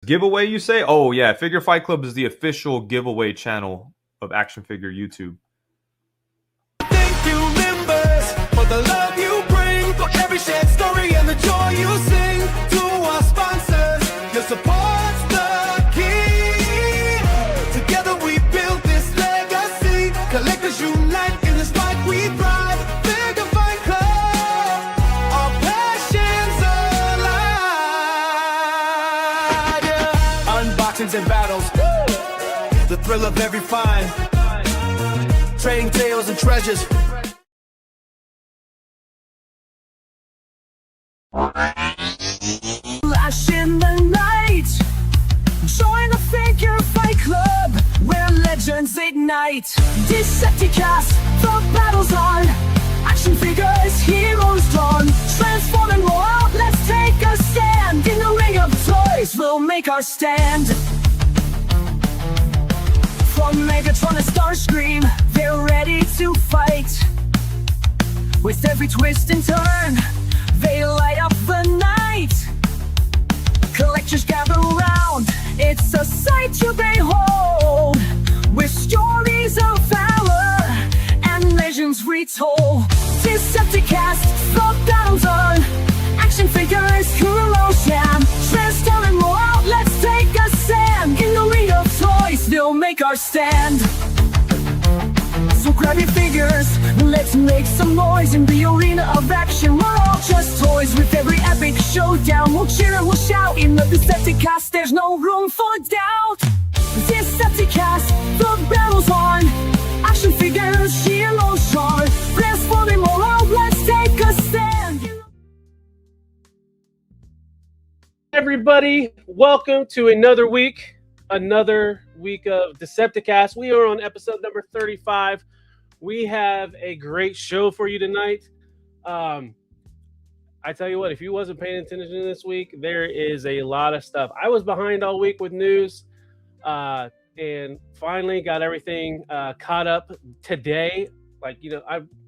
Giveaway, you say? Oh, yeah. Figure Fight Club is the official giveaway channel of Action Figure YouTube. Thank you, members, for the love you bring, for every shared story and the joy you sing. To our sponsors, your support's the key. Together we build this legacy. Collectors unite in this fight we thrive. Figure Fight Club, our passions alive. Yeah. Unboxings and battles, the thrill of every find. Trading tales and treasures. Flash in the night. Join the Figure Fight Club, where legends ignite. Decepticast, the battle's on. Action figures, heroes drawn. Transform and roll out, let's take a stand. In the ring of toys, we'll make our stand. From Megatron to Starscream, they're ready to fight. With every twist and turn, they light up the night. Collectors gather round, it's a sight to behold. With stories of valor and legends retold. Decepticast, the battle's on. Action figures, heroes jam. Transform and roll out, let's take a stand. In the ring of toys, they'll make our stand. So grab your figures, let's make some noise. In the arena of action, we're all just toys. With every epic showdown, we'll cheer and we'll shout. In the Decepticast, there's no room for doubt. Decepticast, the battle's on. Action figures, heroes drawn. Transforming all out, let's take a stand. Everybody, welcome to another week of Decepticast. We are on episode number 35. We have a great show for you tonight. I tell you what, if you wasn't paying attention this week, there is a lot of stuff. I was behind all week with news, and finally got everything caught up today. Like, you know,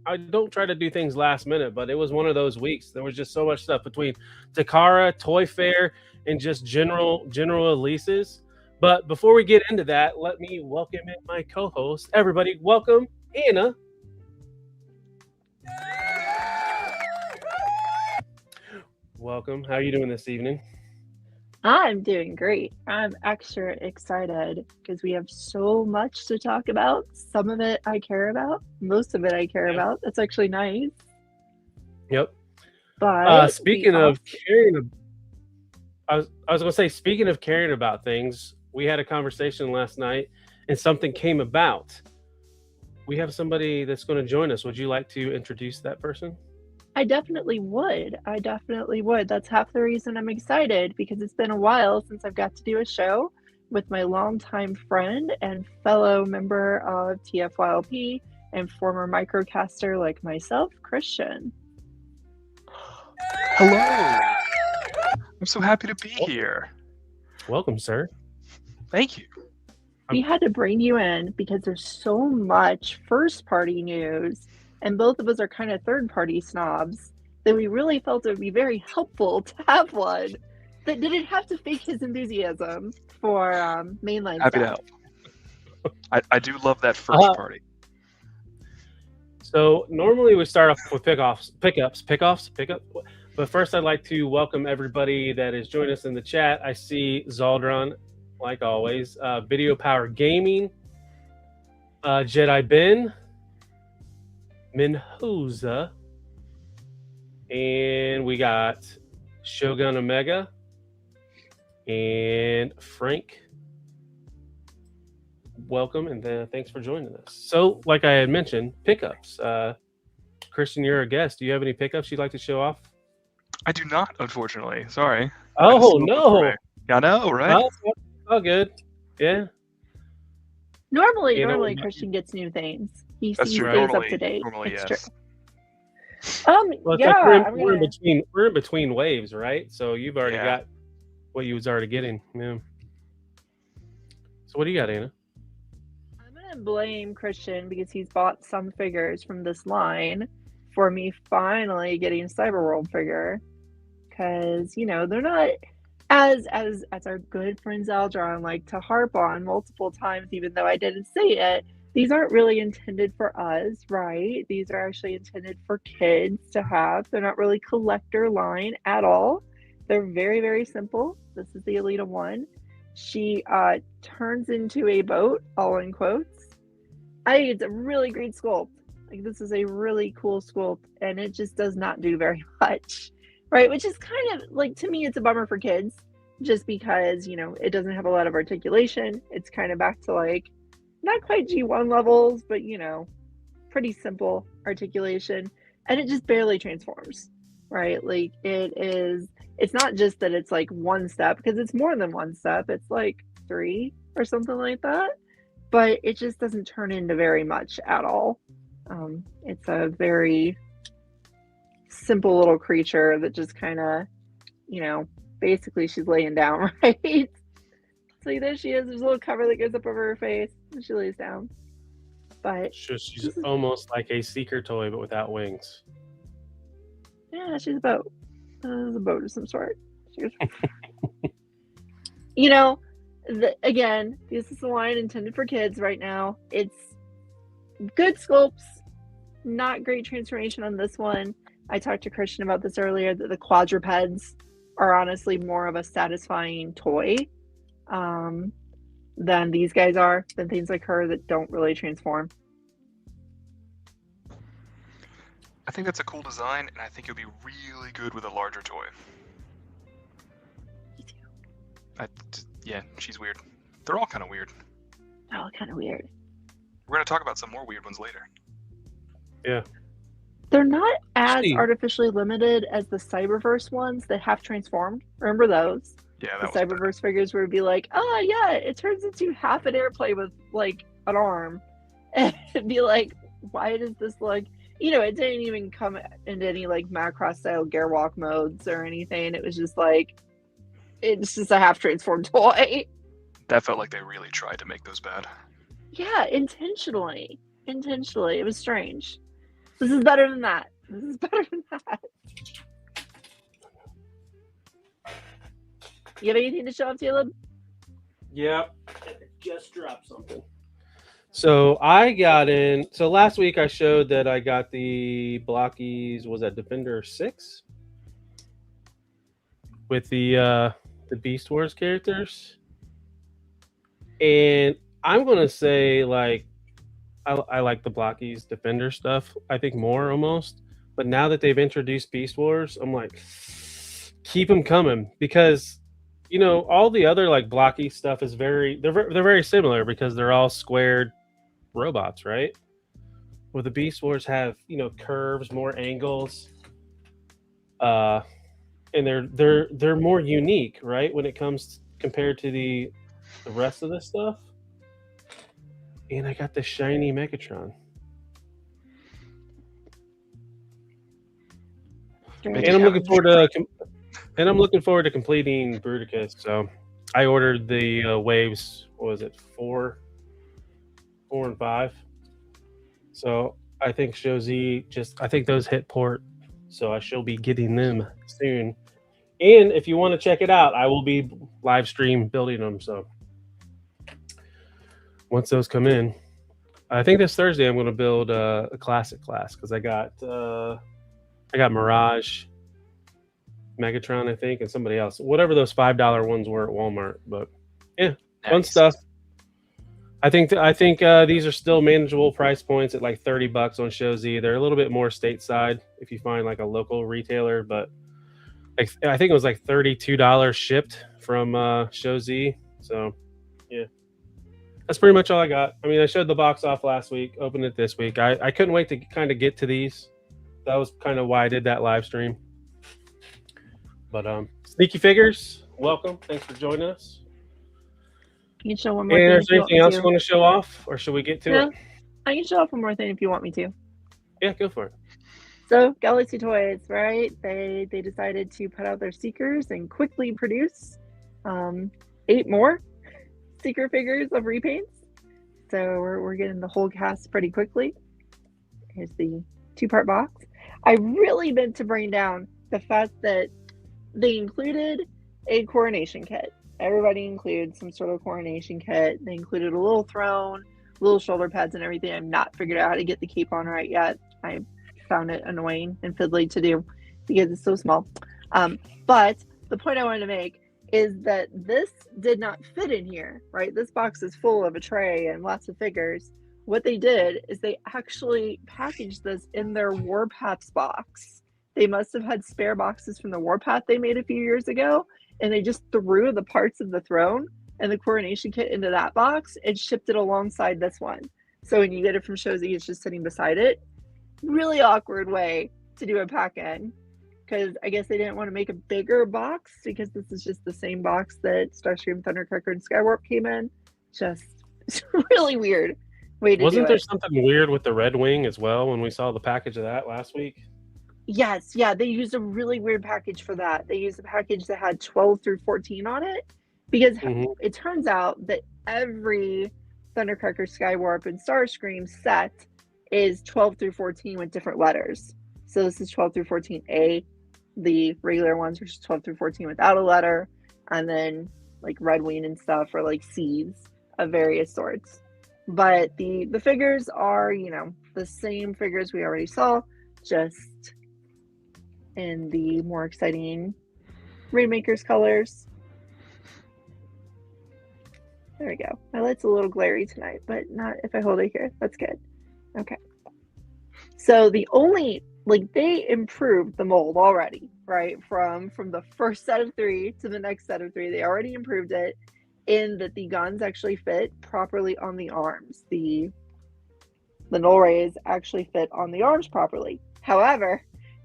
I don't try to do things last minute, but it was one of those weeks. There was just so much stuff between Takara, Toy Fair, and just general releases. But before we get into that, let me welcome in my co-host. Everybody, welcome Anna. Welcome. How are you doing this evening? I'm doing great. I'm extra excited because we have so much to talk about. Some of it I care about. Most of it I care about. That's actually nice. Yep. But speaking of caring, I was going to say, speaking of caring about things, we had a conversation last night and something came about. We have somebody that's going to join us. Would you like to introduce that person? I definitely would. That's half the reason I'm excited, because it's been a while since I've got to do a show with my longtime friend and fellow member of TFYLP and former microcaster like myself, Christian. Hello. I'm so happy to be here. Welcome, sir. Thank you. We had to bring you in because there's so much first-party news, and both of us are kind of third-party snobs, that we really felt it would be very helpful to have one that didn't have to fake his enthusiasm for mainline Happy stuff. to help. I do love that first party. So normally we start off with pickups. But first, I'd like to welcome everybody that is joining us in the chat. I see Zaldron, like always, Video Power Gaming, Jedi Ben, Minhoza, and we got Shogun Omega and Frank. Welcome, and thanks for joining us. So, like I had mentioned, pickups. Christian, you're a guest. Do you have any pickups you'd like to show off? I do not, unfortunately. Sorry. Oh, no. Yeah, I know, right? Oh, all good. Yeah. Normally Christian gets new things. He stays up to date. Normally, it's yes. True. Well, it's yeah. like we're in between waves, right? So you've already got what you was already getting. Yeah. So what do you got, Anna? I'm going to blame Christian because he's bought some figures from this line for me finally getting Cyberworld figure. Because, you know, they're not as our good friend Zeldron like to harp on multiple times, even though I didn't say it, these aren't really intended for us, right? These are actually intended for kids to have. They're not really collector line at all. They're very, very simple. This is the Alita one. She turns into a boat, all in quotes. I think it's a really great sculpt. Like, this is a really cool sculpt, and it just does not do very much, right? Which is kind of, like, to me, it's a bummer for kids, just because, you know, it doesn't have a lot of articulation. It's kind of back to, like, not quite G1 levels, but, you know, pretty simple articulation. And it just barely transforms, right? Like, it's not just that it's, like, one step, because it's more than one step. It's, like, 3 or something like that. But it just doesn't turn into very much at all. It's a very simple little creature that just kind of, you know, basically she's laying down, right? So there she is. There's a little cover that goes up over her face, and she lays down. But She's almost like a seeker toy, but without wings. yeah, she's a boat. A boat of some sort. You know, again, this is the line intended for kids right now. It's good sculpts, not great transformation on this one. I talked to Christian about this earlier, that the quadrupeds are honestly more of a satisfying toy than these guys are, than things like her that don't really transform. I think that's a cool design, and I think it would be really good with a larger toy. Yeah, she's weird. They're all kind of weird. They're all kind of weird. We're going to talk about some more weird ones later. Yeah. They're not as artificially limited as the Cyberverse ones that have transformed. Remember those? Yeah, the that was Cyberverse figures where it'd be like, oh yeah, it turns into half an airplane with like an arm. And it'd be like, why does this look, you know, it didn't even come into any like Macross style gearwalk modes or anything. It was just like, it's just a half transformed toy. That felt like they really tried to make those bad. Yeah, intentionally. It was strange. This is better than that. You have anything to show off, Caleb? Yep. Just dropped something. So I got in. So last week I showed that I got the Blockies. Was that Defender 6 with the Beast Wars characters? And I'm gonna say, like, I like the Blockies Defender stuff, I think, more almost. But now that they've introduced Beast Wars, I'm like, keep them coming, because, you know, all the other like Blocky stuff is they're very similar because they're all squared robots, right? Well, the Beast Wars have, you know, curves, more angles, and they're more unique, right? When it comes compared to the rest of this stuff. And I got the shiny Megatron. And I'm looking forward to completing Bruticus. So I ordered the waves. What was it, 4 and 5? So I think Shozi I think those hit port. So I shall be getting them soon. And if you want to check it out, I will be live stream building them. So once those come in, I think this Thursday I'm going to build a classic class, because I got Mirage, Megatron, I think, and somebody else. Whatever those $5 ones were at Walmart. But yeah, nice. Fun stuff. I think these are still manageable price points at like $30 on Shozi. They're a little bit more stateside if you find like a local retailer, but I think it was like $32 shipped from Shozi. So yeah. That's pretty much all I got. I mean, I showed the box off last week, opened it this week. I couldn't wait to kind of get to these. That was kind of why I did that live stream. But Sneaky Figures, welcome. Thanks for joining us. You can show one more thing. And is there anything else you want to show off, or should we get to it? I can show off one more thing if you want me to. Yeah, go for it. So Galaxy Toys, right? They decided to put out their Seekers and quickly produce 8 more Seeker figures of repaints. So we're getting the whole cast pretty quickly. Here's the 2-part box. I really meant to bring down the fact that they included a coronation kit. Everybody includes some sort of coronation kit. They included a little throne, little shoulder pads and everything. I've not figured out how to get the cape on right yet. I found it annoying and fiddly to do because it's so small. But the point I wanted to make is that this did not fit in here, right? This box is full of a tray and lots of figures. What they did is they actually packaged this in their Warpaths box. They must have had spare boxes from the Warpath they made a few years ago, and they just threw the parts of the throne and the coronation kit into that box and shipped it alongside this one. So when you get it from Shozy, it's just sitting beside it. Really awkward way to do a pack-in, because I guess they didn't want to make a bigger box because this is just the same box that Starscream, Thundercracker, and Skywarp came in. Just it's really weird way to Wasn't do there it. something weird with the Red Wing as well when we saw the package of that last week? Yes, yeah, they used a really weird package for that. They used a package that had 12 through 14 on it because it turns out that every Thundercracker, Skywarp, and Starscream set is 12 through 14 with different letters. So this is 12 through 14A, the regular ones, which is 12 through 14 without a letter, and then like Red Wing and stuff are like seeds of various sorts. But the figures are, you know, the same figures we already saw, just in the more exciting Rainmakers colors. There we go. My light's a little glary tonight, but not if I hold it here. That's good. Okay. So the only, like, they improved the mold already, right? From the first set of 3 to the next set of 3. They already improved it in that the guns actually fit properly on the arms. The null rays actually fit on the arms properly. However,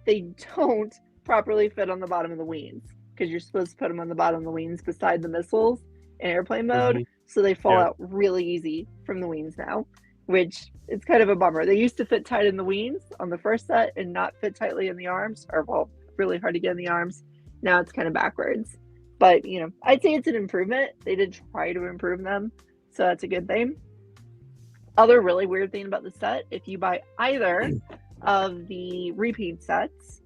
they don't properly fit on the bottom of the wings because you're supposed to put them on the bottom of the wings beside the missiles in airplane mode. So they fall out really easy from the wings now, which it's kind of a bummer. They used to fit tight in the wings on the first set and not fit tightly in the arms, or well, really hard to get in the arms. Now it's kind of backwards. But, you know, I'd say it's an improvement. They did try to improve them, so that's a good thing. Other really weird thing about the set, if you buy either of the repeat sets,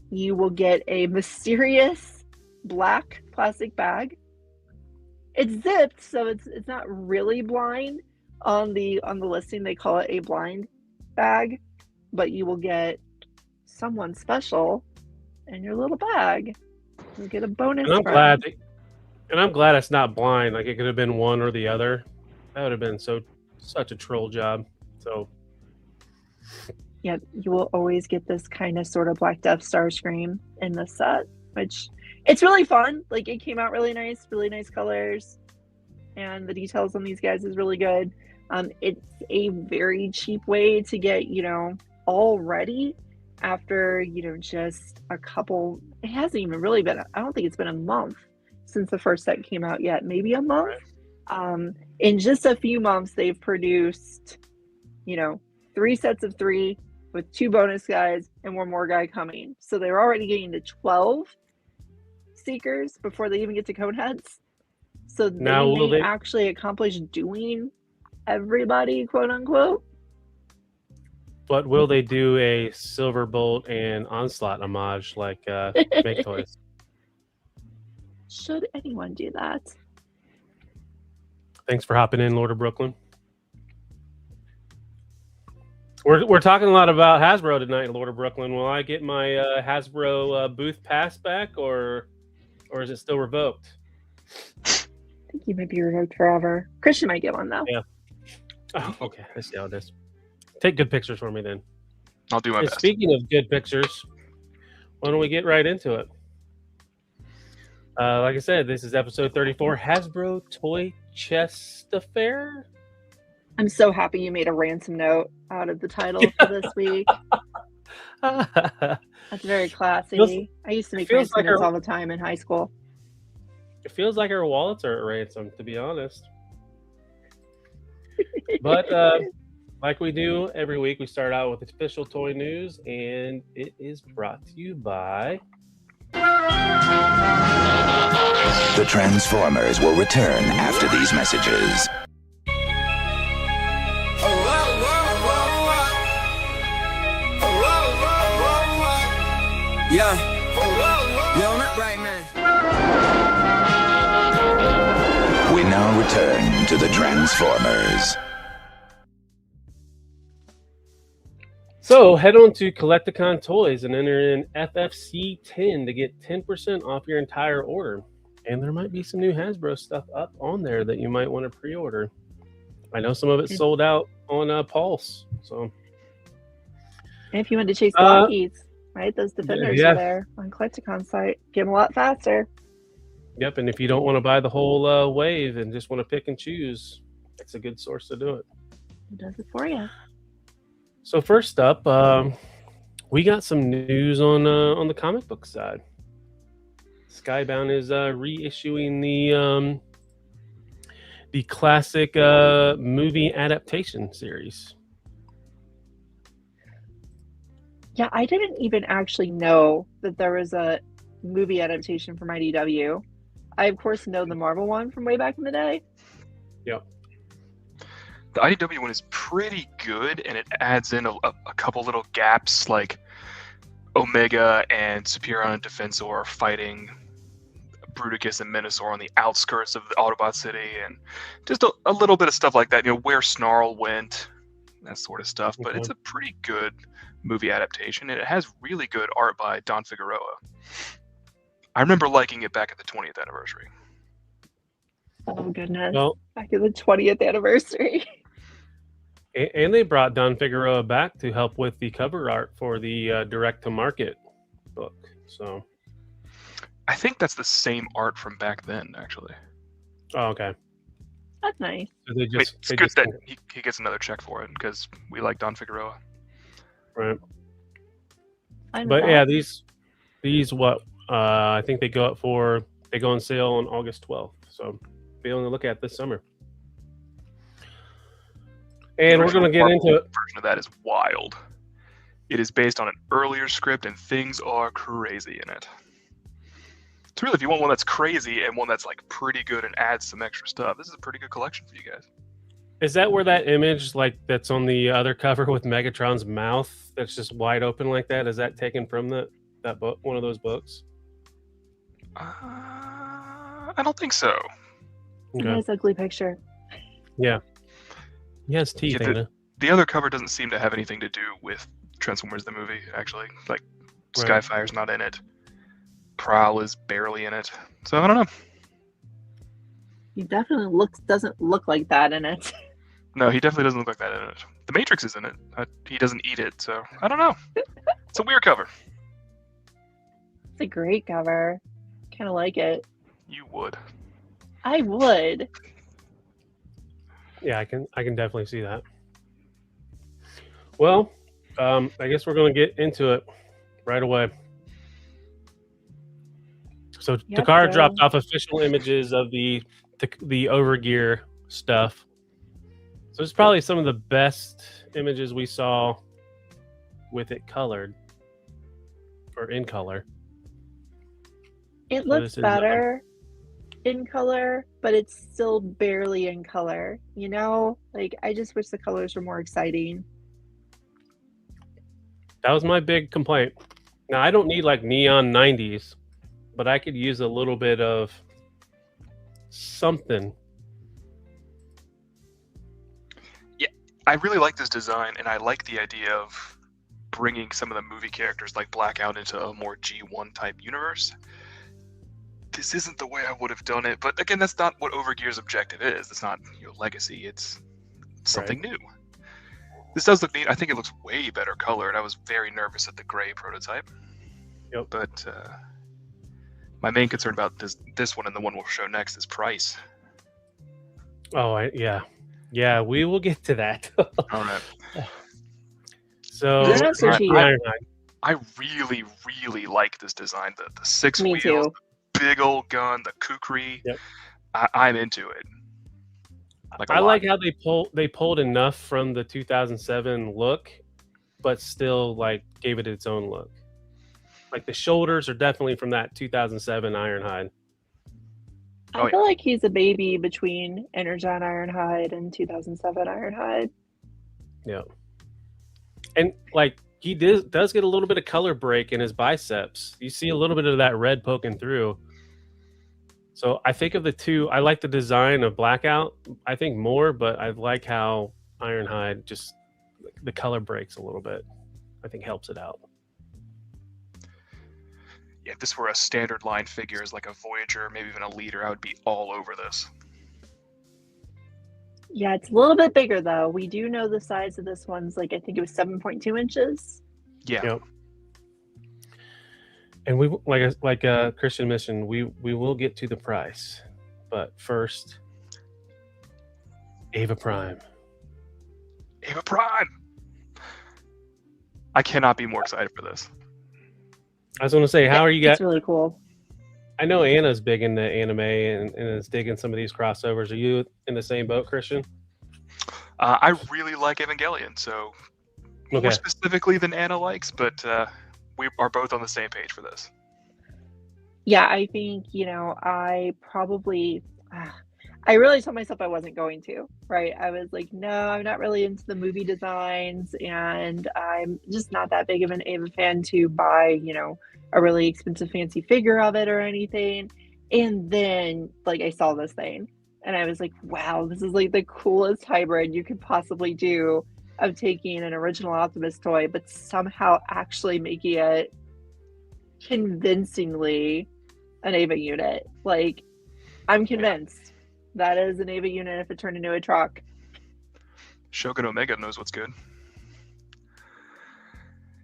you will get a mysterious black plastic bag. It's zipped, so it's not really blind. On the listing, they call it a blind bag, but you will get someone special in your little bag. You get a bonus. And I'm glad it's not blind. Like, it could have been one or the other. That would have been such a troll job. So yeah, you will always get this kind of sort of Black Death Starscream in the set, which it's really fun. Like, it came out really nice colors, and the details on these guys is really good. It's a very cheap way to get, you know, all ready after, you know, just a couple. It hasn't even really been, I don't think it's been a month since the first set came out yet. Maybe a month. In just a few months, they've produced, you know, 3 sets of 3 with 2 bonus guys and 1 more guy coming. So they're already getting to 12 Seekers before they even get to Coneheads. So now they actually accomplish doing everybody, quote unquote. But will they do a Silverbolt and Onslaught homage like Make Toys? Should anyone do that? Thanks for hopping in, Lord of Brooklyn. We're talking a lot about Hasbro tonight, Lord of Brooklyn. Will I get my Hasbro booth pass back, or is it still revoked? I think you might be revoked forever. Christian might get one though. Yeah. Oh, okay. I see how it is. Take good pictures for me then. I'll do my And best. speaking of good pictures, why don't we get right into it? Like I said, this is episode 34, Hasbro Toy Chest Affair. I'm so happy you made a ransom note out of the title for this week. That's very classy. I used to make ransom notes all the time in high school. It feels like our wallets are at ransom, to be honest. But like we do every week, we start out with official toy news, and it is brought to you by... The Transformers will return after these messages. Yeah, you on it right, man. now return to the Transformers. So head on to Collecticon Toys and enter in FFC 10 to get 10% off your entire order. And there might be some new Hasbro stuff up on there that you might want to pre-order. I know some of it sold out on Pulse. So, And if you want to chase blockies, right? Those defenders yeah. are there on Collecticon site. Get them a lot faster. Yep, and if you don't want to buy the whole wave and just want to pick and choose, it's a good source to do it. It does it for you. So first up, we got some news on the comic book side. Skybound is reissuing the classic movie adaptation series. Yeah, I didn't even actually know that there was a movie adaptation from IDW. I, of course, know the Marvel one from way back in the day. Yep. The IDW one is pretty good, and it adds in a couple little gaps, like Omega and Superion and Defensor are fighting Bruticus and Minosaur on the outskirts of the Autobot city, and just a little bit of stuff like that. Where Snarl went, that sort of stuff. But it's a pretty good movie adaptation, and it has really good art by Don Figueroa. I remember liking it back at the 20th anniversary. Oh, goodness. Well, Back at the 20th anniversary. and they brought Don Figueroa back to help with the cover art for the direct-to-market book. So, I think that's the same art from back then, actually. oh, okay. That's nice. So they It's they good that he gets another check for it, because we like Don Figueroa. right. I'm But back. yeah, these what I think they go on sale on August 12th. So be on the lookout this summer. And we're going to get into it. Version of that is wild. It is based on an earlier script, and things are crazy in it. So really, if you want one that's crazy and one that's like pretty good and adds some extra stuff, this is a pretty good collection for you guys. Is that where that image, like that's on the other cover with Megatron's mouth, that's just wide open like that? Is that taken from that book, one of those books? I don't think so. It's a Okay. nice ugly picture. Yeah. He has teeth, Yeah, Anna. The other cover doesn't seem to have anything to do with Transformers the movie, actually. Like, Right. Skyfire's not in it. Prowl is barely in it. So, I don't know. He definitely doesn't look like that in it. No, he definitely doesn't look like that in it. The Matrix is in it. He doesn't eat it, so I don't know. It's a weird cover. It's a great cover. Kind of like it. You would. I would. Yeah, I can definitely see that. Well, I guess we're going to get into it right away. So Yep, Takara so- dropped off official images of the Overgear stuff. So it's probably some of the best images we saw with it colored or in color. It So looks this is, better in color, but it's still barely in color. Like I just wish the colors were more exciting. That was my big complaint. Now I don't need like neon 90s, but I could use a little bit of something. I really like this design, and I like the idea of bringing some of the movie characters like Blackout into a more G1 type universe. This isn't the way I would have done it, but again, that's not what Overgear's objective is. It's not legacy. It's something new. This does look neat. I think it looks way better colored. I was very nervous at the gray prototype. Yep. But my main concern about this one and the one we'll show next is price. Oh, yeah, we will get to that. All right. So They're not so cheap. Ironhide. I really, really like this design. The six Me wheels, too. the big old gun, the kukri. Yep. I'm into it. I like how they pulled enough from the 2007 look, but still like gave it its own look. Like the shoulders are definitely from that 2007 Ironhide. Oh, I feel like he's a baby between Energon Ironhide and 2007 Ironhide. Yeah. And like he does get a little bit of color break in his biceps. You see a little bit of that red poking through. So I think of the two, I like the design of Blackout, I think more, but I like how Ironhide just the color breaks a little bit. I think helps it out. Yeah, if this were a standard line figure as like a Voyager, maybe even a Leader, I would be all over this. Yeah, it's a little bit bigger though. We do know the size of this one's like I think it was 7.2 inches. Yeah. Yep. And we like Christian mentioned, we will get to the price, but first, Ava Prime. Ava Prime! I cannot be more excited for this. I was going to say, how are you guys? It's really cool. I know Anna's big into anime and is digging some of these crossovers. Are you in the same boat, Christian? I really like Evangelion, so more specifically than Anna likes, but we are both on the same page for this. Yeah, I think, I really told myself I wasn't going to, right? I was like, no, I'm not really into the movie designs, and I'm just not that big of an Ava fan to buy, a really expensive fancy figure of it or anything. And then, I saw this thing, and I was like, wow, this is the coolest hybrid you could possibly do of taking an original Optimus toy, but somehow actually making it convincingly an Ava unit. I'm convinced that is an Ava unit if it turned into a truck. Shogun Omega knows what's good.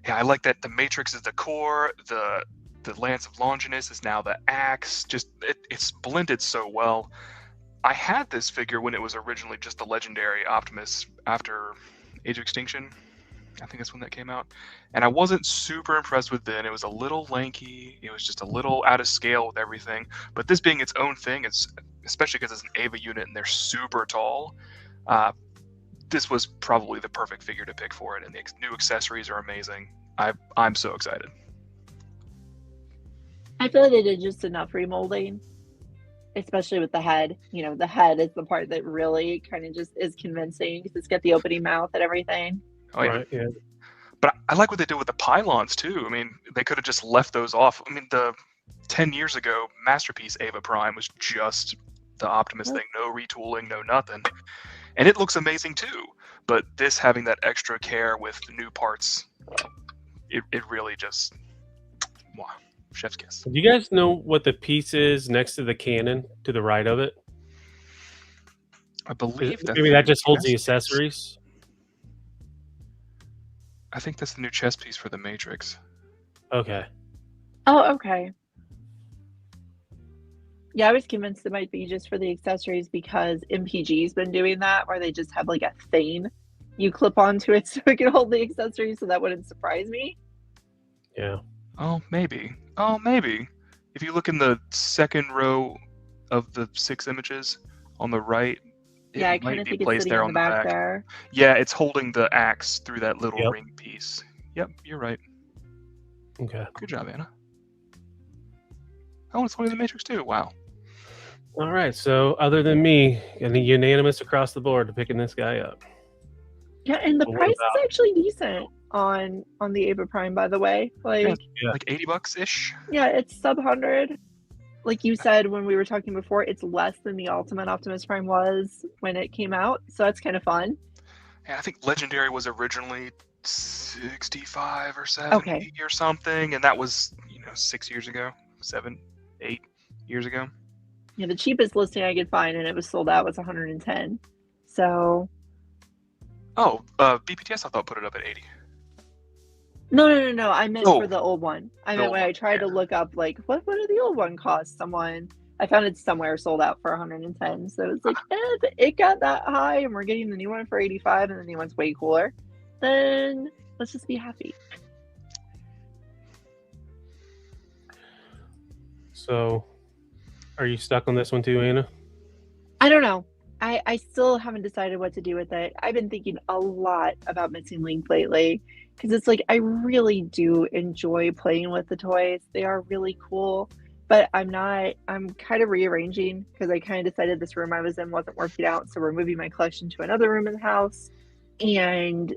Yeah, I like that the Matrix is the core, the Lance of Longinus is now the axe. Just it's blended so well. I had this figure when it was originally just the legendary Optimus after Age of Extinction. I think that's when that came out. And I wasn't super impressed with it. It was a little lanky. It was just a little out of scale with everything. But this being its own thing, especially because it's an Ava unit and they're super tall, this was probably the perfect figure to pick for it. And the new accessories are amazing. I'm so excited. I feel like they did just enough remolding, especially with the head. The head is the part that really kind of just is convincing because it's got the opening mouth and everything. Oh, yeah. Right, yeah. But I like what they did with the pylons, too. I mean, they could have just left those off. I mean, the 10 years ago Masterpiece Ava Prime was just the Optimus thing. No retooling, no nothing. And it looks amazing, too. But this having that extra care with the new parts, it really just... Wow. Chef's kiss. Do you guys know what the piece is next to the cannon to the right of it? I believe that... Maybe that just holds the accessories? I think that's the new chess piece for the Matrix. Okay. Oh, okay. Yeah, I was convinced it might be just for the accessories because MPG's been doing that, where they just have a thing you clip onto it so it can hold the accessories, so that wouldn't surprise me. Yeah. Oh, maybe. If you look in the second row of the 6 images on the right, Yeah, I kind of think it's sitting on the back there. Yeah, it's holding the axe through that little ring piece. Yep, you're right. Okay. Good job, Anna. Oh, it's holding the Matrix too. Wow. All right. So, other than me, getting unanimous across the board to picking this guy up. Yeah, and the price is actually decent on the Ava Prime, by the way. Like $80-ish. Yeah, it's sub 100. Like you said when we were talking before, it's less than the Ultimate Optimus Prime was when it came out, so that's kind of fun. Yeah, I think Legendary was originally 65 or 70 or something, and that was 6 years ago, 7, 8 years ago. Yeah, the cheapest listing I could find, and it was sold out, was 110. So. Oh, BPTS I thought put it up at 80. No. I meant for the old one. I meant when I tried to look up, what did the old one cost? I found it somewhere sold out for 110. So it's if it got that high and we're getting the new one for 85 and the new one's way cooler, then let's just be happy. So, are you stuck on this one too, Anna? I don't know. I still haven't decided what to do with it. I've been thinking a lot about Missing Link lately because it's I really do enjoy playing with the toys. They are really cool, but I'm kind of rearranging because I kind of decided this room I was in wasn't working out. So we're moving my collection to another room in the house. And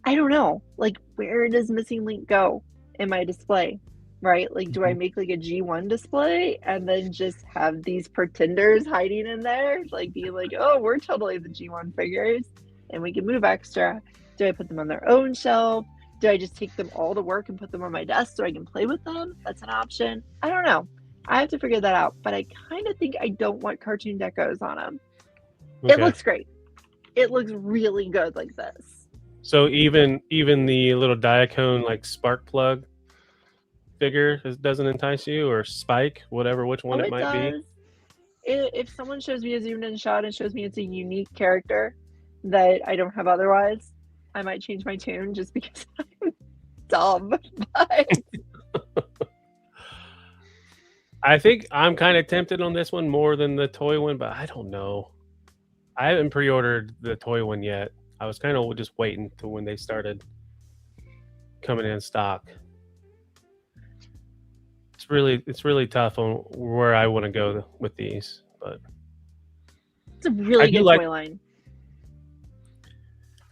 I don't know, where does Missing Link go in my display? right? Like, do I make like a G1 display and then just have these pretenders hiding in there, like being like, oh, we're totally the G1 figures and we can move extra? Do I put them on their own shelf? Do I just take them all to work and put them on my desk so I can play with them? That's an option. I don't know. I have to figure that out, but I kind of think I don't want cartoon decos on them. Okay. It looks great. It looks really good like this. So even the little Diacone like spark plug figure doesn't entice you, or Spike, whatever, which one it might be? If someone shows me a zoomed in shot and shows me it's a unique character that I don't have otherwise, I might change my tune just because I'm dumb. But I think I'm kind of tempted on this one more than the toy one, but I don't know. I haven't pre-ordered the toy one yet. I was kind of just waiting to when they started coming in stock. It's really tough on where I want to go with these, but it's a really good toy line.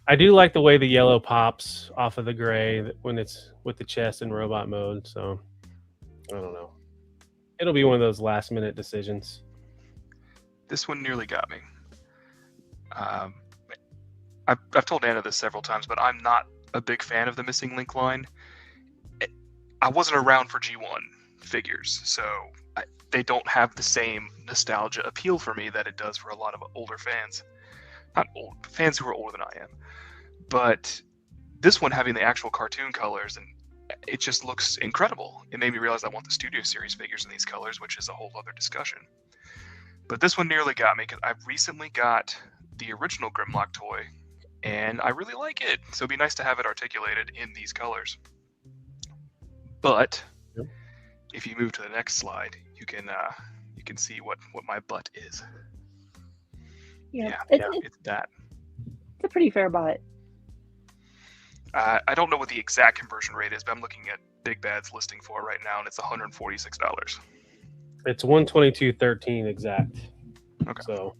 I do like the way the yellow pops off of the gray when it's with the chest in robot mode. So I don't know. It'll be one of those last minute decisions. This one nearly got me. I've told Anna this several times, but I'm not a big fan of the Missing Link line. I wasn't around for G1 figures, so they don't have the same nostalgia appeal for me that it does for a lot of older fans. Not old, fans who are older than I am. But this one having the actual cartoon colors, and it just looks incredible. It made me realize I want the Studio Series figures in these colors, which is a whole other discussion. But this one nearly got me because I recently got the original Grimlock toy, and I really like it. So it'd be nice to have it articulated in these colors. But if you move to the next slide, you can see what my butt is. Yeah, it's that. It's a pretty fair butt. I don't know what the exact conversion rate is, but I'm looking at Big Bad's listing for it right now, and it's $146. It's 122.13 exact. Okay. So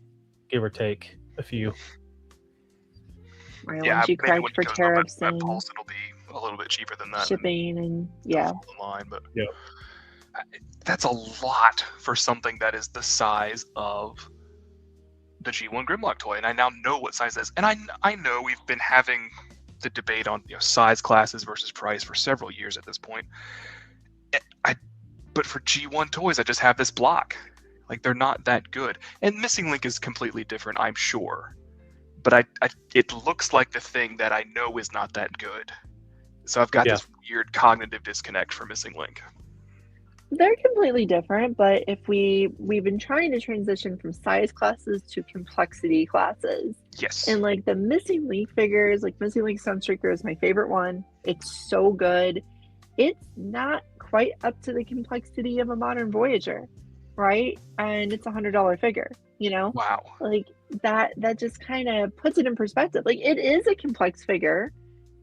give or take a few. Right, once you correct for tariffs and Pulse, it'll be a little bit cheaper than that. Shipping and line, but that's a lot for something that is the size of the G1 Grimlock toy, and I now know what size it is. And I know we've been having the debate on size classes versus price for several years at this point. But for G1 toys, I just have this block. Like, they're not that good. And Missing Link is completely different, I'm sure. But it looks like the thing that I know is not that good. So I've got this weird cognitive disconnect for Missing Link. They're completely different, but if we've been trying to transition from size classes to complexity classes. Yes. And like the Missing Link figures, like Missing Link Sunstreaker is my favorite one. It's so good. It's not quite up to the complexity of a modern Voyager, right? And it's $100 figure, Wow. Like that just kind of puts it in perspective. Like, it is a complex figure.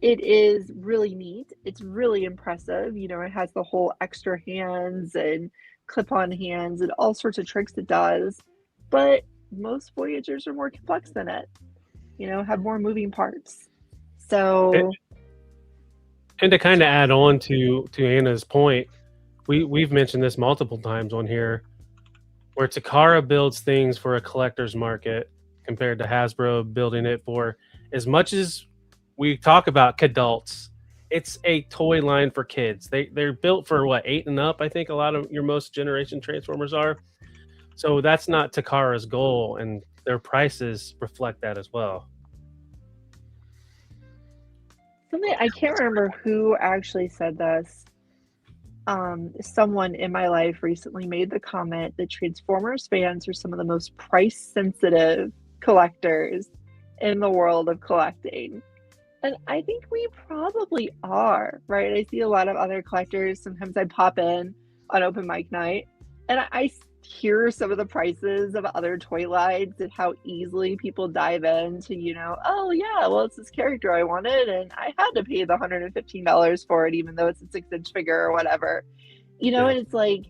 It is really neat. It's really impressive. It has the whole extra hands and clip-on hands and all sorts of tricks it does. But most Voyagers are more complex than it. Have more moving parts. So, and to kind of add on to Anna's point, we've mentioned this multiple times on here, where Takara builds things for a collector's market compared to Hasbro building it for, as much as we talk about kidults, it's a toy line for kids. They're built for 8 and up. I think a lot of your most generation Transformers are. So that's not Takara's goal, and their prices reflect that as well. I can't remember who actually said this. Someone in my life recently made the comment that Transformers fans are some of the most price-sensitive collectors in the world of collecting. And I think we probably are, right? I see a lot of other collectors. Sometimes I pop in on open mic night, and I hear some of the prices of other toy lines and how easily people dive into, oh yeah, well, it's this character I wanted, and I had to pay the $115 for it, even though it's a 6-inch figure or whatever. And it's like,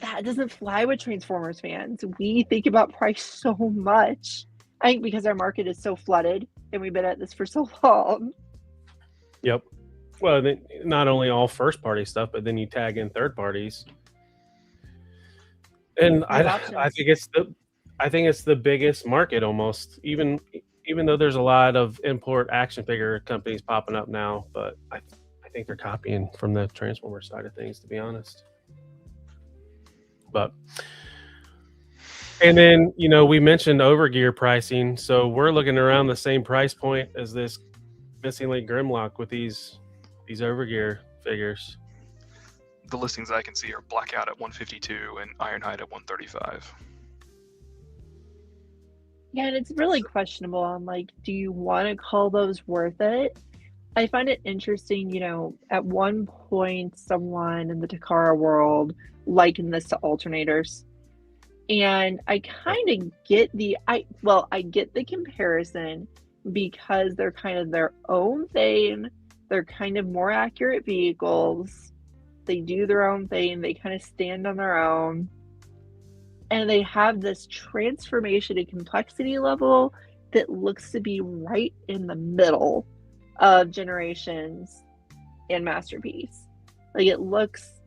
that doesn't fly with Transformers fans. We think about price so much. I think because our market is so flooded and we've been at this for so long. Yep. Well, then not only all first party stuff, but then you tag in third parties. And You have I options. think it's the biggest market almost. Even though there's a lot of import action figure companies popping up now, but I think they're copying from the Transformer side of things, to be honest. But and then we mentioned overgear pricing, so we're looking around the same price point as this Missing Link Grimlock with these overgear figures. The listings I can see are Blackout at 152 and Ironhide at 135. Yeah, and it's really questionable on like, do you want to call those worth it? I find it interesting, at one point someone in the Takara world likened this to alternators. And I kind of get I get the comparison because they're kind of their own thing. They're kind of more accurate vehicles. They do their own thing. They kind of stand on their own. And they have this transformation and complexity level that looks to be right in the middle of Generations and Masterpiece. Like, it looks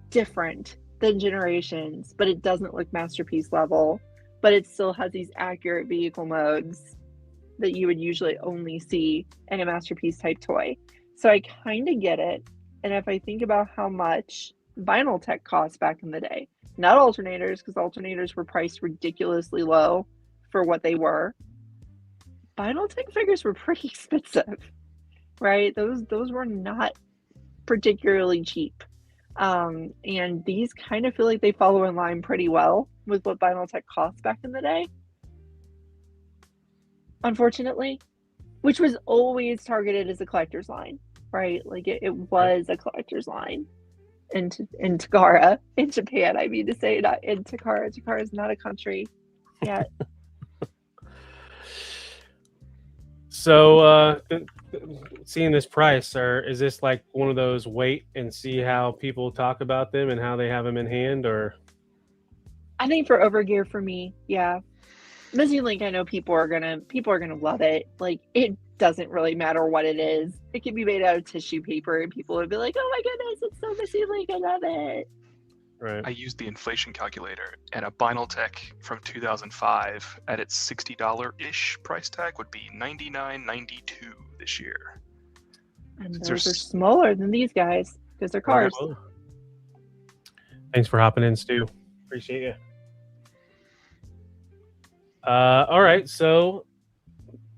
different than Generations, but it doesn't look Masterpiece level. But it still has these accurate vehicle modes that you would usually only see in a Masterpiece type toy. So I kind of get it. And if I think about how much Vinyl Tech cost back in the day, not alternators, because alternators were priced ridiculously low for what they were. Vinyl Tech figures were pretty expensive, right? Those were not particularly cheap. And these kind of feel like they follow in line pretty well with what Vinyl Tech cost back in the day. Unfortunately, which was always targeted as a collector's line, right? Like it was a collector's line. In Takara, in Japan, I mean to say, not in Takara. Takara is not a country yet. So, seeing this price, or is this like one of those wait and see how people talk about them and how they have them in hand, or? I think for overgear, for me, yeah. Missing Link, I know people are gonna love it. Like, it doesn't really matter what it is. It can be made out of tissue paper, and people would be like, "Oh my goodness, it's so Missing Link! I love it." Right. I used the inflation calculator, and a Vinyl Tech from 2005 at its $60-ish price tag would be $99.92 this year. And Since those are there's- smaller than these guys because they're cars. Well, thanks for hopping in, Stu. Appreciate you. All right, so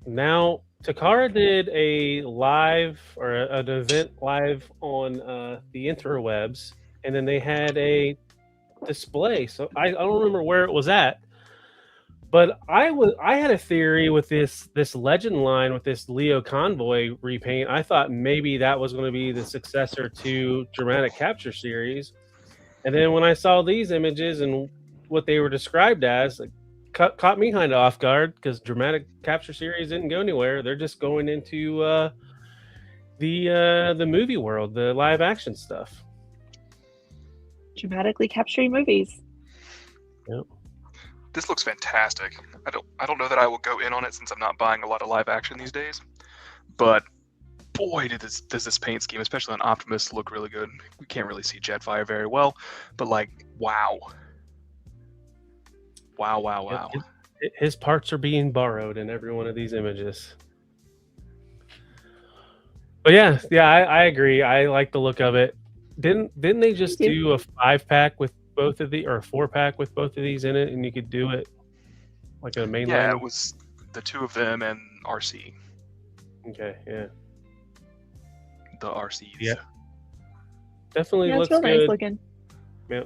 now Takara did a live or an event live on the interwebs, and then they had a display. So I don't remember where it was at, but I had a theory with this Legend line with this Leo Convoy repaint. I thought maybe that was going to be the successor to Dramatic Capture Series, and then when I saw these images and what they were described as, like, caught me kind of off guard because Dramatic Capture Series didn't go anywhere. They're just going into the movie world, the live action stuff. Dramatically capturing movies. Yep. This looks fantastic. I don't know that I will go in on it since I'm not buying a lot of live action these days, but boy, does this paint scheme, especially on Optimus, look really good. We can't really see Jetfire very well, but like, wow. Wow. His parts are being borrowed in every one of these images. But yeah, I agree. I like the look of it. Didn't they just do a 5-pack with both of the, or a 4-pack with both of these in it, and you could do it like a main Yeah, line? it was the two of them and RC. Okay, yeah. The RCs. Yeah. Definitely Yeah, looks it's real good. nice looking. Yeah.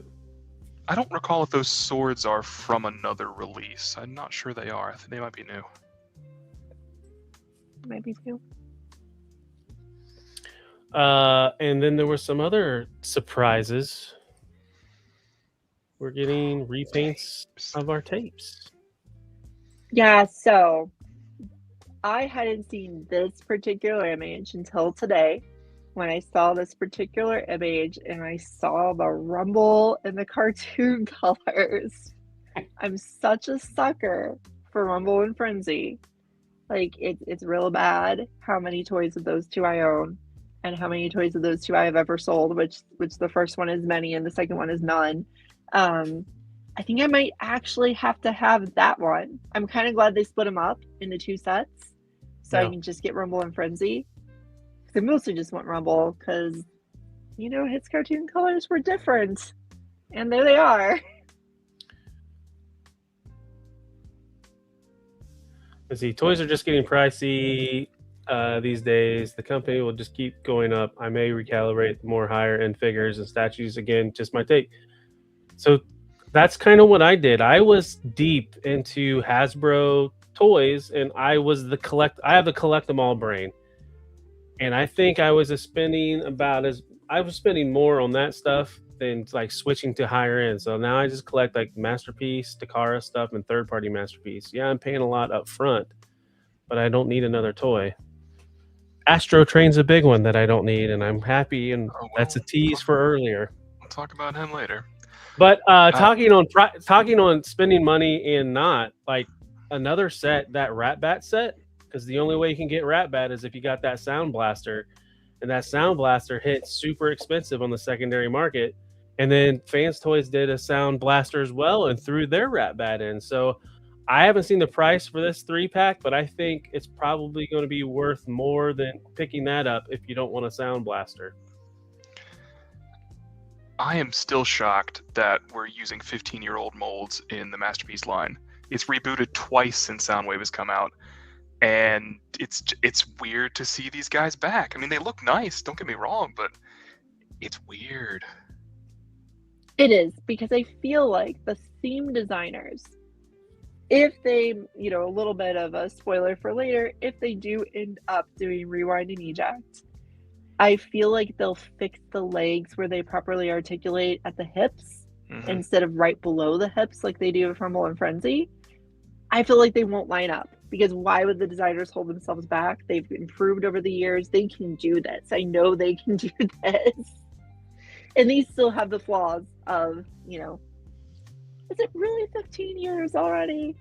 I don't recall if those swords are from another release. I'm not sure they are. I think they might be new. Maybe too. And then there were some other surprises. We're getting repaints of our tapes. Yeah, so I hadn't seen this particular image until today when I saw this particular image and I saw the Rumble in the cartoon colors. I'm such a sucker for Rumble and Frenzy. Like, it's real bad how many toys of those two I own. and how many toys of those two I have ever sold, which the first one is many and the second one is none. I think I might actually have to have that one. I'm kind of glad they split them up into 2 sets, so I can just get Rumble and Frenzy. I mostly just want Rumble because, you know, his cartoon colors were different, and there they are. Let's see, toys are just getting pricey these days. The company will just keep going up. I may recalibrate more higher end figures and statues again. Just my take. So that's kind of what I did. I was deep into Hasbro toys, and I have the collect them all brain, and I think I was spending more on that stuff than like switching to higher end. So now I just collect like Masterpiece, Takara stuff, and third party Masterpiece. Yeah, I'm paying a lot up front, but I don't need another toy. Astro Train's a big one that I don't need, and I'm happy, and that's a tease for earlier. We'll talk about him later. But talking on spending money and not like another set, that Rat Bat set, because the only way you can get Rat Bat is if you got that Sound Blaster, and that Sound Blaster hit super expensive on the secondary market. And then Fans Toys did a Sound Blaster as well and threw their Rat Bat in. So I haven't seen the price for this 3-pack, but I think it's probably going to be worth more than picking that up if you don't want a Sound Blaster. I am still shocked that we're using 15-year-old molds in the Masterpiece line. It's rebooted twice since Soundwave has come out, and it's weird to see these guys back. I mean, they look nice, don't get me wrong, but it's weird. It is, because I feel like the theme designers, if they, you know, a little bit of a spoiler for later, if they do end up doing Rewind and Eject, I feel like they'll fix the legs where they properly articulate at the hips instead of right below the hips like they do with Rumble and Frenzy. I feel like they won't line up, because why would the designers hold themselves back? They've improved over the years. They can do this. I know they can do this. And these still have the flaws of, you know, is it really 15 years already?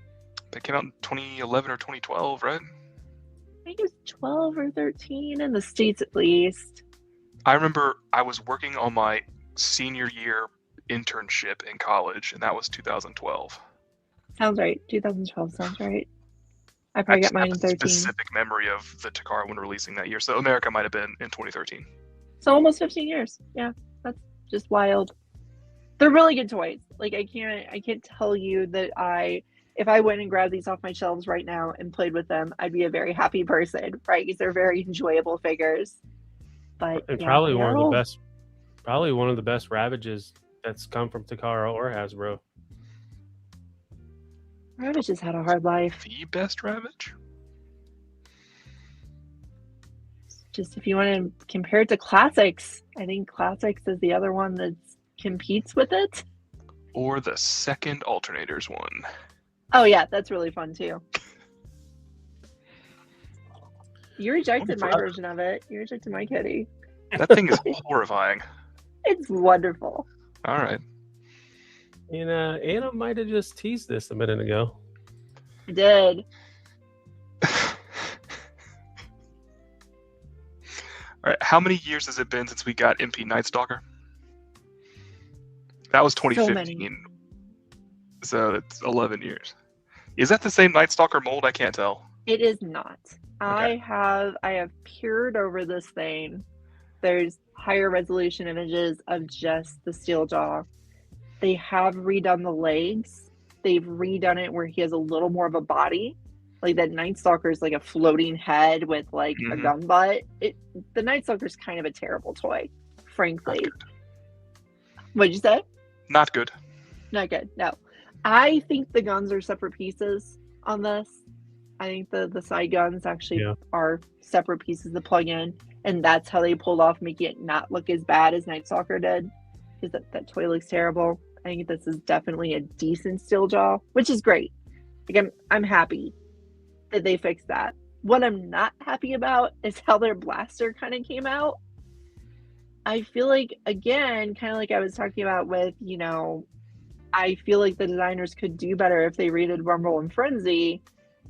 They came out in 2011 or 2012, right? I think it was 12 or 13 in the States at least. I remember I was working on my senior year internship in college, and that was 2012. Sounds right. 2012 sounds right. I probably got mine in 13. Specific memory of the Takara one releasing that year. So America might have been in 2013. So almost 15 years. Yeah, that's just wild. They're really good toys. Like I can't tell you that if I went and grabbed these off my shelves right now and played with them, I'd be a very happy person, right? Because they're very enjoyable figures. But and probably one of the best Ravages that's come from Takara or Hasbro. Ravage has had a hard life. The best Ravage? Just if you want to compare it to Classics, I think Classics is the other one that competes with it. Or the second Alternators one. Oh yeah, that's really fun too. You rejected my version of it. You rejected my kitty. That thing is horrifying. It's wonderful. All right. And Anna might have just teased this a minute ago. I did. All right. How many years has it been since we got MP Night Stalker? That was 2015. So it's 11 years. Is that the same Night Stalker mold? I can't tell. It is not. Okay. I have peered over this thing. There's higher resolution images of just the steel jaw. They have redone the legs. They've redone it where he has a little more of a body. Like that Night Stalker is like a floating head with like a gun butt. The Night Stalker is kind of a terrible toy, frankly. What'd you say? Not good. Not good. No. I think the guns are separate pieces on this. I think the side guns actually are separate pieces to plug in, and that's how they pulled off making it not look as bad as Night Stalker did, because that toy looks terrible. I think this is definitely a decent steel jaw, which is great. Like I'm happy that they fixed that. What I'm not happy about is how their blaster kind of came out. I feel like, again, kind of like I was talking about with, you know, I feel like the designers could do better if they redid Rumble and Frenzy.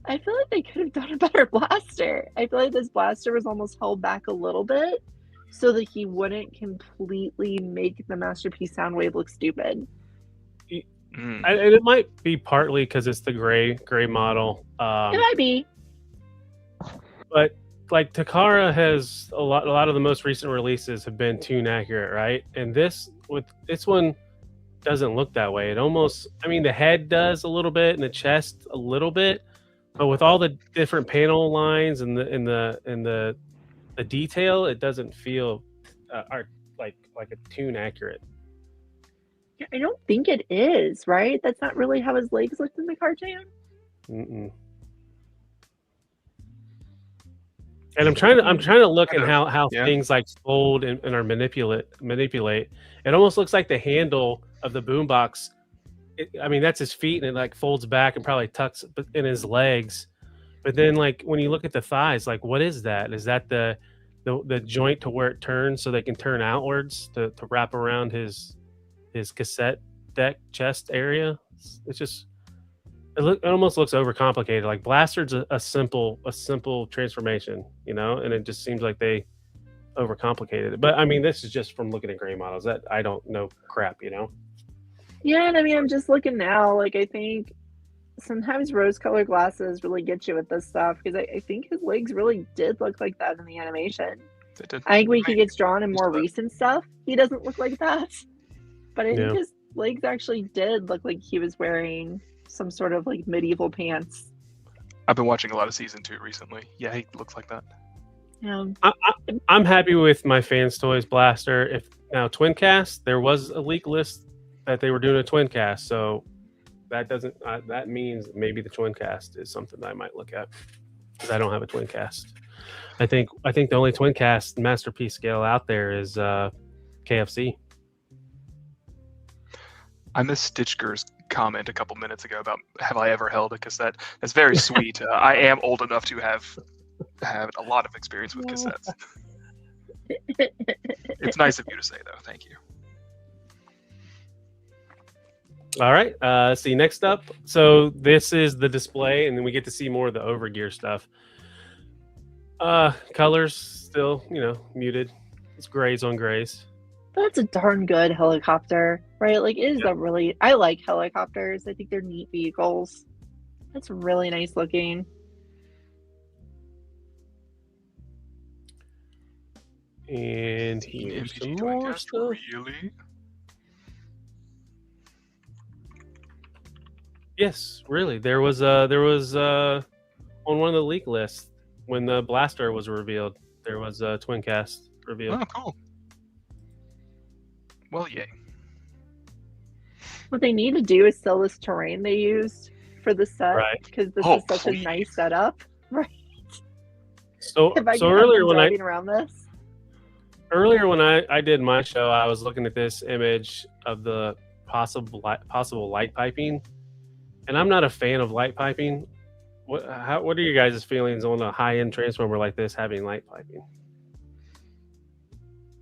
I feel like they could have done a better blaster. I feel like this blaster was almost held back a little bit so that he wouldn't completely make the Masterpiece Soundwave look stupid. Mm. And it might be partly because it's the gray model. It might be. But like Takara has a lot of the most recent releases have been tune accurate, right? And this one doesn't look that way. It almost, I mean, the head does a little bit and the chest a little bit, but with all the different panel lines and the detail, it doesn't feel like a tune accurate. Yeah, I don't think it is, right? That's not really how his legs looked in the cartoon. Mm-mm. And I'm trying to look at how things like fold and are manipulate. It almost looks like the handle of the boombox. I mean, that's his feet, and it like folds back and probably tucks in his legs. But then, like when you look at the thighs, like what is that? Is that the joint to where it turns so they can turn outwards to wrap around his cassette deck chest area? It's just it almost looks overcomplicated. Like Blaster's a simple transformation, you know, and it just seems like they overcomplicated it. But I mean, this is just from looking at gray models. That I don't know crap, you know. Yeah, and I mean, I'm just looking now. Like, I think sometimes rose-colored glasses really get you with this stuff because I think his legs really did look like that in the animation. They did. I think when he gets drawn in more recent stuff, he doesn't look like that. But I think his legs actually did look like he was wearing some sort of like medieval pants. I've been watching a lot of season 2 recently. Yeah, he looks like that. Yeah. I'm happy with my Fans Toys Blaster. If now twin cast, there was a leak list that they were doing a twin cast, so that doesn't that means maybe the twin cast is something that I might look at because I don't have a twin cast. I think the only twin cast masterpiece scale out there is KFC. I missed Stitchger's comment a couple minutes ago about have I ever held a cassette. That's very sweet. I am old enough to have a lot of experience with cassettes. It's nice of you to say, though. Thank you. All right. Let's see. Next up. So this is the display, and then we get to see more of the overgear stuff. Colors still, muted. It's grays on grays. That's a darn good helicopter, right? Like, it is I like helicopters. I think they're neat vehicles. That's really nice looking. And here's some more stuff. Really? Yes, really. There was on one of the leak lists when the Blaster was revealed. There was a twin cast revealed. Oh, cool. Well, yay. What they need to do is sell this terrain they used for the set, right? Because this is such a nice setup, right? So earlier when I did my show, I was looking at this image of the possible light piping, and I'm not a fan of light piping. What are your guys' feelings on a high-end transformer like this having light piping?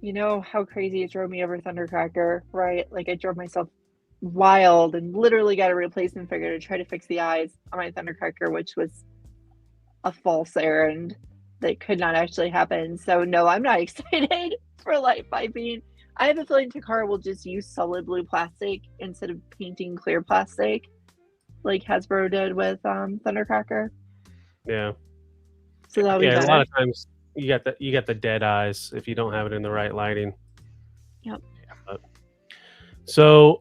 You know how crazy it drove me over Thundercracker, right? Like, I drove myself wild and literally got a replacement figure to try to fix the eyes on my Thundercracker, which was a false errand that could not actually happen. So no, I'm not excited for light piping. I have a feeling Takara will just use solid blue plastic instead of painting clear plastic like Hasbro did with Thundercracker. Yeah. So that'll be better. A lot of times you got the dead eyes if you don't have it in the right lighting. Yep. So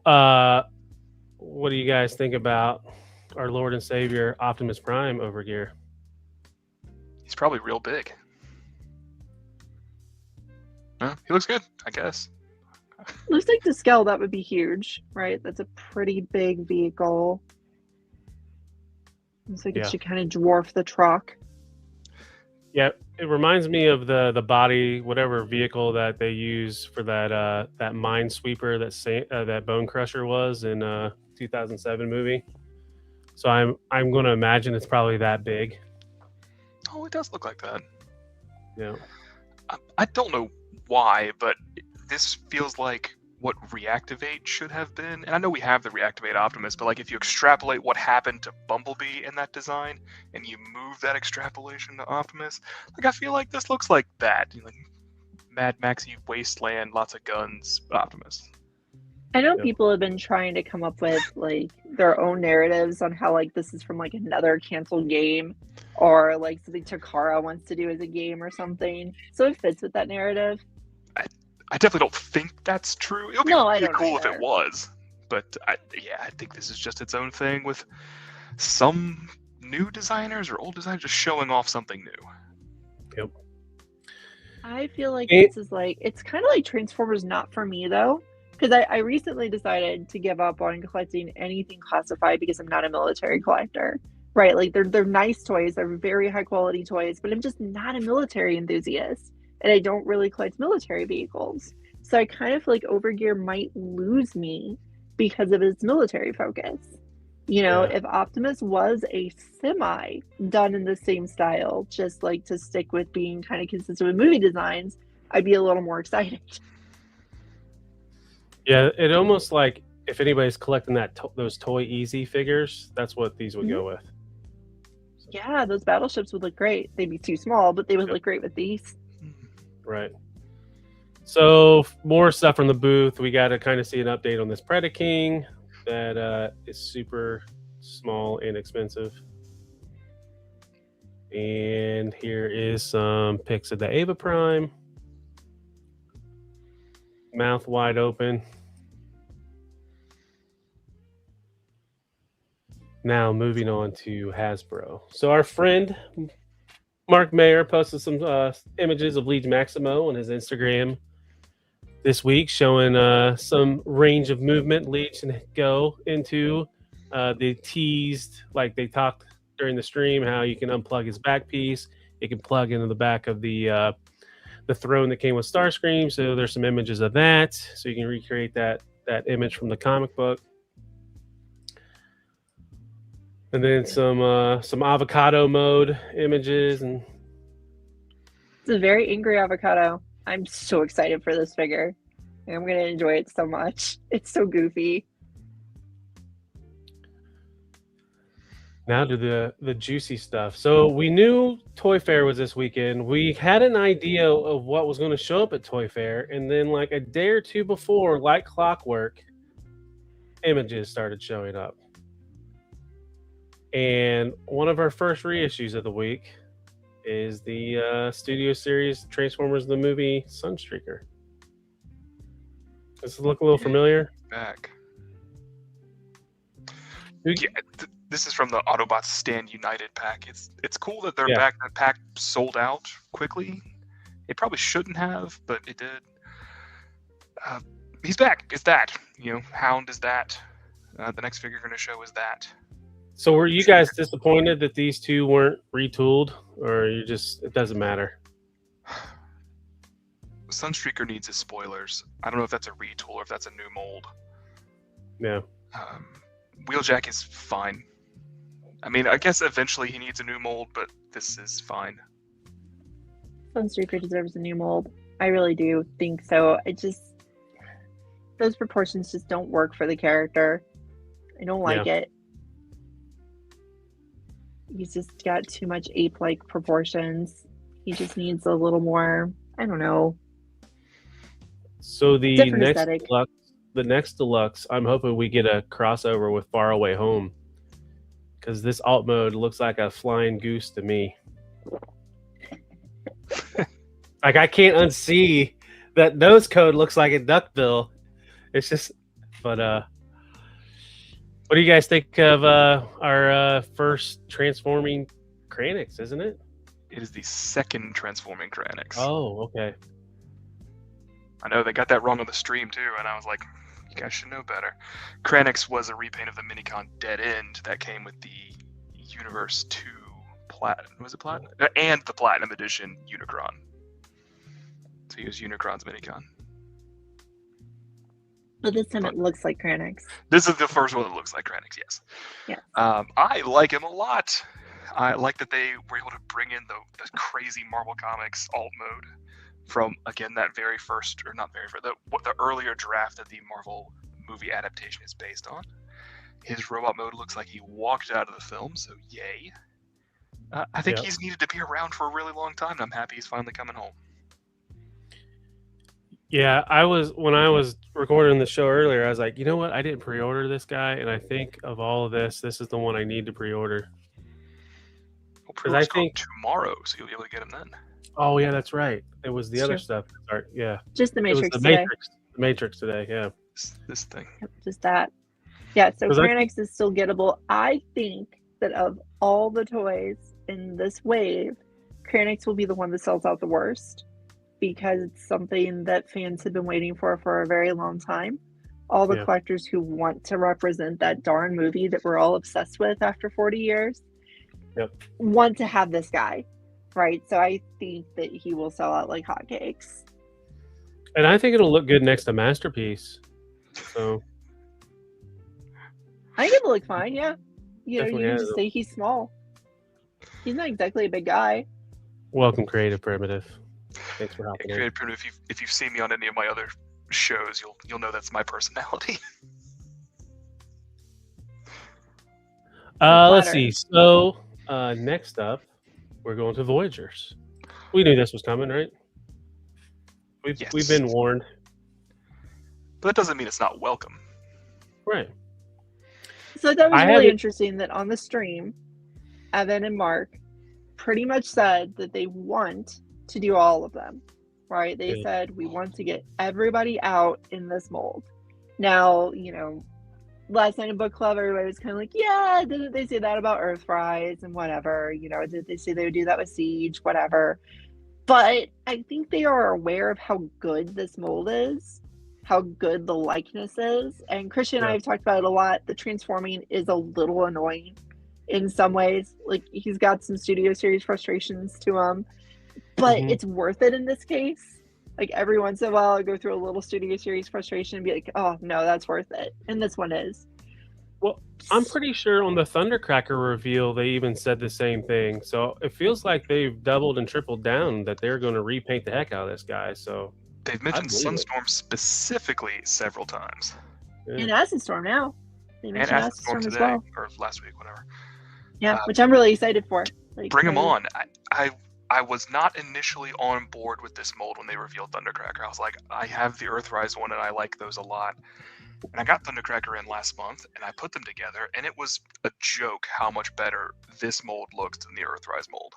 what do you guys think about our Lord and Savior Optimus Prime overgear? He's probably real big. He looks good, I guess. Looks like to scale that would be huge, right? That's a pretty big vehicle. Looks like it should kind of dwarf the truck. Yeah, it reminds me of the body, whatever vehicle that they use for that Minesweeper that Bone Crusher was in 2007 movie. So I'm going to imagine it's probably that big. Oh, it does look like that. Yeah. I don't know why, but this feels like what Reactivate should have been. And I know we have the Reactivate Optimus, but like if you extrapolate what happened to Bumblebee in that design and you move that extrapolation to Optimus, like I feel like this looks like that. Like Mad Maxy wasteland, lots of guns, Optimus. I know Yep. people have been trying to come up with like their own narratives on how like this is from like another canceled game or like something Takara wants to do as a game or something. So it fits with that narrative. I definitely don't think that's true. It would be No, I really don't cool if either. it was. But I think this is just its own thing with some new designers or old designers just showing off something new. I feel like It- this is like it's kind of like Transformers not for me though. Because I recently decided to give up on collecting anything classified because I'm not a military collector. Right? Like they're nice toys, they're very high quality toys, but I'm just not a military enthusiast. And I don't really collect military vehicles. So I kind of feel like Overgear might lose me because of its military focus. You know, Yeah. if Optimus was a semi done in the same style, just like to stick with being kind of consistent with movie designs, I'd be a little more excited. Yeah, it almost like if anybody's collecting those Toy Easy figures, that's what these would go with. Yeah, those battleships would look great. They'd be too small, but they would Yep. look great with these. Right. So more stuff from the booth. We got to kind of see an update on this Predaking that is super small and expensive. And here is some pics of the Ava Prime. Mouth wide open. Now moving on to Hasbro. So our friend Mark Mayer posted some images of Legion Maximo on his Instagram this week, showing some range of movement Leech can go into. They teased, like they talked during the stream, how you can unplug his back piece. It can plug into the back of the throne that came with Starscream. So there's some images of that. So you can recreate that image from the comic book. And then some avocado mode images, and It's a very angry avocado. I'm so excited for this figure. And I'm going to enjoy it so much. It's so goofy. now to the juicy stuff. So we knew Toy Fair was this weekend. We had an idea of what was going to show up at Toy Fair, and then like a day or two before, like clockwork, images started showing up. And one of our first reissues of the week is the Studio Series Transformers the Movie Sunstreaker. Does it look a little familiar? Back. Yeah, this is from the Autobots Stand United pack. It's cool that they're back. That pack sold out quickly. It probably shouldn't have, but it did. He's back. It's that. Hound is that. The next figure you're going to show is that. So were you guys disappointed that these two weren't retooled, or you just, it doesn't matter? Sunstreaker needs his spoilers. I don't know if that's a retool or if that's a new mold. Yeah. Wheeljack is fine. I mean, I guess eventually he needs a new mold, but this is fine. Sunstreaker deserves a new mold. I really do think so. Those proportions just don't work for the character. I don't like it. He's just got too much ape-like proportions. He just needs a little more, I don't know. So the Different next deluxe, I'm hoping we get a crossover with Far Away Home, because this alt mode looks like a flying goose to me. Like I can't unsee that nose code looks like a duckbill. It's just, but what do you guys think of our first transforming Kranix, isn't it? It is the second transforming Kranix. Oh, okay. I know they got that wrong on the stream too, and I was like, you guys should know better. Kranix was a repaint of the Minicon Dead End that came with the Universe 2 Platinum. Was it Platinum? And the Platinum Edition Unicron. So he was Unicron's Minicon. But this time it looks like Kranix. This is the first one that looks like Kranix, yes. Yeah. I like him a lot. I like that they were able to bring in the crazy Marvel Comics alt mode from, again, that very first, or not very first, the earlier draft that the Marvel movie adaptation is based on. His robot mode looks like he walked out of the film, so yay. I think he's needed to be around for a really long time, and I'm happy he's finally coming home. Yeah, when I was recording the show earlier, I was like, you know what? I didn't pre-order this guy, and I think of all of this is the one I need to pre-order. Well, Because I pre-orders come think, tomorrow, so you'll be able to get them then. oh yeah, that's right. It was the It's other true. stuff. Yeah, Just the it was Matrix the today. Matrix. The Matrix today. Yeah. This thing. Yep, just that. Yeah, so 'Cause I- Kranix is still gettable. I think that of all the toys in this wave, Kranix will be the one that sells out the worst because it's something that fans have been waiting for a very long time. All the Yeah. collectors who want to represent that darn movie that we're all obsessed with after 40 years Yep. want to have this guy, right? So I think that he will sell out like hotcakes. And I think it'll look good next to Masterpiece. So I think it'll look fine, yeah. You know, Definitely you can has just it. say he's small. He's not exactly a big guy. welcome, Creative Primitive. Thanks for hopping in. Creative Primitive. If you've seen me on any of my other shows, you'll know that's my personality. Let's Flattering. see. So next up, we're going to Voyagers. We knew this was coming, right? We've Yes. been warned, But that doesn't mean it's not welcome. right? So that was I really haven't- interesting that on the stream, Evan and Mark pretty much said that they want to do all of them, right? They Yeah. said, we want to get everybody out in this mold. Now, you know, last night in book club, everybody was kind of like, yeah, didn't they say that about Earthrise and whatever? You know, did they say they would do that with Siege? Whatever. But I think they are aware of how good this mold is, how good the likeness is. And Christian and I Yeah. have talked about it a lot. The transforming is a little annoying in some ways. Like, he's got some Studio Series frustrations to him, but Mhm. it's worth it in this case. Like, every once in a while, I go through a little Studio Series frustration and be like, oh, no, that's worth it. And this one is. Well, I'm pretty sure on the Thundercracker reveal, they even said the same thing. So it feels like they've doubled and tripled down that they're going to repaint the heck out of this guy. So They've mentioned believe it. Sunstorm specifically several times. yeah. And Acid Storm now. They And mentioned Acid Acid Storm Storm as today, well. or last week, whatever. Yeah, which I'm really excited for. Like, Bring them on. I was not initially on board with this mold when they revealed Thundercracker. I was like, I have the Earthrise one and I like those a lot. And I got Thundercracker in last month and I put them together and it was a joke how much better this mold looks than the Earthrise mold.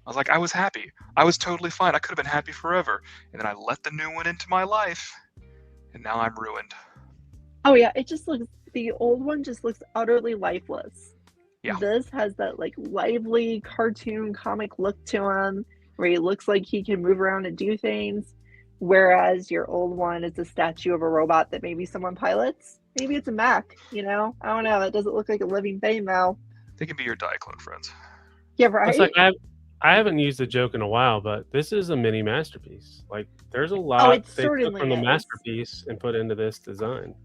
I was like, I was happy. I was totally fine. I could have been happy forever. And then I let the new one into my life and now I'm ruined. Oh yeah, it just looks, the old one just looks utterly lifeless. Yeah. This has that like lively cartoon comic look to him where he looks like he can move around and do things. Whereas your old one is a statue of a robot that maybe someone pilots. Maybe it's a mech, you know? I don't know. It doesn't look like a living thing now. They can be your Diaclone friends. Yeah, right? It's like I haven't used the joke in a while, but this is a mini masterpiece. Like there's a lot it they took certainly from the is. masterpiece and put into this design.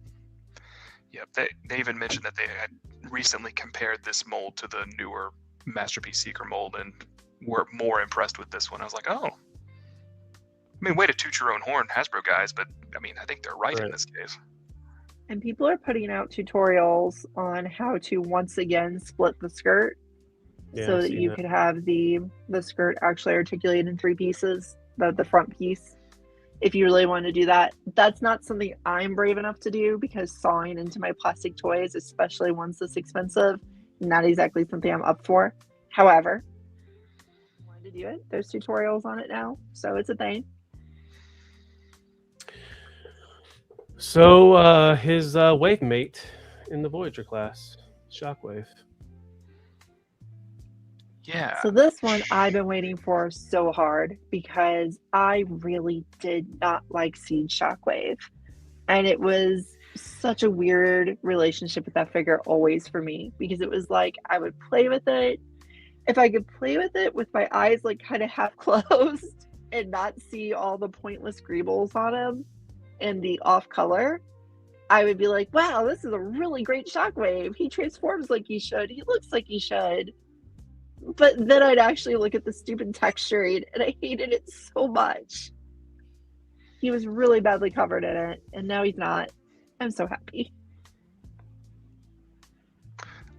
Yep, they even mentioned that they had recently compared this mold to the newer Masterpiece Seeker mold and were more impressed with this one. I was like, oh. I mean, way to toot your own horn, Hasbro guys, but I mean, I think they're right in Right. this case. And people are putting out tutorials on how to once again split the skirt Yeah, so I've that seen you that. could have the skirt actually articulated in three pieces, the front piece. If you really want to do that, that's not something I'm brave enough to do because sawing into my plastic toys, especially ones this expensive, not exactly something I'm up for. However, if you wanted to do it, there's tutorials on it now, so it's a thing. So his wave mate in the Voyager class, Shockwave. Yeah. So this one I've been waiting for so hard because I really did not like Siege Shockwave. And it was such a weird relationship with that figure always for me because it was like I would play with it. If I could play with it with my eyes like kind of half closed and not see all the pointless greebles on him and the off color, I would be like, wow, this is a really great Shockwave. He transforms like he should. He looks like he should. But then I'd actually look at the stupid texturing and I hated it so much. He was really badly covered in it, and now he's not. I'm so happy.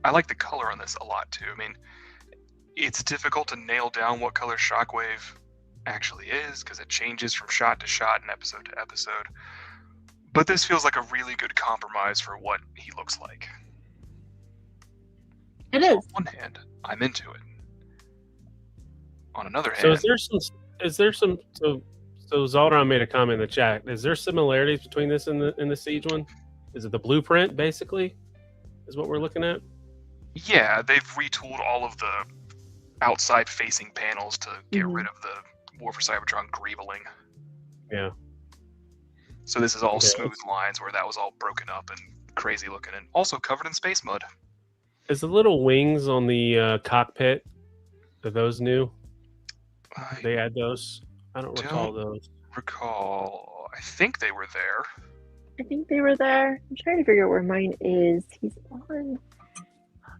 I like the color on this a lot too. I mean, it's difficult to nail down what color Shockwave actually is, because it changes from shot to shot and episode to episode. But this feels like a really good compromise for what he looks like. It So is. on one hand, I'm into it. On another So hand, is there some so Zaldron made a comment in the chat. Is there similarities between this and the Siege one? Is it the blueprint basically? Is what we're looking at? yeah, they've retooled all of the outside facing panels to get rid of the War for Cybertron greebling. Yeah. So this is all Okay. smooth lines where that was all broken up and crazy looking, and also covered in space mud. Is the little wings on the cockpit, are those new? I They add those? I don't recall those. recall. I think they were there. I think they were there. I'm trying to figure out where mine is. He's on.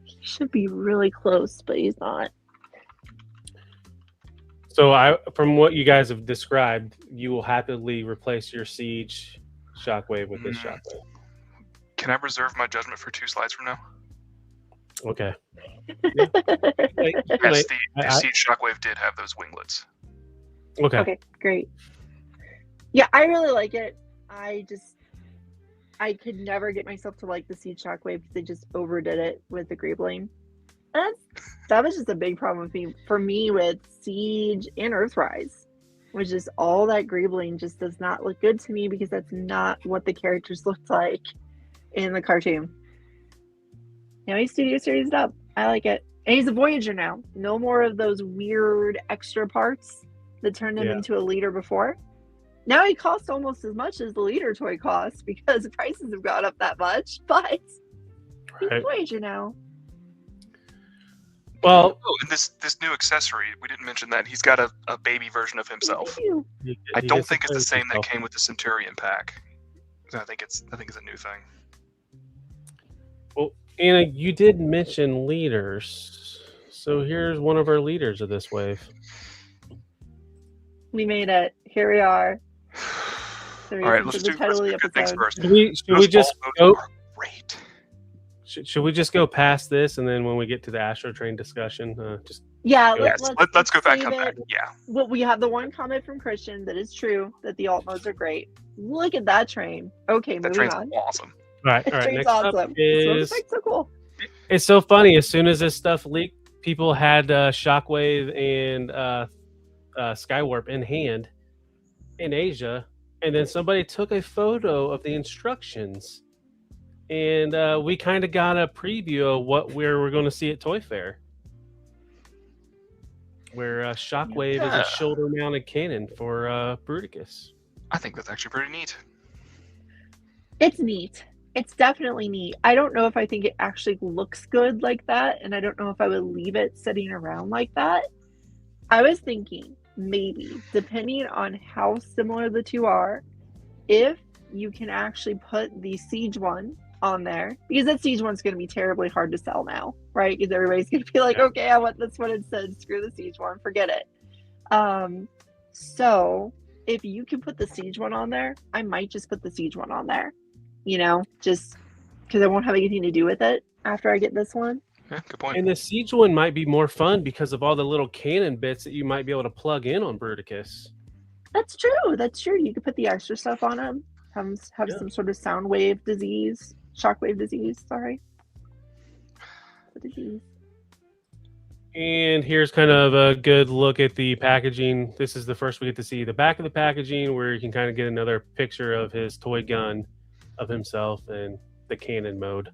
He should be really close, but he's not. So from what you guys have described, you will happily replace your Siege Shockwave with this Shockwave. Can I reserve my judgment for 2 slides from now? Okay. Yes, Wait, the Siege Shockwave did have those winglets. okay. Okay, great. Yeah, I really like it. I could never get myself to like the Siege Shockwave because they just overdid it with the greebling. That was just a big problem for me with Siege and Earthrise, which is all that greebling just does not look good to me because that's not what the characters looked like in the cartoon. Now he's Studio Series up. I like it. And he's a Voyager now. No more of those weird extra parts that turned him into a leader before. Now he costs almost as much as the leader toy costs because the prices have gone up that much, but he's a Voyager now. Well, and this new accessory, we didn't mention that he's got a baby version of himself. I he don't gets think to it's the play same with that himself. came with the Centurion pack. I think it's a new thing. Well, Anna, you did mention leaders. So here's one of our leaders of this wave. We made it. Here we are. All right, let's do good things first. Should we Those just all go? are great. Should we just go past this, and then when we get to the Astro Train discussion, just Let's go back. save Come it. back. Yeah. Well, we have the one comment from Christian that is true that the alt modes are great. Look at that train. Okay, That moving train's on. awesome. all right. That All right. train's Next up awesome. is It's so cool. it's so funny. As soon as this stuff leaked, people had Shockwave and Skywarp in hand in Asia, and then somebody took a photo of the instructions, and we kind of got a preview of what we're going to see at Toy Fair, where Shockwave is a shoulder-mounted cannon for Bruticus. I think that's actually pretty neat. It's neat. It's definitely neat. I don't know if I think it actually looks good like that, and I don't know if I would leave it sitting around like that. I was thinking maybe, depending on how similar the two are, if you can actually put the Siege one on there, because that Siege one's going to be terribly hard to sell now, right? Because everybody's going to be like, okay, I want this one instead. Screw the Siege one. Forget it. So if you can put the Siege one on there, I might just put the Siege one on there. You know, just because I won't have anything to do with it after I get this one. Yeah, good point. And the Siege one might be more fun because of all the little cannon bits that you might be able to plug in on Bruticus. That's true. That's true. You could put the extra stuff on them. Have some sort of sound wave disease, shockwave disease. Sorry, the disease. And here's kind of a good look at the packaging. This is the first we get to see the back of the packaging, where you can kind of get another picture of his toy gun of himself and the cannon mode.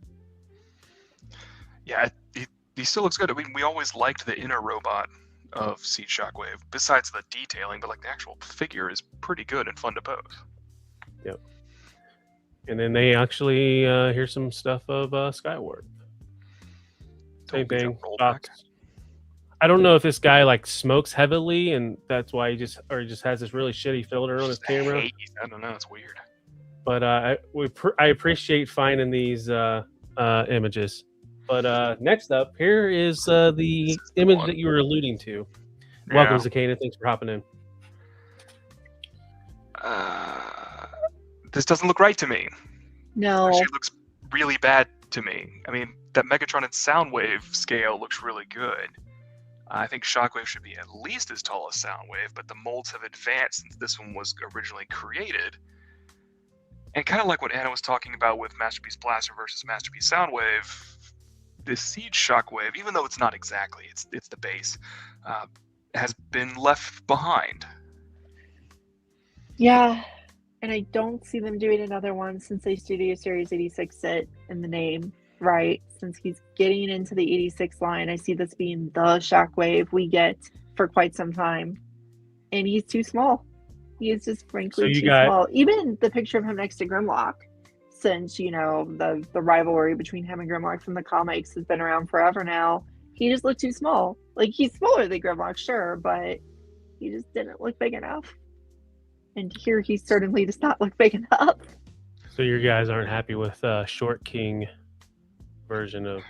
Yeah, he still looks good. I mean, we always liked the inner robot of Siege Shockwave, besides the detailing, but like the actual figure is pretty good and fun to pose. Yep. And then they actually here's some stuff of Skywarp. Same thing. Box. I don't know if this guy like smokes heavily, and that's why he just has this really shitty filter on his camera. I don't know. It's weird. But I appreciate finding these images. But next up, here is the image that you were alluding to. Yeah. Welcome, Zakana. Thanks for hopping in. This doesn't look right to me. No. Actually, it looks really bad to me. I mean, that Megatron and Soundwave scale looks really good. I think Shockwave should be at least as tall as Soundwave, but the molds have advanced since this one was originally created. And kind of like what Anna was talking about with Masterpiece Blaster versus Masterpiece Soundwave, this Siege Shockwave, even though it's not exactly, it's the base, has been left behind. Yeah, and I don't see them doing another one since they Studio Series 86 it in the name, right? Since he's getting into the 86 line, I see this being the Shockwave we get for quite some time. And he's too small. He is just frankly too small. Even the picture of him next to Grimlock, since, you know, the rivalry between him and Grimlock from the comics has been around forever now, he just looked too small. Like, he's smaller than Grimlock, sure, but he just didn't look big enough. And here he certainly does not look big enough. So you guys aren't happy with Short King version of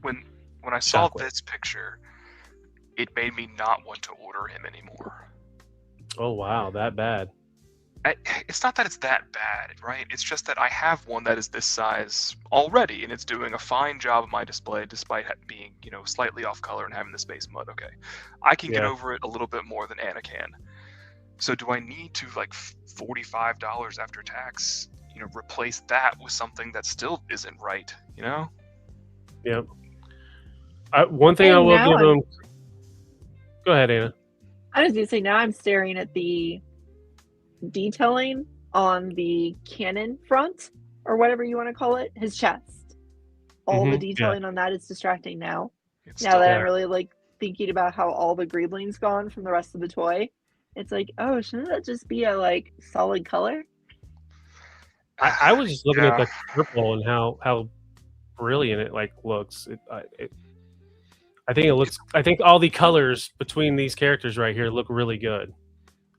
When I saw Shockwave. this picture, it made me not want to order him anymore. Oh wow, that bad. It's not that it's that bad, right? It's just that I have one that is this size already, and it's doing a fine job of my display despite being, you know, slightly off color and having the space mud. Okay, I can get over it a little bit more than Anna can. So do I need to, like, $45 after tax, you know, replace that with something that still isn't right, you know? Yep. One thing I will give him. Go ahead, Anna. I was going to say, now I'm staring at the detailing on the cannon front, or whatever you want to call it, his chest. All the detailing on that is distracting now. Now that I'm really, like, thinking about how all the greebling's gone from the rest of the toy. It's like, oh, shouldn't that just be a, like, solid color? I was just looking at the purple and how brilliant it, like, looks. I think it looks. I think all the colors between these characters right here look really good.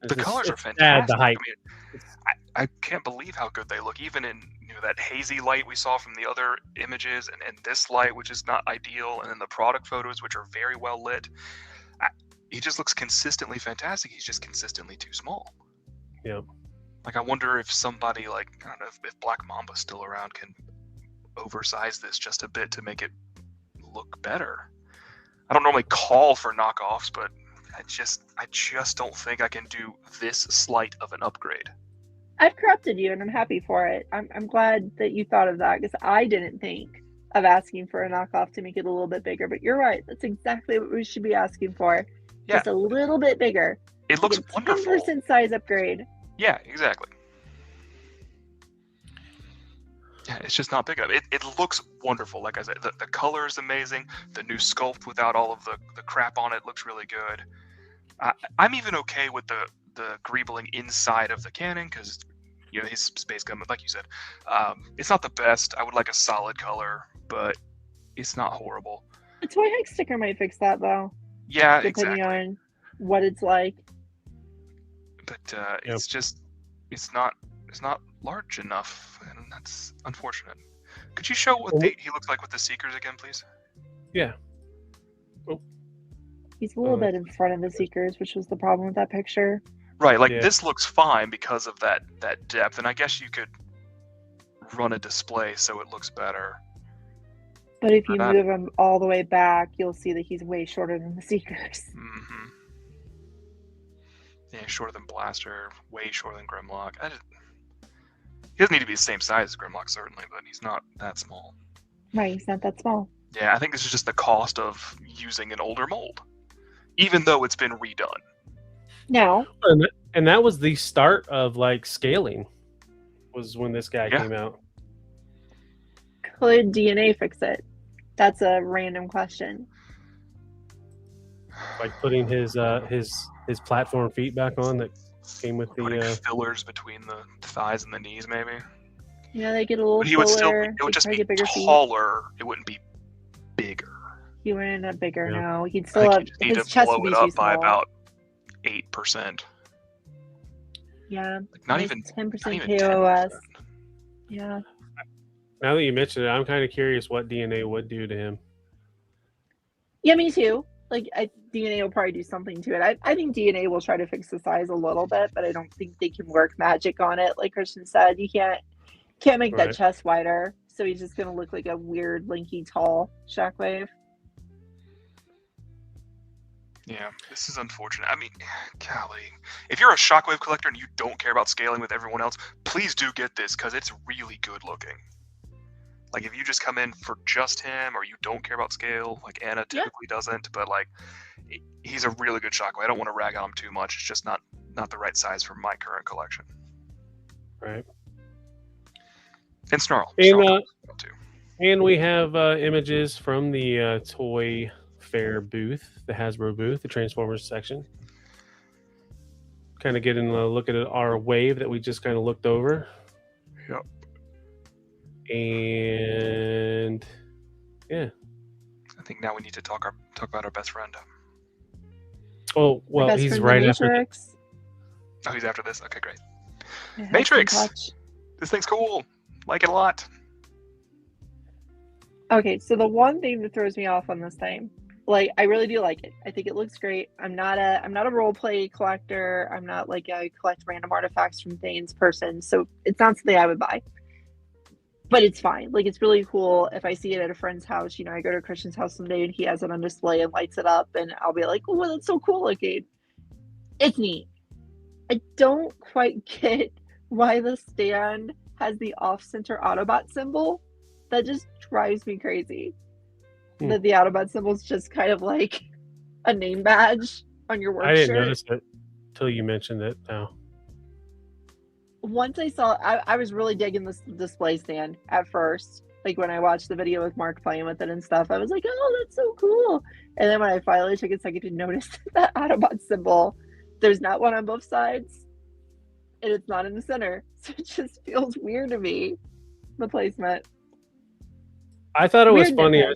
The colors are fantastic. The hype. I mean, I can't believe how good they look, even in, you know, that hazy light we saw from the other images, and this light, which is not ideal, and then the product photos, which are very well lit. He just looks consistently fantastic. He's just consistently too small. Yep. Like, I wonder if somebody, like, I don't know, if Black Mamba's still around, can oversize this just a bit to make it look better. I don't normally call for knockoffs, but I just don't think I can do this slight of an upgrade. I've corrupted you, and I'm happy for it. I'm glad that you thought of that, because I didn't think of asking for a knockoff to make it a little bit bigger. But you're right. That's exactly what we should be asking for. Yeah. Just a little bit bigger. It looks wonderful. 10% size upgrade. Yeah, exactly. Yeah, it's just not big enough. It looks wonderful. Like I said, the color is amazing. The new sculpt without all of the crap on it looks really good. I'm even okay with the greebling inside of the cannon, because, you know, his space gun, like you said, it's not the best. I would like a solid color, but it's not horrible. A toy hex sticker might fix that, though. Yeah, depending exactly. on what it's like. But it's not large enough, and that's unfortunate. Could you show what he looks like with the Seekers again, please? Yeah. He's a little bit in front of the Seekers, which was the problem with that picture. Right, like this looks fine because of that depth, and I guess you could run a display so it looks better. But if you move him all the way back, you'll see that he's way shorter than the Seekers. Mm-hmm. Yeah, shorter than Blaster, way shorter than Grimlock. He doesn't need to be the same size as Grimlock, certainly, but he's not that small. Right, he's not that small. Yeah, I think this is just the cost of using an older mold, even though it's been redone. No. And that was the start of, like, scaling, was when this guy came out. Could DNA fix it? That's a random question. Like putting his platform feet back on that came with the putting fillers between the thighs and the knees, maybe. Yeah, they get a little. But he would still. It would just be taller. It wouldn't be bigger. He wouldn't end up bigger. Yeah. No, he'd still have his chest would be too small. By about 8%. Yeah, like not even 10% KOS. Yeah. Now that you mention it, I'm kind of curious what DNA would do to him. Yeah, me too. Like, DNA will probably do something to it. I think DNA will try to fix the size a little bit, but I don't think they can work magic on it. Like Christian said, you can't make that chest wider, so he's just gonna look like a weird, lanky, tall Shockwave. Yeah, this is unfortunate. I mean, golly. If you're a Shockwave collector and you don't care about scaling with everyone else, please do get this, because it's really good looking. Like, if you just come in for just him, or you don't care about scale, like Anna typically doesn't, but, like, he's a really good Shockwave. I don't want to rag on him too much. It's just not the right size for my current collection. Right. And Snarl. And we have images from the Toy Fair booth, the Hasbro booth, the Transformers section. Kind of getting a look at our wave that we just kind of looked over. Yep. And yeah, I think now we need to talk about our best friend. Oh well, Best he's friend right after. Matrix. Oh, he's after this. Okay, great. I have Matrix! some touch. This thing's cool. Like it a lot. Okay, so the one thing that throws me off on this thing, like I really do like it. I think it looks great. I'm not a role play collector. I'm not like a collect random artifacts from things person. So it's not something I would buy. But it's fine. Like, it's really cool. If I see it at a friend's house, you know, I go to Christian's house someday and he has it on display and lights it up, and I'll be like, oh, that's so cool looking. It's neat. I don't quite get why the stand has the off-center Autobot symbol. That just drives me crazy. That the Autobot symbol is just kind of like a name badge on your work I didn't shirt. notice it till you mentioned it. No. Once I saw, I was really digging this display stand at first. Like when I watched the video with Mark playing with it and stuff, I was like, oh, that's so cool. And then when I finally took a second to notice that Autobot symbol, there's not one on both sides, and it's not in the center. So it just feels weird to me, the placement. I thought it was Weird funny. nitpick.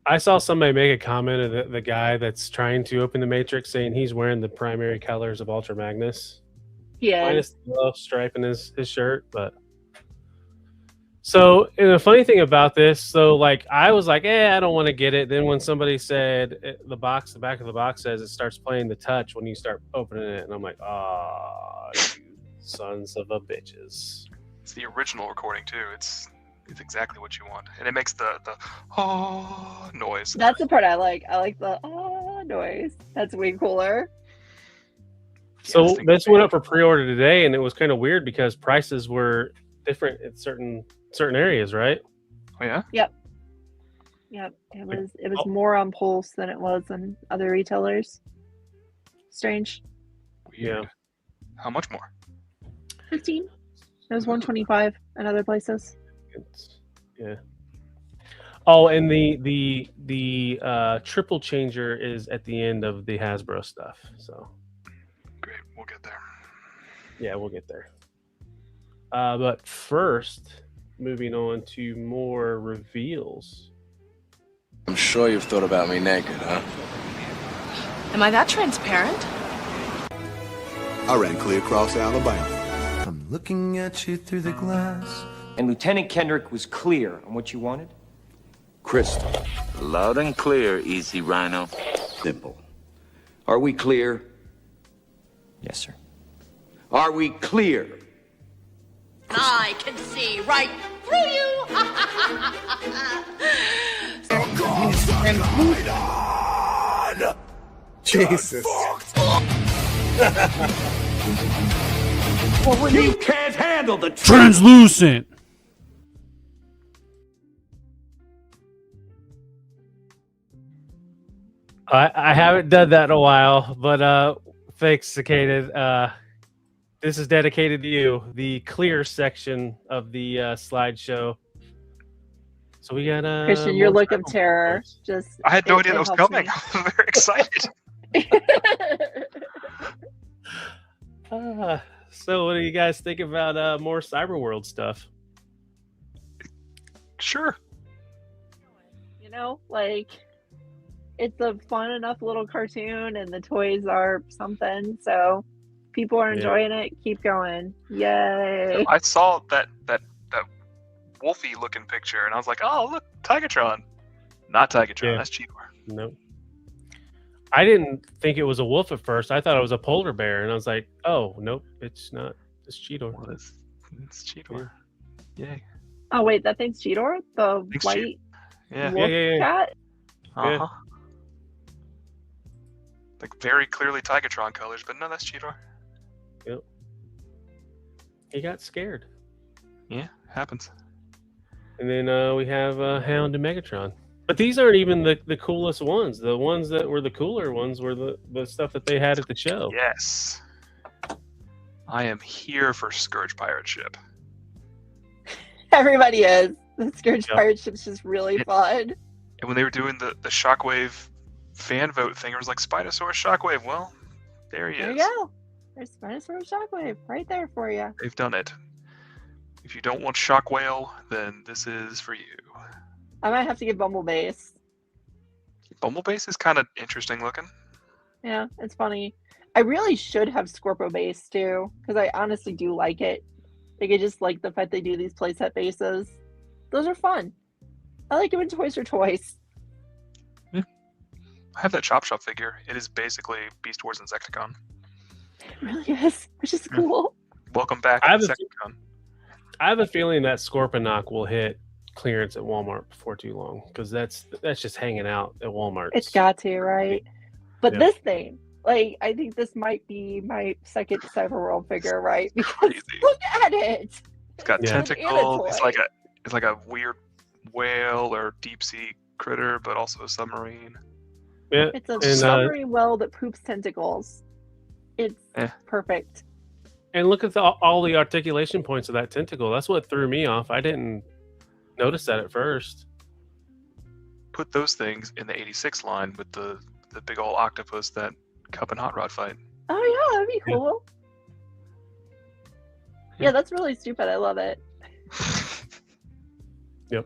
I saw somebody make a comment of the guy that's trying to open the Matrix saying he's wearing the primary colors of Ultra Magnus. Yeah. Minus the yellow stripe in his shirt, but so and the funny thing about this, so like I was like, I don't want to get it. Then when somebody said the back of the box says it starts playing the touch when you start opening it, and I'm like, you sons of a bitches. It's the original recording too. It's exactly what you want, and it makes the noise. That's the part I like. I like the noise. That's way cooler. So this went up for pre-order today, and it was kind of weird because prices were different in certain areas, right? Oh yeah. Yep. It was more on Pulse than it was on other retailers. Strange. Yeah. How much more? 15. It was 125 in other places. Yeah. Oh, and the triple changer is at the end of the Hasbro stuff. So. Great, we'll get there. Yeah, we'll get there. But first, moving on to more reveals. I'm sure you've thought about me naked, huh? Am I that transparent? I ran clear across Alabama. I'm looking at you through the glass. And Lieutenant Kendrick was clear on what you wanted? Crystal. Loud and clear, Easy Rhino. Simple. Are we clear? Yes, sir. Are we clear? I can see right through you. Jesus. You can't handle the truth. Translucent. I haven't done that in a while, but thanks, Cicada. This is dedicated to you, the clear section of the slideshow. So we got Christian, your look of terror. Just I had no idea that was coming. me. I was very excited. So what do you guys think about more Cyberworld stuff? Sure. You know, like, it's a fun enough little cartoon, and the toys are something. So people are enjoying it. Keep going. Yay. I saw that wolfy looking picture, and I was like, oh, look, Tigatron. Not Tigatron. Yeah. That's Cheetor. Nope. I didn't think it was a wolf at first. I thought it was a polar bear, and I was like, oh, nope, it's not. It's Cheetor. Well, it's Cheetor. Yay. Oh, wait, that thing's Cheetor? The Thanks, white Yeah. wolf cat? Uh-huh. Like very clearly Tigatron colors, but no, that's Cheetor. Yep. He got scared. Yeah, happens. And then we have Hound and Megatron. But these aren't even the coolest ones. The ones that were the cooler ones were the stuff that they had at the show. Yes. I am here for Scourge Pirate Ship. Everybody is. The Scourge Pirate Ship's just really fun. And when they were doing the Shockwave fan vote thing, it was like Spinosaurus Shockwave. Well, there he is. There you go. There's Spinosaurus Shockwave right there for you. They've done it. If you don't want Shockwhale, then this is for you. I might have to get Bumblebase. Bumblebase is kind of interesting looking. Yeah, it's funny. I really should have Scorpio Base too, because I honestly do like it. Like, I just like the fact they do these playset bases. Those are fun. I like them in Toys for Toys. Yeah. I have that Chop Shop figure. It is basically Beast Wars Insecticon. It really is, which is cool. Welcome back, Insecticon. I have a feeling that Scorponok will hit clearance at Walmart before too long, because that's just hanging out at Walmart. It's got to, right? But this thing, like, I think this might be my second Cyberworld figure, right? Because look at it. It's got tentacles. It's like a weird whale or deep sea critter, but also a submarine. Yeah, it's a submarine whale that poops tentacles. It's perfect. And look at all the articulation points of that tentacle. That's what threw me off. I didn't notice that at first. Put those things in the 86 line with the big old octopus that Cup and Hot Rod fight. Oh yeah, that'd be cool. Yeah, that's really stupid. I love it. Yep.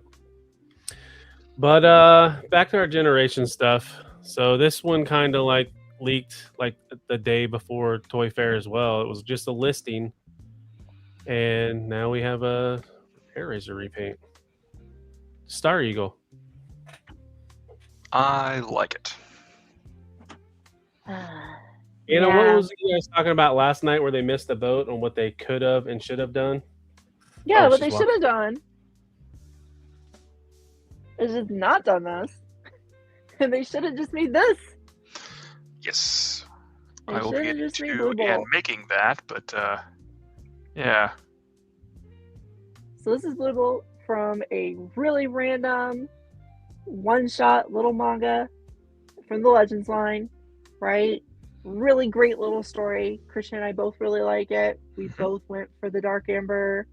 But back to our generation stuff. So this one kind of like leaked like the day before Toy Fair as well. It was just a listing, and now we have a Hellraiser repaint. Star Eagle. I like it. You know, what was you guys talking about last night where they missed the boat on what they could have and should have done? Yeah, what they should have done is just not done this. And they should have just made this. Yes. They I will get into making that, but yeah. So this is Blue Bolt from a really random one-shot little manga from the Legends line, right? Really great little story. Christian and I both really like it. We both went for the Dark Amber.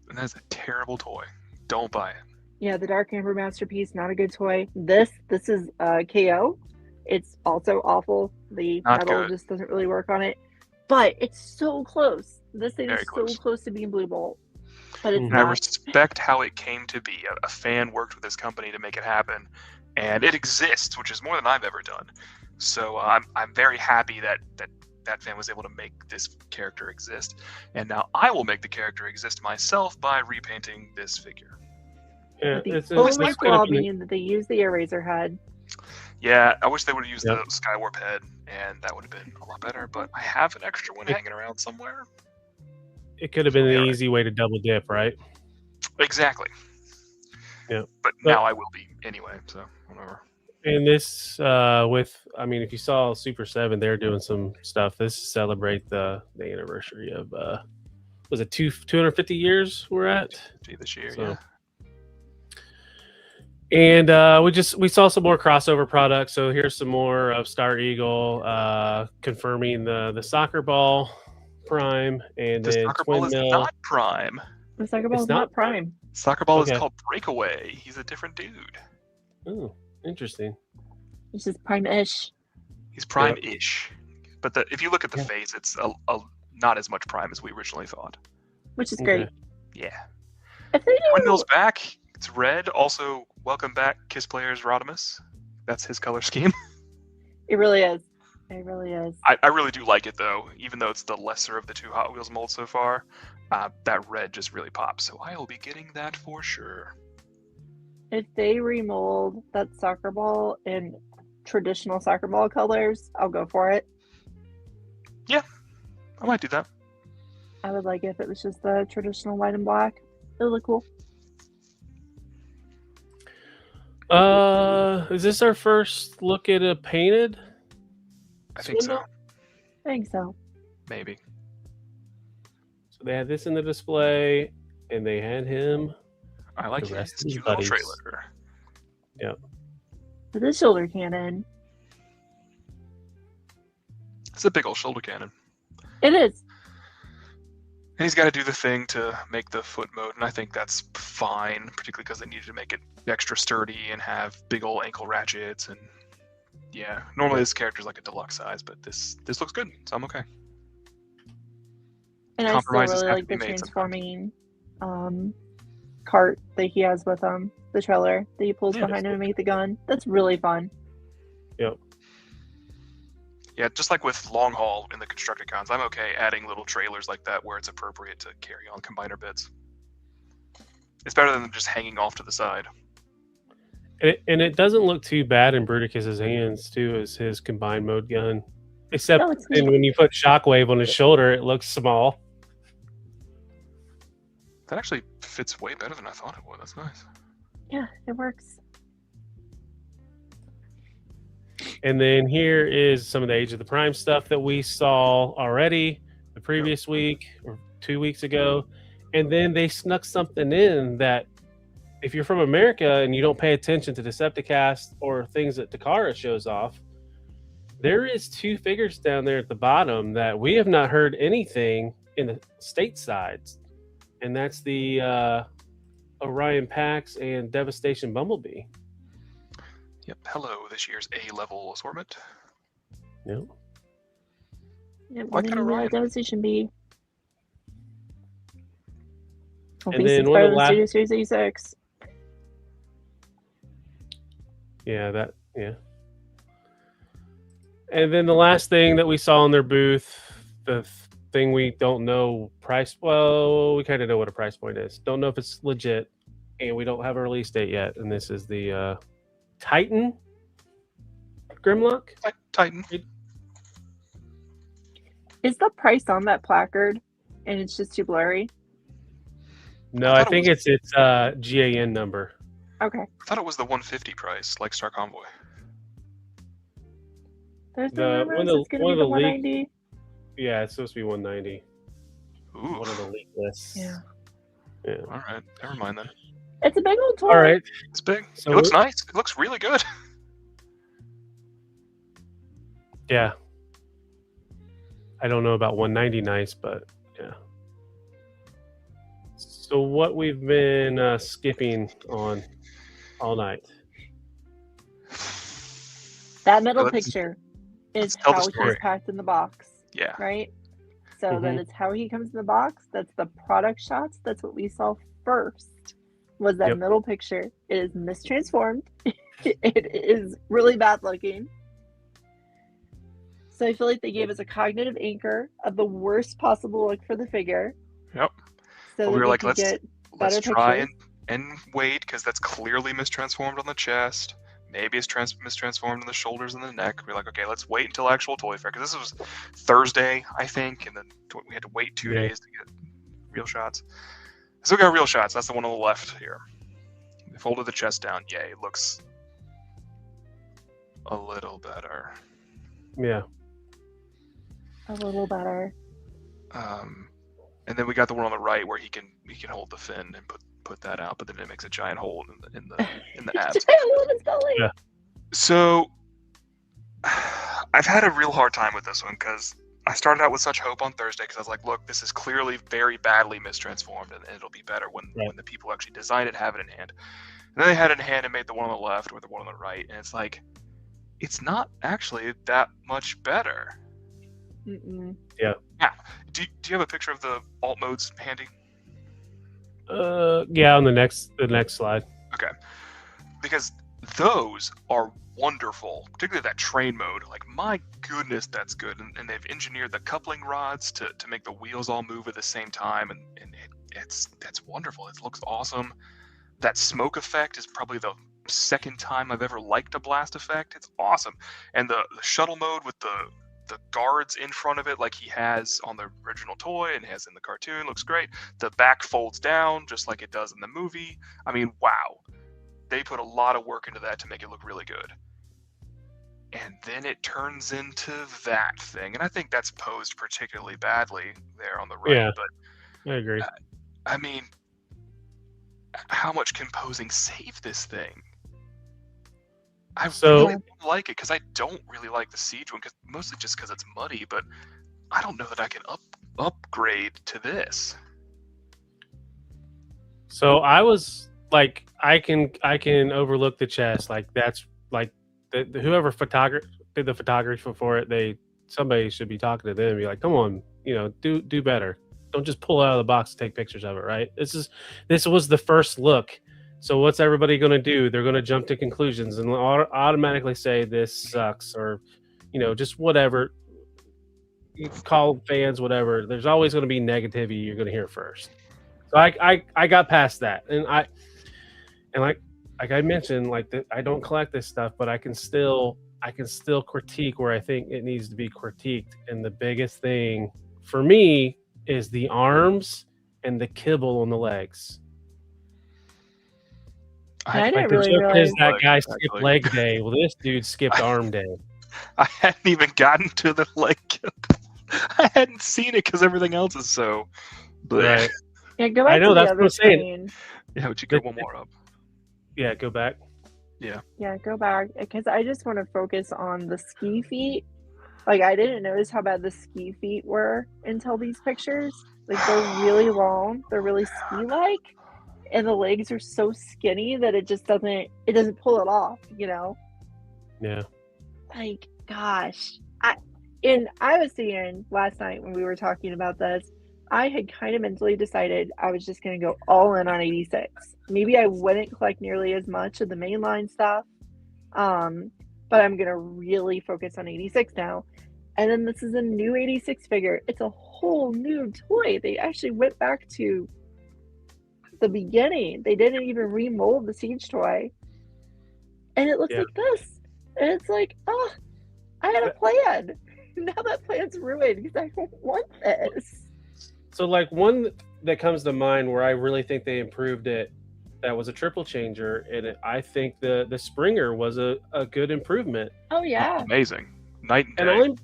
And that's a terrible toy. Don't buy it. Yeah, the Dark Amber Masterpiece, not a good toy. This is KO. It's also awful. The metal just doesn't really work on it. But it's so close. This thing is so close to being Blue Bolt. But it's not. I respect how it came to be. A fan worked with this company to make it happen. And it exists, which is more than I've ever done. So I'm very happy that fan was able to make this character exist. And now I will make the character exist myself by repainting this figure. Yeah, the only flaw being that they use the Eraser head. Yeah, I wish they would have used the Skywarp head, and that would have been a lot better. But I have an extra one hanging around somewhere. It could have been an easy way to double dip, right? Exactly. Yeah. But now I will be anyway, so whatever. And this, if you saw Super 7, they're doing some stuff. This to celebrate the anniversary of, was it 250 years we're at? This year, yeah. And we saw some more crossover products. So here's some more of Star Eagle, confirming the soccer ball prime, and the then soccer ball is not prime. The soccer ball is not prime. Soccer ball is called Breakaway. He's a different dude. Oh, interesting. This is prime-ish. He's prime-ish, but if you look at the face, it's not as much prime as we originally thought. Which is great. Yeah. If they do... Windmill's back. It's red. Also, welcome back, Kiss Players Rodimus. That's his color scheme. It really is. It really is. I really do like it, though. Even though it's the lesser of the two Hot Wheels molds so far, that red just really pops. So I will be getting that for sure. If they remold that soccer ball in traditional soccer ball colors, I'll go for it. Yeah, I might do that. I would like it if it was just the traditional white and black. It would look cool. Is this our first look at a painted? I think so. Swindle? I think so. Maybe. So they had this in the display, and they had him. I like The rest his of his cute little buddies. trailer. Yep. With the shoulder cannon. It's a big old shoulder cannon. It is. And he's got to do the thing to make the foot mode, and I think that's fine, particularly because they needed to make it extra sturdy and have big old ankle ratchets. And yeah, normally this character's like a deluxe size, but this looks good, so I'm okay. And I still Compromises really have like to be the made transforming cart that he has with him, the trailer that he pulls Yeah, behind him that's to make the gun. That's really fun. Yep. Yeah, just like with long haul in the Constructicons, I'm okay adding little trailers like that where it's appropriate to carry on combiner bits. It's better than just hanging off to the side. And it doesn't look too bad in Bruticus's hands too, as his combined mode gun. Except No, it's neat. when you put Shockwave on his shoulder, it looks small. That actually fits way better than I thought it would. That's nice. Yeah, it works. And then here is some of the Age of the Prime stuff that we saw already the previous week or 2 weeks ago. And then they snuck something in that if you're from America and you don't pay attention to Decepticast or things that Takara shows off, there is 2 figures down there at the bottom that we have not heard anything in the stateside. And that's the Orion Pax and Devastation Bumblebee. Yep. Hello, this year's A-level assortment. Yep. Yeah, Why can't Orion? Devastation be? At And least then it's one better of the than last- Studio Series 86. Yeah. And then the last thing that we saw in their booth, the thing we don't know price. Well, we kind of know what a price point is. Don't know if it's legit, and we don't have a release date yet. And this is the Titan Grimlock. Titan. Is the price on that placard and it's just too blurry? No, I I thought think it it's GAN number. Okay. I thought it was the 150 price, like Star Convoy. There's The- no one rumors of the- it's going to one be of the the leak- 190. Yeah, it's supposed to be 190. Ooh. One of the leak lists. Yeah. Yeah. All right. Never mind then. It's a big old toy. All right. It's big. So it looks nice. It looks really good. Yeah. I don't know about 190 nice, but yeah. So what we've been skipping on all night. That middle Let's- picture is tell the how story. he's packed in the box, Yeah. right? So that Mhm. is how he comes in the box. That's the product shots. That's what we saw first. Was that Yep. middle picture? It is mistransformed. It is really bad looking. So I feel like they gave us a cognitive anchor of the worst possible look for the figure. Yep. So Well, that we were like, could let's get let's better try pictures. and wait, because that's clearly mistransformed on the chest. Maybe it's mistransformed in the shoulders and the neck. We're like, okay, let's wait until actual Toy Fair, because this was Thursday, I think, and then we had to wait 2 Yeah. days to get real shots. So we got real shots. That's the one on the left here. They folded the chest down. Yay, it looks a little better. Yeah. A little better. And then we got the one on the right where he can hold the fin and put that out, but then it makes a giant hole in the abs. Yeah. So I've had a real hard time with this one because I started out with such hope on Thursday because I was like, look, this is clearly very badly mistransformed, and it'll be better when the people who actually designed it have it in hand. And then they had it in hand and made the one on the left or the one on the right, and it's like, it's not actually that much better. Mm-mm. Yeah. Do you have a picture of the alt modes handy? Yeah, on the next slide. Okay. Because those are wonderful, particularly that train mode. Like, my goodness, that's good. And they've engineered the coupling rods to make the wheels all move at the same time, and that's wonderful. It looks awesome. That smoke effect is probably the second time I've ever liked a blast effect. It's awesome. And the shuttle mode with the guards in front of it, like he has on the original toy and has in the cartoon, looks great. The back folds down just like it does in the movie. I mean, wow. They put a lot of work into that to make it look really good. and then it turns into that thing. And I think that's posed particularly badly there on the right. Yeah. But I agree. I mean, how much can posing save this thing? I really don't like it because I don't really like the Siege one, mostly just because it's muddy. But I don't know that I can upgrade to this. So I was like, I can overlook the chest. Like that's like whoever did the photography for it. Somebody should be talking to them and be like, come on, do better. Don't just pull out of the box and take pictures of it, right? This was the first look. So what's everybody going to do? They're going to jump to conclusions and automatically say this sucks, or just whatever. You call fans whatever. There's always going to be negativity you're going to hear first. So I got past that, and like I mentioned, I don't collect this stuff, but I can still critique where I think it needs to be critiqued. And the biggest thing for me is the arms and the kibble on the legs. I didn't really realize that guy skipped leg day. Well, this dude skipped arm day. I hadn't even gotten to the leg kibble. I hadn't seen it because everything else is so. Right. Yeah, go back I know to the that's other what I'm saying. screen. Yeah, would you go one more up? Yeah, go back. Yeah. Yeah, go back because I just want to focus on the ski feet. Like I didn't notice how bad the ski feet were until these pictures. Like they're really long, they're really ski-like, and the legs are so skinny that it doesn't pull it off. Yeah. Like gosh, I was saying last night when we were talking about this, I had kind of mentally decided I was just going to go all in on 86. Maybe I wouldn't collect nearly as much of the mainline stuff, but I'm going to really focus on 86 now. And then this is a new 86 figure. It's a whole new toy. They actually went back to the beginning. They didn't even remold the Siege toy. And it looks like this. And it's like, oh, I had a plan. Now that plan's ruined because I don't want this. So like one that comes to mind where I really think they improved it, that was a triple changer, and I think the Springer was a good improvement. Oh yeah, amazing, night and day. And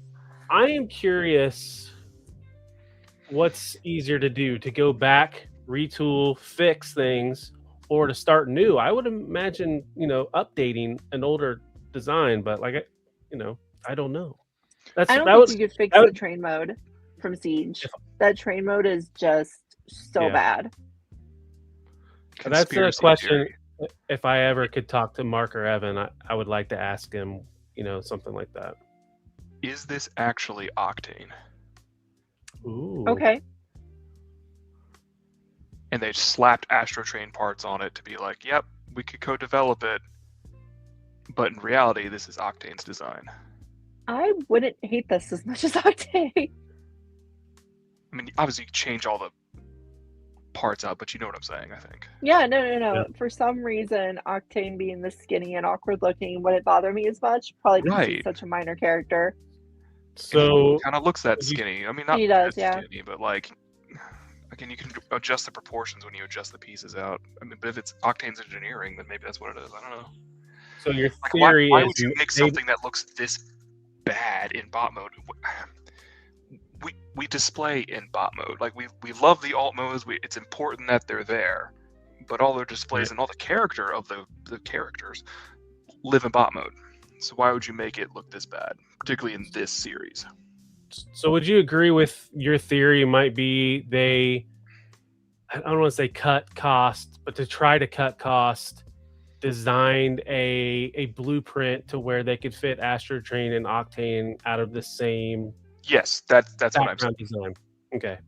I am curious, what's easier to do, to go back, retool, fix things, or to start new? I would imagine updating an older design, but I don't know. I don't think you could fix the train mode from Siege. That train mode is just so bad. That's a question. If I ever could talk to Mark or Evan, I would like to ask him, something like that. Is this actually Octane? Ooh. Okay. And they slapped Astro Train parts on it to be like, yep, we could co-develop it. But in reality, this is Octane's design. I wouldn't hate this as much as Octane. I mean, obviously you change all the parts out, but you know what I'm saying, I think. Yeah, no. Yeah. For some reason, Octane being this skinny and awkward looking wouldn't bother me as much. Probably because he's such a minor character. So he kind of looks that skinny. I mean, not he does, skinny, but again, you can adjust the proportions when you adjust the pieces out. I mean, but if it's Octane's engineering, then maybe that's what it is. I don't know. So your theory why is would you make something that looks this bad in bot mode? We display in bot mode. Like we love the alt modes. It's important that they're there, but all their displays and all the character of the characters live in bot mode. So why would you make it look this bad, particularly in this series? So would you agree with your theory? Might be I don't want to say cut cost, but to try to cut cost, designed a blueprint to where they could fit Astro Train and Octane out of the same. Yes, that's what I'm saying. Design. Okay.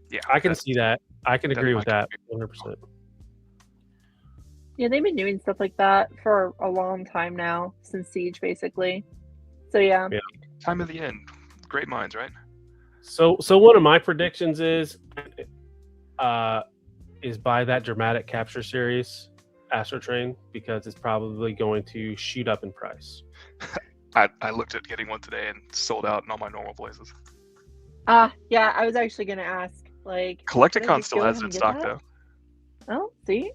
Yeah, I can see that. I can agree with that 100%. Yeah, they've been doing stuff like that for a long time now, since Siege, basically. So yeah. Time of the end. Great minds, right? So one of my predictions is by that dramatic capture series, Astro Train, because it's probably going to shoot up in price. I looked at getting one today and sold out in all my normal places. Yeah, I was actually going to ask, Collecticon still has it in stock, though. Oh, see?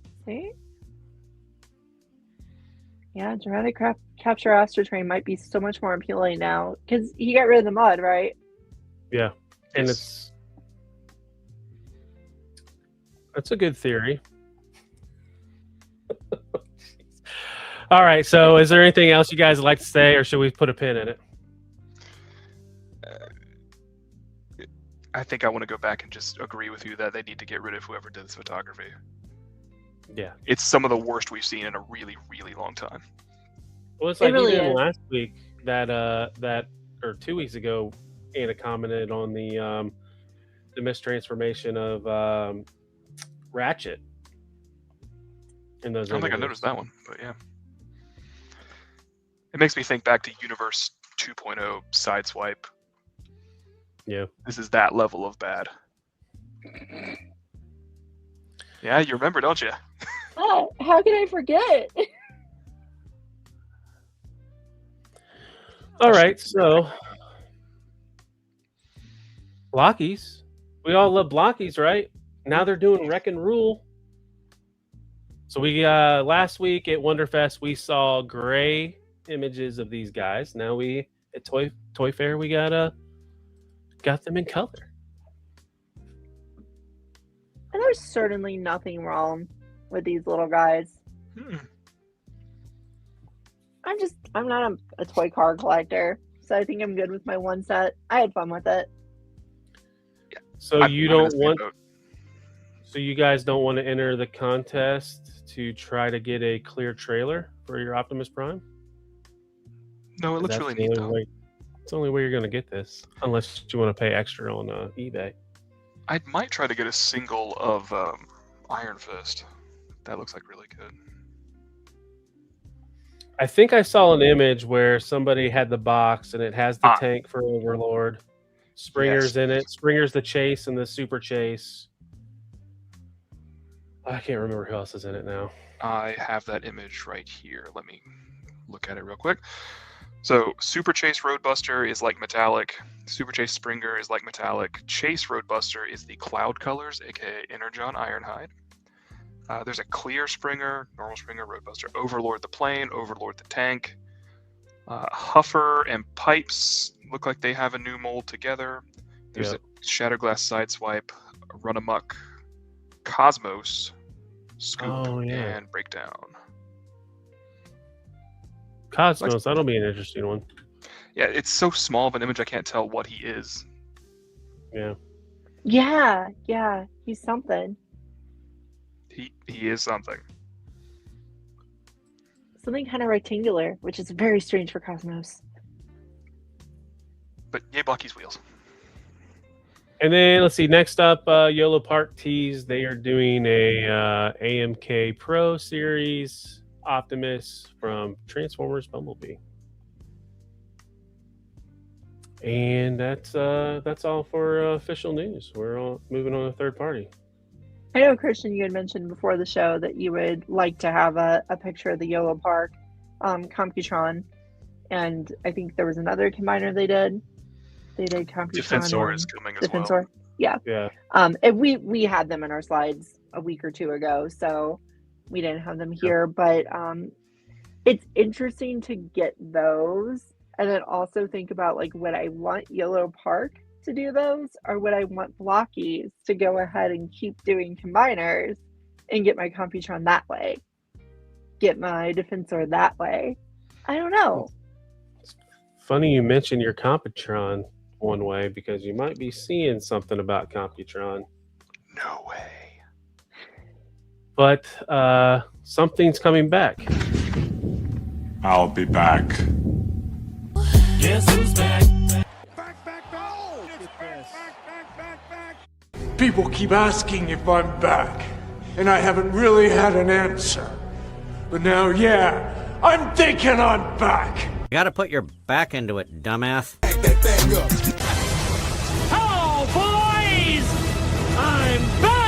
Yeah, dramatic capture Astrotrain might be so much more appealing now because he got rid of the mud, right? Yeah, and Yes. that's a good theory. All right, so is there anything else you guys would like to say, or should we put a pin in it? I think I want to go back and just agree with you that they need to get rid of whoever did this photography. Yeah. It's some of the worst we've seen in a really, really long time. Well, it's It like really even is. last week that or 2 weeks ago, Anna commented on the mistransformation of Ratchet in those. I don't think I noticed that one, but yeah. It makes me think back to Universe 2.0 Sideswipe. Yeah. This is that level of bad. Yeah, you remember, don't you? Oh, how can I forget? All right, so Blockies. We all love Blockies, right? Now they're doing Wreck and Rule. So we last week at Wonderfest we saw gray images of these guys. Now we at Toy Fair we got them in color. And there's certainly nothing wrong with these little guys. I'm not a toy car collector, so I think I'm good with my one set. I had fun with it. So I'm you in don't the same want. boat. So you guys don't want to enter the contest to try to get a clear trailer for your Optimus Prime? No, it looks That's really the neat only though. way- It's the only way you're going to get this, unless you want to pay extra on eBay. I might try to get a single of Iron Fist. That looks like really good. I think I saw an image where somebody had the box and it has the Ah. tank for Overlord. Springer's in it. Springer's the chase and the super chase. I can't remember who else is in it now. I have that image right here. Let me look at it real quick. So Super Chase Roadbuster is like metallic. Super Chase Springer is like metallic. Chase Roadbuster is the cloud colors, aka Energon Ironhide. There's a clear Springer, normal Springer, Roadbuster, Overlord the plane, Overlord the tank. Huffer and Pipes look like they have a new mold together. There's Yep. a Shatterglass Sideswipe, Run Amok, Cosmos, Scoop, Oh, yeah. and Breakdown. Cosmos, that'll be an interesting one. Yeah, it's so small of an image I can't tell what he is. Yeah. Yeah, he's something. He is something. Something kind of rectangular, which is very strange for Cosmos. But yay, Blocky's wheels. And then let's see. Next up, YOLO Park Tees. They are doing a AMK Pro Series Optimus from Transformers Bumblebee. And that's all for official news. We're all moving on to third party. I know, Christian, you had mentioned before the show that you would like to have a picture of the YOLO Park Computron. And I think there was another combiner they did. They did Computron. Defensor and is coming as Defensor. well. Yeah. Yeah. And we had them in our slides a week or two ago, so we didn't have them here. But it's interesting to get those, and then also think about like, would I want YOLO Park to do those, or would I want Blockies to go ahead and keep doing combiners and get my Computron that way, get my Defensor that way? I don't know. Funny you mentioned your Computron one way, because you might be seeing something about Computron. No way. But something's coming back. I'll be back. Guess who's back? People keep asking if I'm back, and I haven't really had an answer. But now, yeah, I'm thinking I'm back. You gotta put your back into it, dumbass. Hello, boys! I'm back!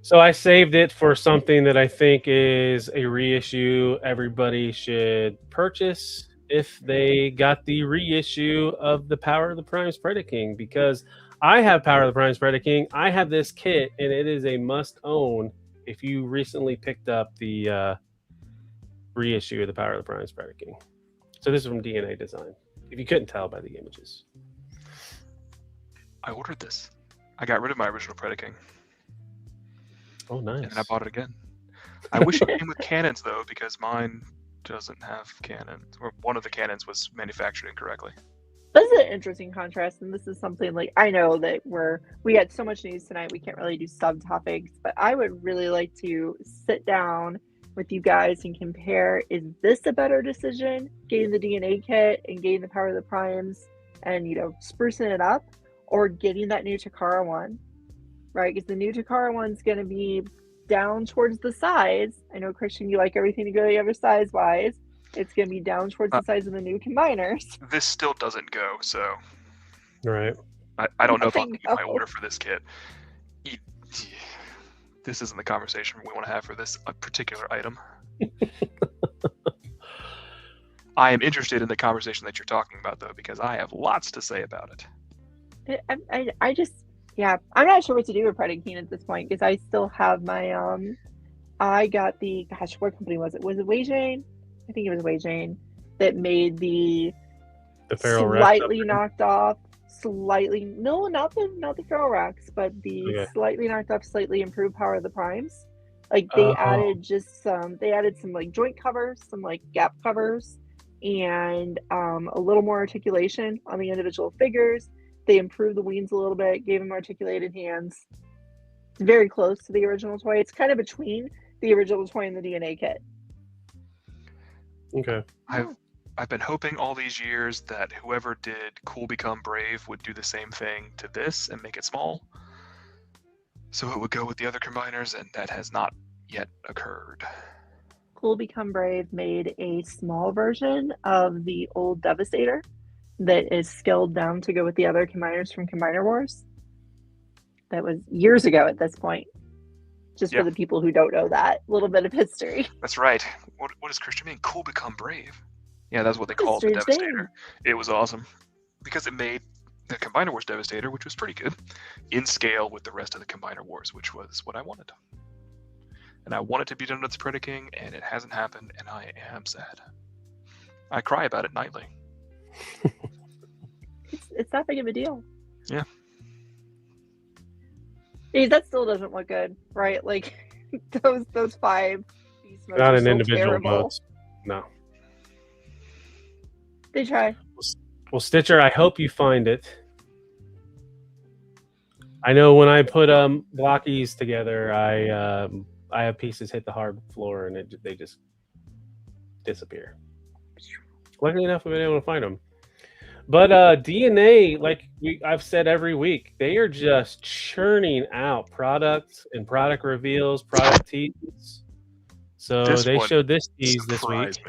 So I saved it for something that I think is a reissue everybody should purchase if they got the reissue of the Power of the Primes Predaking, because I have Power of the Primes Predaking. I have this kit, and it is a must-own if you recently picked up the reissue of the Power of the Primes Predaking. So this is from DNA Design, if you couldn't tell by the images. I ordered this. I got rid of my original Predaking. Oh, nice. And then I bought it again. I wish it came with cannons, though, because mine doesn't have cannons. Or one of the cannons was manufactured incorrectly. This is an interesting contrast, and this is something like I know that we had so much news tonight, we can't really do subtopics, but I would really like to sit down with you guys and compare, is this a better decision, getting the DNA kit and getting the Power of the Primes and, sprucing it up, or getting that new Takara one, right? Because the new Takara one's going to be down towards the size. I know, Christian, you like everything to go together size-wise. It's going to be down towards the size of the new combiners. This still doesn't go, so... Right. I don't know if I'll get my order for this kit. This isn't the conversation we want to have for this particular item. I am interested in the conversation that you're talking about, though, because I have lots to say about it. I'm not sure what to do with Predaking at this point, because I still have my, I got the, what company was it? Was it Wei Jane? I think it was Wei Jane that made the Feral slightly knocked off, no, not the Feral Rex, but the slightly knocked off, slightly improved Power of the Primes. Like they added some like joint covers, some like gap covers, and a little more articulation on the individual figures. They improved the wings a little bit, gave them articulated hands. It's very close to the original toy. It's kind of between the original toy and the DNA kit. Okay. I've been hoping all these years that whoever did Cool Become Brave would do the same thing to this and make it small, so it would go with the other combiners, and that has not yet occurred. Cool Become Brave made a small version of the old Devastator that is scaled down to go with the other combiners from Combiner Wars. That was years ago at this point. Just for the people who don't know that little bit of history. That's right. What does Christian mean? Cool Become Brave. Yeah, that's what they called the Devastator. It was awesome because it made the Combiner Wars Devastator, which was pretty good, in scale with the rest of the Combiner Wars, which was what I wanted. And I wanted to be done with Predaking, and it hasn't happened, and I am sad. I cry about it nightly. It's that big of a deal. Yeah. That still doesn't look good, right? Like those 5 beast modes not are an so individual terrible. modes. No. They try. Well, Stitcher, I hope you find it. I know when I put blockies together, I have pieces hit the hard floor and they just disappear. Luckily enough, I've been able to find them. But DNA, like I've said every week, they are just churning out products and product reveals, product teases. So they showed this tease this week.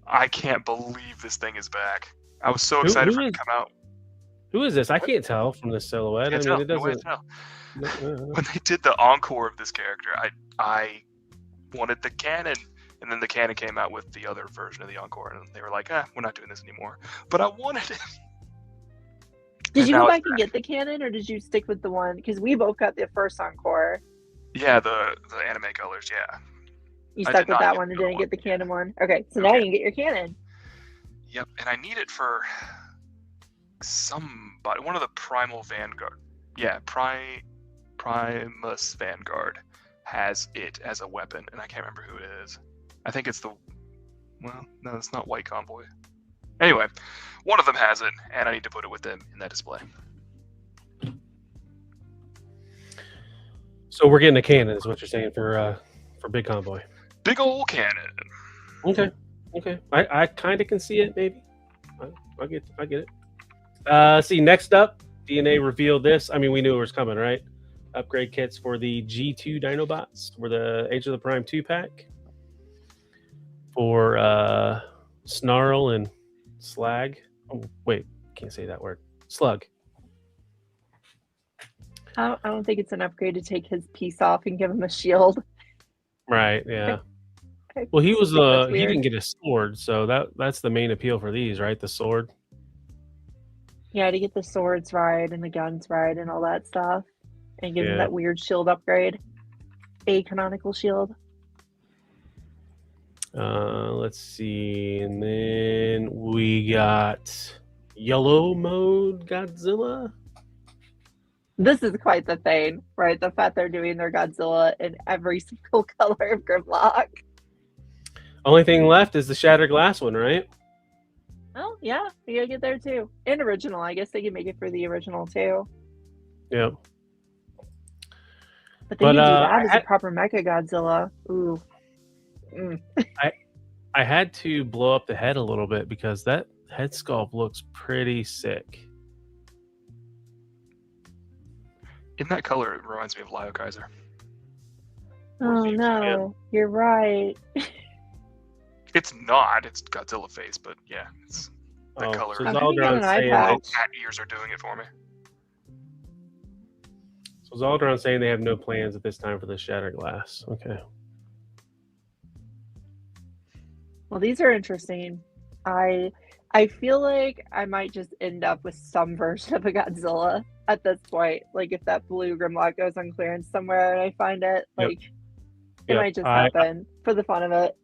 I can't believe this thing is back. I was so excited for it to come out. Who is this? I can't tell from the silhouette. It doesn't. When they did the encore of this character, I wanted the canon. And then the canon came out with the other version of the encore, and they were like, we're not doing this anymore. But I wanted it. Did you go back and get the canon, or did you stick with the one? Because we both got the first encore. Yeah, the anime colors, yeah. You stuck with that one and didn't get the canon one? Okay, so now you can get your canon. Yep, and I need it for somebody, one of the Primal Vanguard. Yeah, Primus Vanguard has it as a weapon, and I can't remember who it is. I think it's no, it's not White Convoy. Anyway, one of them has it, and I need to put it with them in that display. So we're getting a cannon, is what you're saying for Big Convoy. Big old cannon. Okay. I kind of can see it, maybe. I get it. See, next up, DNA revealed this. I mean, we knew it was coming, right? Upgrade kits for the G2 Dinobots for the Age of the Prime 2-pack. For Snarl and Slag. Oh, wait, can't say that word. Slug. I don't think it's an upgrade to take his piece off and give him a shield. Right, yeah. Okay. Well, he was That's he weird. didn't get a sword, so that's the main appeal for these, right? The sword. Yeah, to get the swords right and the guns right and all that stuff, and give him Yeah. that weird shield upgrade, a canonical shield. Let's see, and then we got yellow mode Godzilla. This is quite the thing, right? The fact they're doing their Godzilla in every single color of Grimlock. Only thing left is the shattered glass one, right? Oh, yeah, we gotta get there too. And original. I guess they can make it for the original too. Yeah. But they can do that as a proper Mecha Godzilla. Ooh. Mm. I had to blow up the head a little bit because that head sculpt looks pretty sick. In that color, it reminds me of Lio Kaiser. Oh no, you're right. It's not. It's Godzilla face, but yeah, it's that color. So I'm gonna get an eye Little patch. cat ears are doing it for me. So Zaldron saying they have no plans at this time for the shattered glass. Okay. Well, these are interesting. I feel like I might just end up with some version of a Godzilla at this point. Like if that blue Grimlock goes on clearance somewhere and I find it, like it might just happen for the fun of it.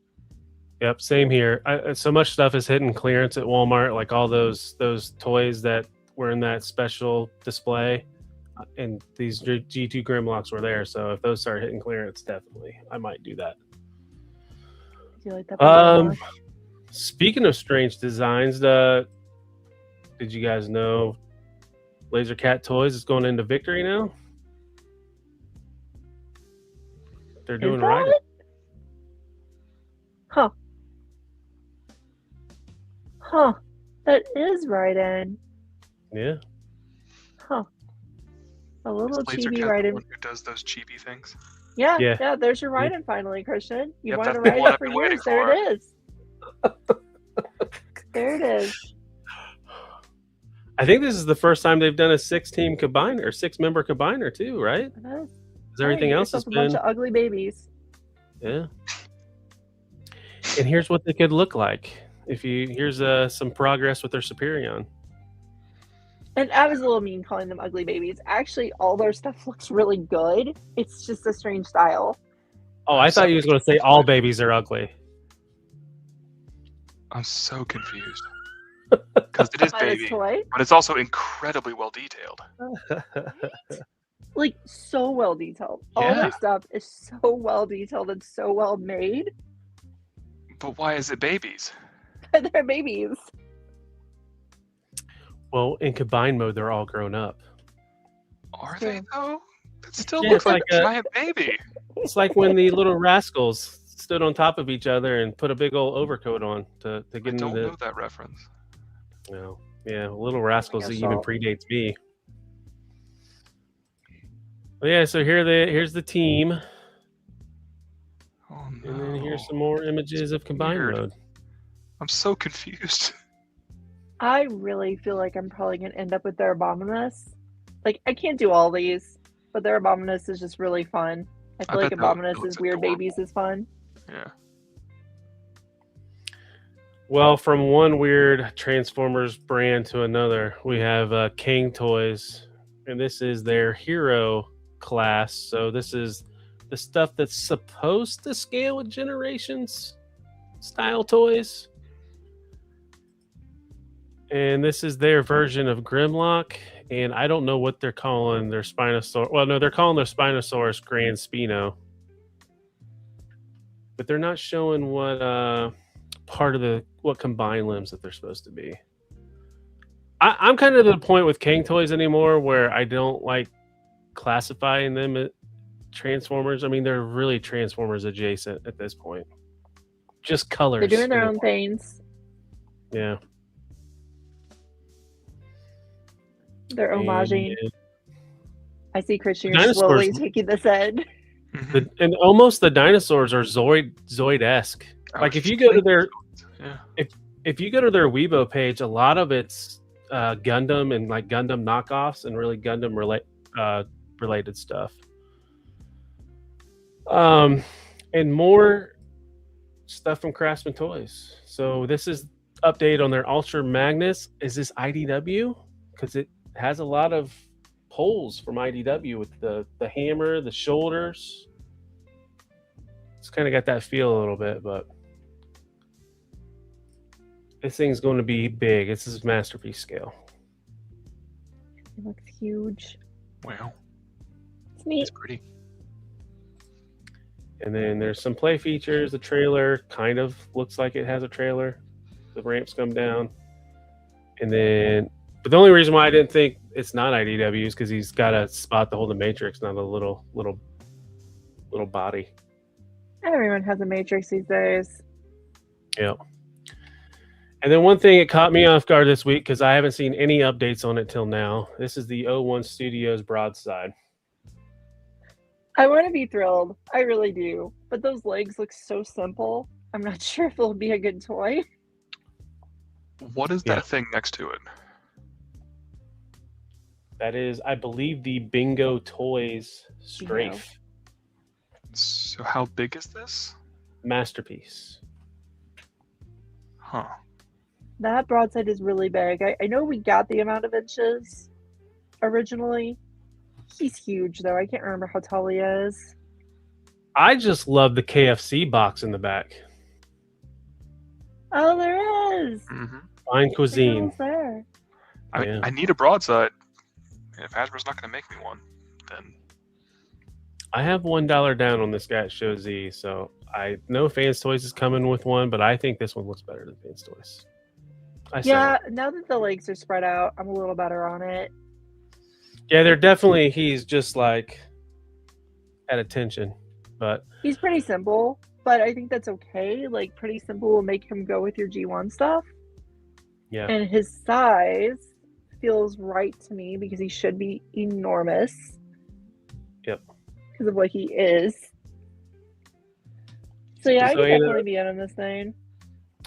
Yep, same here. So much stuff is hitting clearance at Walmart, like all those toys that were in that special display, and these G2 Grimlocks were there. So if those start hitting clearance, definitely, I might do that. Do you like that? Speaking of strange designs, did you guys know Laser Cat Toys is going into Victory now? They're doing right. Huh. That is right in. Yeah. Huh. A little Laser chibi Cat right the in. one who does those chibi things. Yeah. There's your write in finally, Christian. You wanted to that's the write one it I've for been waiting years. There for. it is. There it is. I think this is the first time they've done a 6-team combiner or 6-member combiner too, right? It is. Because everything else has a been bunch of ugly babies. Yeah. And here's what they could look like. Here's some progress with their Superion. And I was a little mean calling them ugly babies. Actually, all their stuff looks really good. It's just a strange style. Oh, I thought you was going to say all babies are ugly. I'm so confused. Because it is baby, toy? but it's also incredibly well detailed. Like, so well detailed. All Yeah. their stuff is so well detailed and so well made. But why is it babies? They're babies. Well, in combined mode, they're all grown up. Are they though? It still Yeah, looks it's like a like giant baby. It's like when the little rascals stood on top of each other and put a big old overcoat on to get I into don't the. know that reference. No, yeah, Little Rascals guess even so. predates me. Well, yeah, so here's the team, Oh no. and then here's some more images of combined Weird. mode. I'm so confused. I really feel like I'm probably going to end up with their Abominus. Like, I can't do all these, but their Abominus is just really fun. I feel like bet that Abominus looks is Weird adorable. Babies is fun. Yeah. Well, from one weird Transformers brand to another, we have King Toys, and this is their hero class. So this is the stuff that's supposed to scale with Generations style toys. And this is their version of Grimlock, and I don't know what they're calling their Spinosaurus. Well, no, they're calling their Spinosaurus Grand Spino. But they're not showing what part of what combined limbs that they're supposed to be. I'm kind of at the point with King Toys anymore where I don't like classifying them as Transformers. I mean, they're really Transformers adjacent at this point. Just colors. They're doing their own things. Yeah. They're homaging. I see Christian, you're Dinosaurs- slowly taking this in. And almost the dinosaurs are Zoid-esque. Like if you go to their if you go to their Weibo page, a lot of it's Gundam and like Gundam knockoffs and really Gundam related stuff. And more stuff from Craftsman Toys. So this is update on their Ultra Magnus. Is this IDW? Because it has a lot of holes from IDW with the hammer, the shoulders. It's kind of got that feel a little bit, but this thing's going to be big. This is masterpiece scale. It looks huge. Wow. It's neat. It's pretty. And then there's some play features. The trailer kind of looks like it has a trailer. The ramps come down. And then, but the only reason why I didn't think it's not IDW is because he's got a spot to hold the Matrix, not a little body. Everyone has a Matrix these days. Yeah. And then one thing it caught me off guard this week because I haven't seen any updates on it till now. This is the 01 Studios Broadside. I want to be thrilled. I really do. But those legs look so simple. I'm not sure if it'll be a good toy. What is that thing next to it? That is, I believe, the Bingo Toys Strafe. So how big is this? Masterpiece. Huh. That broadside is really big. I know we got the amount of inches originally. He's huge, though. I can't remember how tall he is. I just love the KFC box in the back. Oh, there is. Fine cuisine. There. I need a broadside. And if Hasbro's not going to make me one, then I have $1 down on this guy at Show Z, so I know Fans Toys is coming with one, but I think this one looks better than Fans Toys. Yeah, now that the legs are spread out, I'm a little better on it. Yeah, they're definitely, he's just like at attention, but he's pretty simple, but I think that's okay. Like, pretty simple will make him go with your G1 stuff. Yeah. And his size feels right to me because he should be enormous. Yep. Because of what he is. So yeah, I could definitely be in on this thing.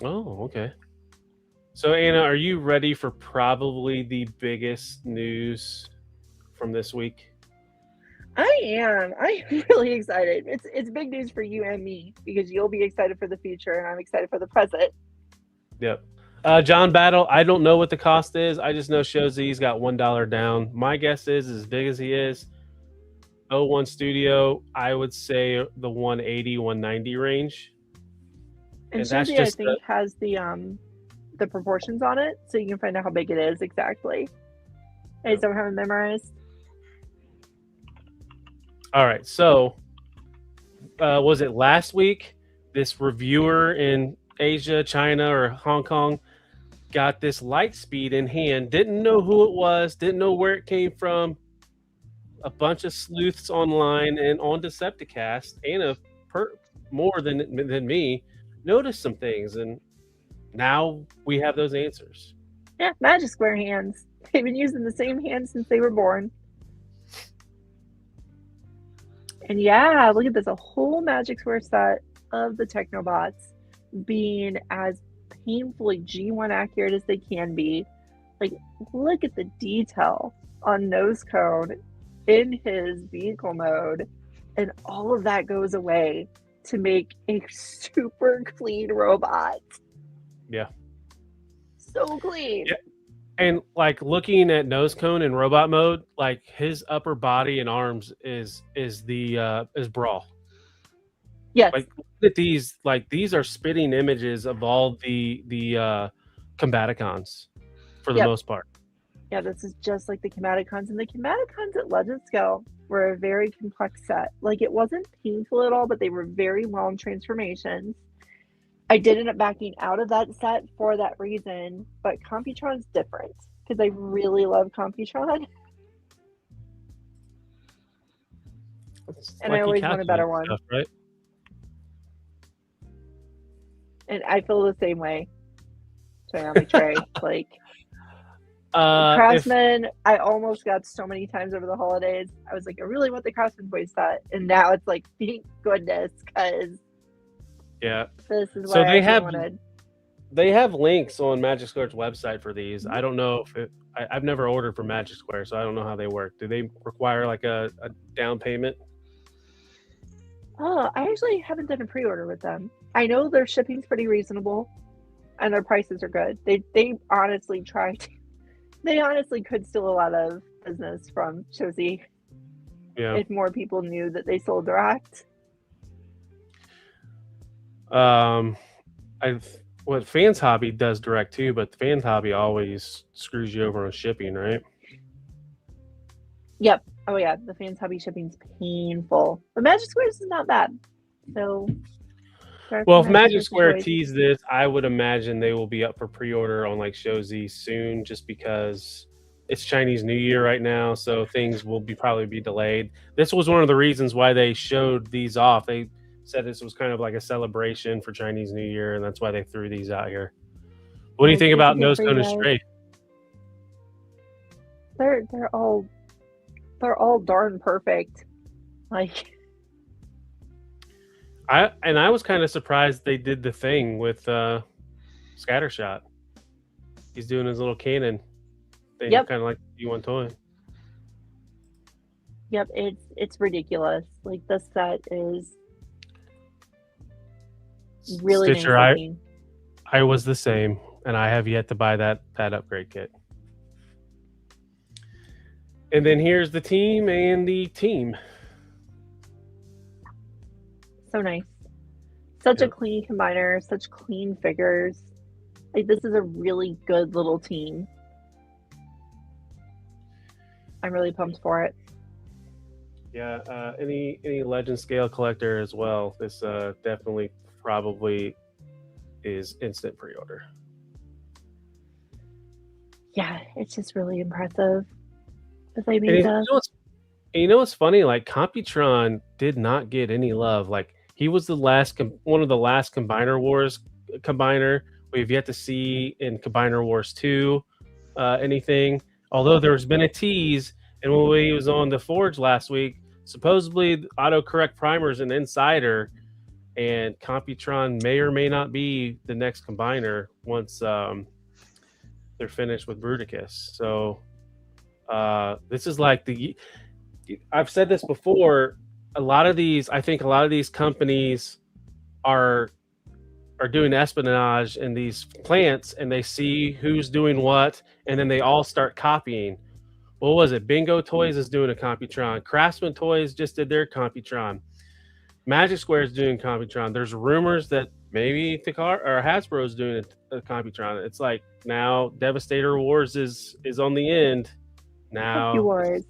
Oh, okay. So Anna, are you ready for probably the biggest news from this week? I am. I'm really excited. It's big news for you and me because you'll be excited for the future and I'm excited for the present. Yep. John Battle, I don't know what the cost is. I just know Show Z's got $1 down. My guess is, as big as he is, 01 Studio, I would say the 180, 190 range. And Show Z, I think, has the proportions on it, so you can find out how big it is exactly. I just don't have it memorized. All right, so was it last week? This reviewer in Asia, China, or Hong Kong got this Lightspeed in hand, didn't know who it was, didn't know where it came from. A bunch of sleuths online and on Decepticast, and more than me, noticed some things, and now we have those answers. Yeah, Magic Square hands. They've been using the same hands since they were born. And yeah, look at this, a whole Magic Square set of the Technobots being as painfully G1 accurate as they can be. Like, look at the detail on nose cone in his vehicle mode, and all of that goes away to make a super clean robot. Yeah. So clean. Yeah. And like looking at nose cone in robot mode, like his upper body and arms is Brawl. Yes. Like look at these, like these are spitting images of all the Combaticons for the most part. Yeah, this is just like the Combaticons, and the Combaticons at Legend Scale were a very complex set. Like, it wasn't painful at all, but they were very long transformations. I did end up backing out of that set for that reason, but Computron's different because I really love Computron. And I always want a better one. Stuff, right? And I feel the same way. Sorry, on my tray. Like, Craftsman, I almost got so many times over the holidays. I was like, I really want the Craftsman Boy set. And now it's like, thank goodness, because this is what I wanted. They have links on Magic Square's website for these. I don't know if I've never ordered from Magic Square, so I don't know how they work. Do they require like a down payment? Oh, I actually haven't done a pre-order with them. I know their shipping's pretty reasonable, and their prices are good. They honestly tried. They honestly could steal a lot of business from Shozi if more people knew that they sold direct. What Fans Hobby does direct too, but Fans Hobby always screws you over on shipping, right? Yep. Oh yeah, the Fans Hobby shipping's painful. But Magic Squares is not bad. So well, if Magic Square teased this, I would imagine they will be up for pre-order on like Shozi soon, just because it's Chinese New Year right now, so things will probably be delayed. This was one of the reasons why they showed these off. They said this was kind of like a celebration for Chinese New Year, and that's why they threw these out here. What do you think about Nose Cone and Stray? They're all darn perfect. Like I was kind of surprised they did the thing with Scattershot. He's doing his little cannon thing, kind of like U1 toy. Yep, it's ridiculous. Like the set is really Stitcher, nice. I was the same, and I have yet to buy that upgrade kit. And then here's the team and the team. So nice. Such a clean combiner, such clean figures. Like this is a really good little team. I'm really pumped for it. Yeah, any legend scale collector as well. This definitely probably is instant pre-order. Yeah, it's just really impressive. They made you know what's funny? Like Computron did not get any love. Like he was the last one of the last Combiner Wars combiner. We've yet to see in Combiner Wars 2 anything. Although there's been a tease, and when we was on the Forge last week, supposedly autocorrect primers an insider, and Computron may or may not be the next combiner once they're finished with Bruticus. So this is like I've said this before. I think a lot of these companies are doing espionage in these plants, and they see who's doing what, and then they all start copying. What was it? Bingo Toys is doing a Computron. Craftsman Toys just did their Computron. Magic Square is doing Computron. There's rumors that maybe Hasbro is doing a Computron. It's like now Devastator Wars is on the end. Now for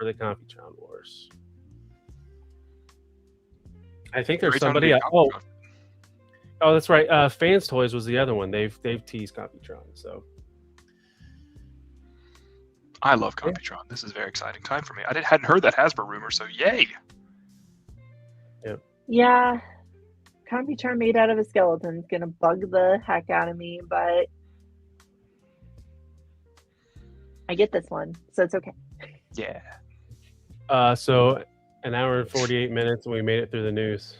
the Computron Wars. I think there's somebody else. Oh, that's right. Fans Toys was the other one. They've teased Computron. So I love Computron. This is a very exciting time for me. I hadn't heard that Hasbro rumor, so yay! Yep. Yeah, Computron made out of a skeleton is gonna bug the heck out of me, but I get this one, so it's okay. Yeah. So an hour and 48 minutes, and we made it through the news.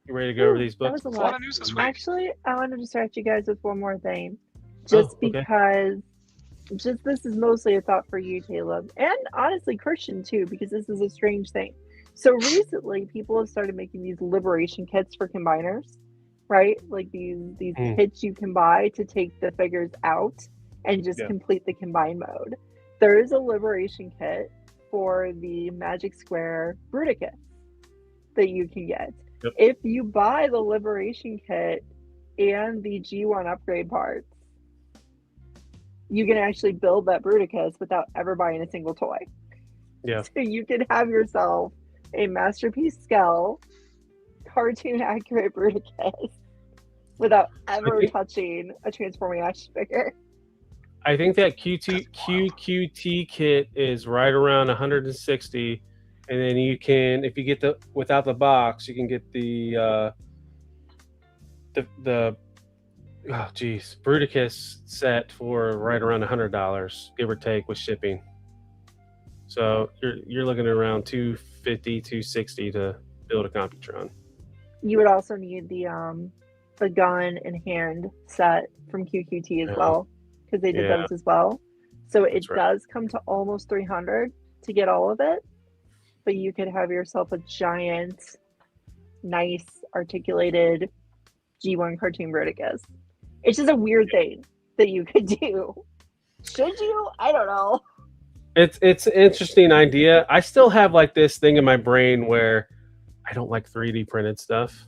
You ready to go over these books? That was a lot of news this week. Actually, I want to distract you guys with one more thing, just because. Just this is mostly a thought for you, Caleb, and honestly Christian too, because this is a strange thing. So recently, people have started making these liberation kits for combiners, right? Like these kits you can buy to take the figures out and just complete the combine mode. There is a liberation kit for the Magic Square Bruticus that you can get. Yep. If you buy the liberation kit and the G1 upgrade parts, you can actually build that Bruticus without ever buying a single toy. Yeah. So you can have yourself a Masterpiece Skell, cartoon accurate Bruticus without ever touching a transforming action figure. I think that QQT kit is right around 160, and then you can, if you get the without the box, you can get the Bruticus set for right around $100, give or take, with shipping. So you're looking at around $250, $260 to build a Computron. You would also need the gun and hand set from QQT as well, because they did those as well. So it does come to almost $300 to get all of it, but you could have yourself a giant nice articulated G1 cartoon Bruticus. It's just a weird thing that you could do. Should you? I don't know. It's an interesting idea. I still have like this thing in my brain where I don't like 3D printed stuff.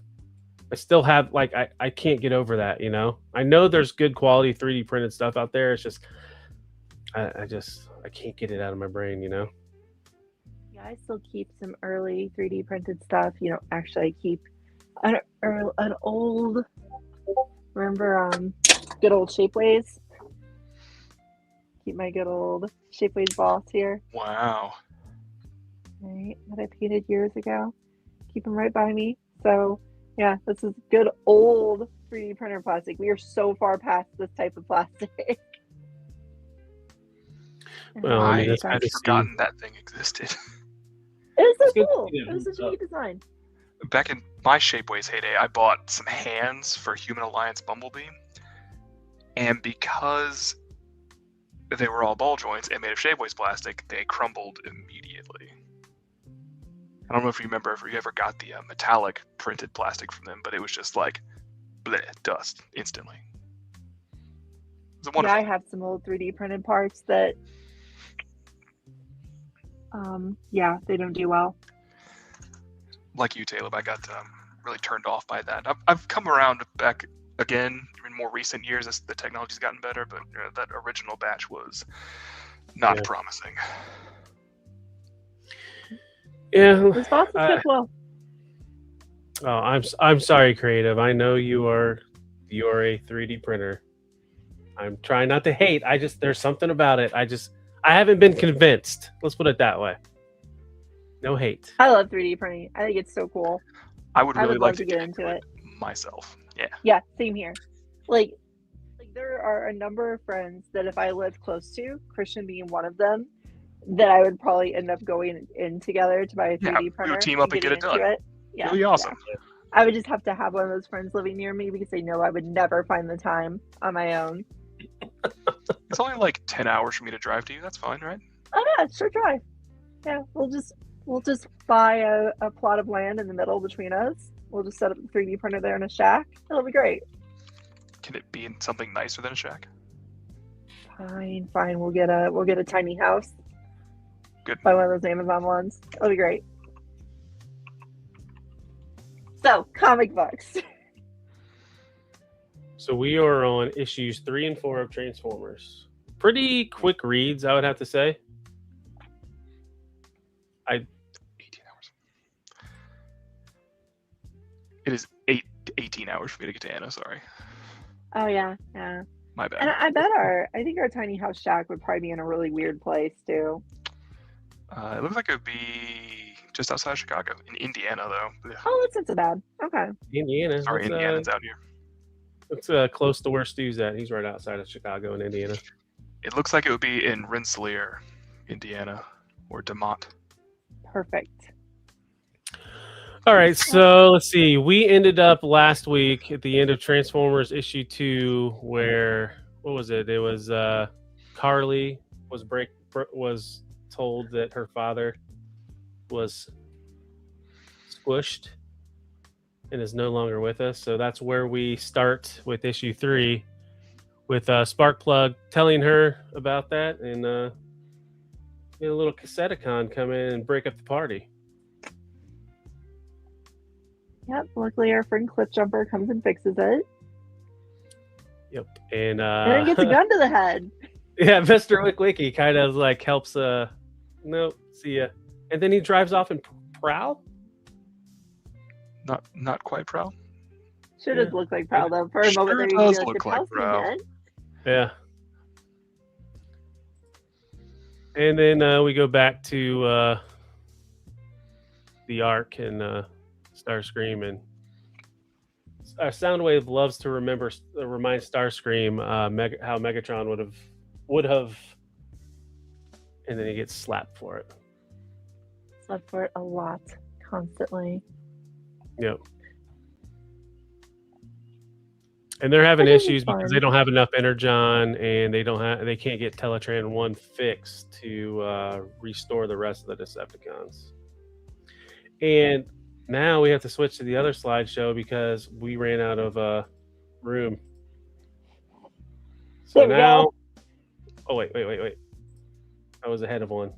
I still have like I can't get over that, you know. I know there's good quality 3D printed stuff out there. It's just I can't get it out of my brain, you know. Yeah, I still keep some early 3D printed stuff. You know, actually, I keep an old. Remember, good old Shapeways. Keep my good old Shapeways boss here. Wow. Right, that I painted years ago. Keep them right by me. So, yeah, this is good old 3D printer plastic. We are so far past this type of plastic. Well, I mean, I'd forgotten that thing existed. It was so cool. It was such a neat design. Back in my Shapeways heyday, I bought some hands for Human Alliance Bumblebee, and because they were all ball joints and made of Shapeways plastic, they crumbled immediately. I don't know if you remember if you ever got the metallic printed plastic from them, but it was just like bleh, dust instantly. It was a wonderful. Yeah, I have some old 3D printed parts that, yeah, they don't do well. Like you, Caleb, I got really turned off by that. I've come around back again in more recent years as the technology's gotten better, but that original batch was not promising. Yeah. This boss is good well. Oh, I'm sorry, Creative. I know you're a 3D printer. I'm trying not to hate. There's something about it. I haven't been convinced. Let's put it that way. No hate. I love 3D printing. I think it's so cool. I would really like love to get into it myself. Yeah. Yeah, same here. Like there are a number of friends that if I lived close to, Christian being one of them, that I would probably end up going in together to buy a 3D printer. We would team up and get it done. Yeah, it'd be awesome. Yeah. I would just have to have one of those friends living near me because they know I would never find the time on my own. It's only like 10 hours for me to drive to you. That's fine, right? Oh yeah, sure drive. Yeah, we'll just buy a plot of land in the middle between us. We'll just set up a 3D printer there in a shack. It'll be great. Can it be in something nicer than a shack? Fine. We'll get a tiny house. Good. Buy one of those Amazon ones. It'll be great. So, comic books. So we are on issues 3 and 4 of Transformers. Pretty quick reads, I would have to say. 18 hours. It is 18 hours for me to get to Anna, sorry. Oh yeah. My bad. And I think our tiny house shack would probably be in a really weird place too. It looks like it would be just outside of Chicago, in Indiana though. Oh, that's not so bad. Okay. Indiana. Sorry, Indiana's out here. It's close to where Stu's at. He's right outside of Chicago in Indiana. It looks like it would be in Rensselaer, Indiana, or DeMont. Perfect. All right, so let's see. We ended up last week at the end of Transformers issue 2, where what was it? It was Carly was told that her father was squished and is no longer with us. So that's where we start with issue 3, with Sparkplug telling her about that, and a little Decepticon come in and break up the party. Yep. Luckily, our friend Cliffjumper comes and fixes it. Yep. And then gets a gun to the head. Yeah, Mr. Wickwiki kind of like helps. No, see ya. And then he drives off in Prowl. Not quite Prowl. Sure does look like Prowl though. For a moment there, does you look like Prowl. Yeah. And then we go back to the Ark and Starscream, and Soundwave loves to remind Starscream how Megatron would have, and then he gets slapped for it. Slapped for it a lot, constantly. Yep. And they're having issues because they don't have enough Energon, and they can't get Teletran 1 fixed to restore the rest of the Decepticons. And Now we have to switch to the other slideshow because we ran out of room. So There we now, go. oh wait. I was ahead of one.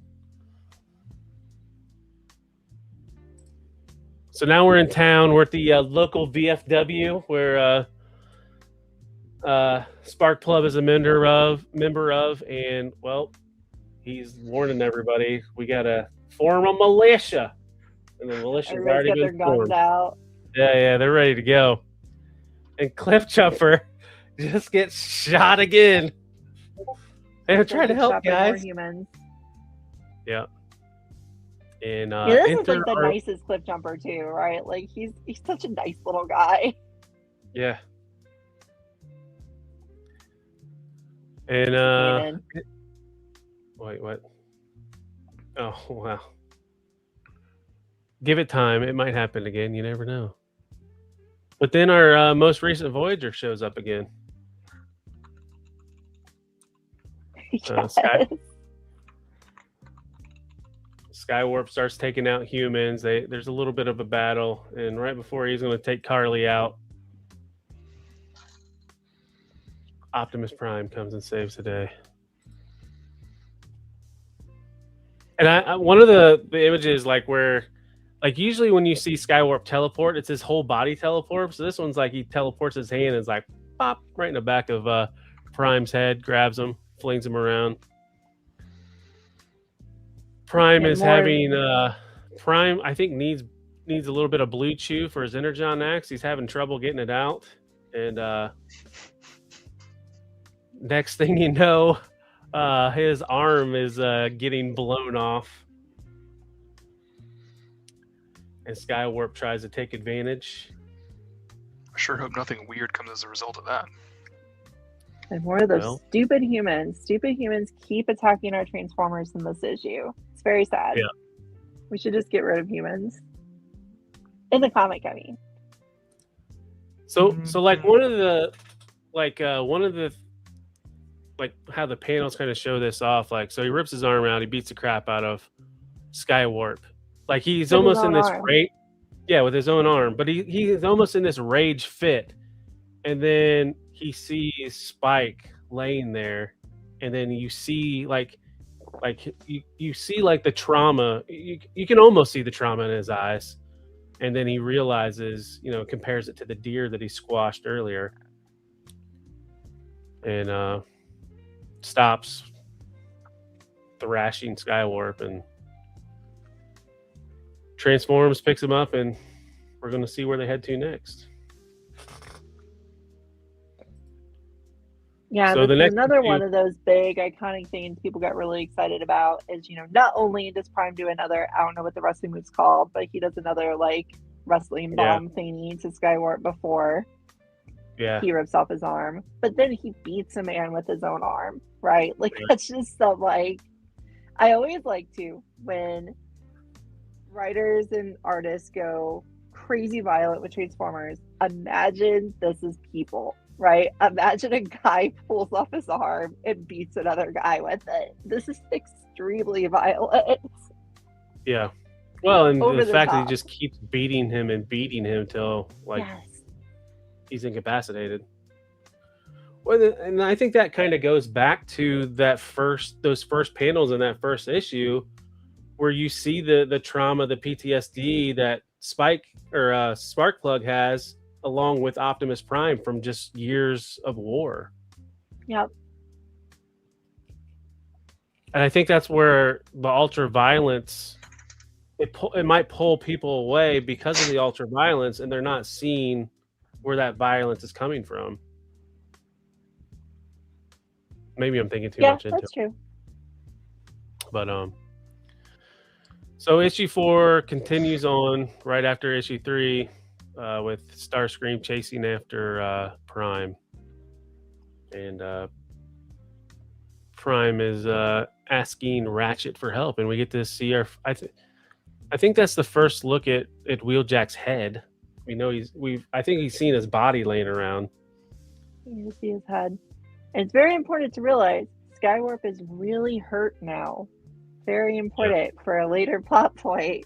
So now we're in town. We're at the local VFW where Sparkplug is a member of, and well, he's warning everybody we gotta form a militia, and the militia's Everybody's already got their been guns formed. out. Yeah, they're ready to go. And Cliff Jumper just gets shot again. And try to help, Shot by more guys. humans. Yeah. And Yeah, this is enter like the our- nicest Cliff Jumper too, right? Like he's such a nice little guy. Yeah. And Man. wait, what? Oh wow. Give it time. It might happen again. You never know. But then our most recent Voyager shows up again. Yes. Skywarp starts taking out humans. There's a little bit of a battle, and right before he's going to take Carly out, Optimus Prime comes and saves the day. And I one of the images like where, like usually when you see Skywarp teleport, it's his whole body teleport. So this one's like he teleports his hand and it's like pop right in the back of Prime's head, grabs him, flings him around. Prime is having Prime, I think needs a little bit of blue chew for his Energon axe. He's having trouble getting it out, and next thing you know, his arm is getting blown off, and Skywarp tries to take advantage. I sure hope nothing weird comes as a result of that. And more of those stupid humans. Stupid humans keep attacking our Transformers in this issue. It's very sad. Yeah. We should just get rid of humans. In the comic, I mean. So like one of the how the panels kind of show this off, like so he rips his arm out, he beats the crap out of Skywarp. Like he's almost in this rage. Yeah, with his own arm. But he's almost in this rage fit. And then he sees Spike laying there, and then you see you see like the trauma. You can almost see the trauma in his eyes, and then he realizes, compares it to the deer that he squashed earlier, and stops thrashing Skywarp and transforms, picks him up, and we're going to see where they head to next. Yeah, so another one of those big iconic things people got really excited about is, not only does Prime do another, I don't know what the wrestling move's called, but he does another like wrestling bomb thingy to Skywarp before he rips off his arm, but then he beats a man with his own arm, right? Like that's just some like, I always like to when writers and artists go crazy violent with Transformers, imagine this is people. Right? Imagine a guy pulls off his arm and beats another guy with it. This is extremely violent. Yeah. Well, and Over the fact that top. he just keeps beating him till he's incapacitated. Well, and I think that kind of goes back to those first panels in that first issue, where you see the trauma, the PTSD that Spike or Sparkplug has, along with Optimus Prime from just years of war. Yep. And I think that's where the ultra violence it might pull people away because of the ultra violence, and they're not seeing where that violence is coming from. Maybe I'm thinking too much into it. That's true. But so issue 4 continues on right after issue 3. With Starscream chasing after Prime, and Prime is asking Ratchet for help, and we get to see I think that's the first look at Wheeljack's head. We know I think he's seen his body laying around. You see his head, and it's very important to realize Skywarp is really hurt now. Very important for a later plot point.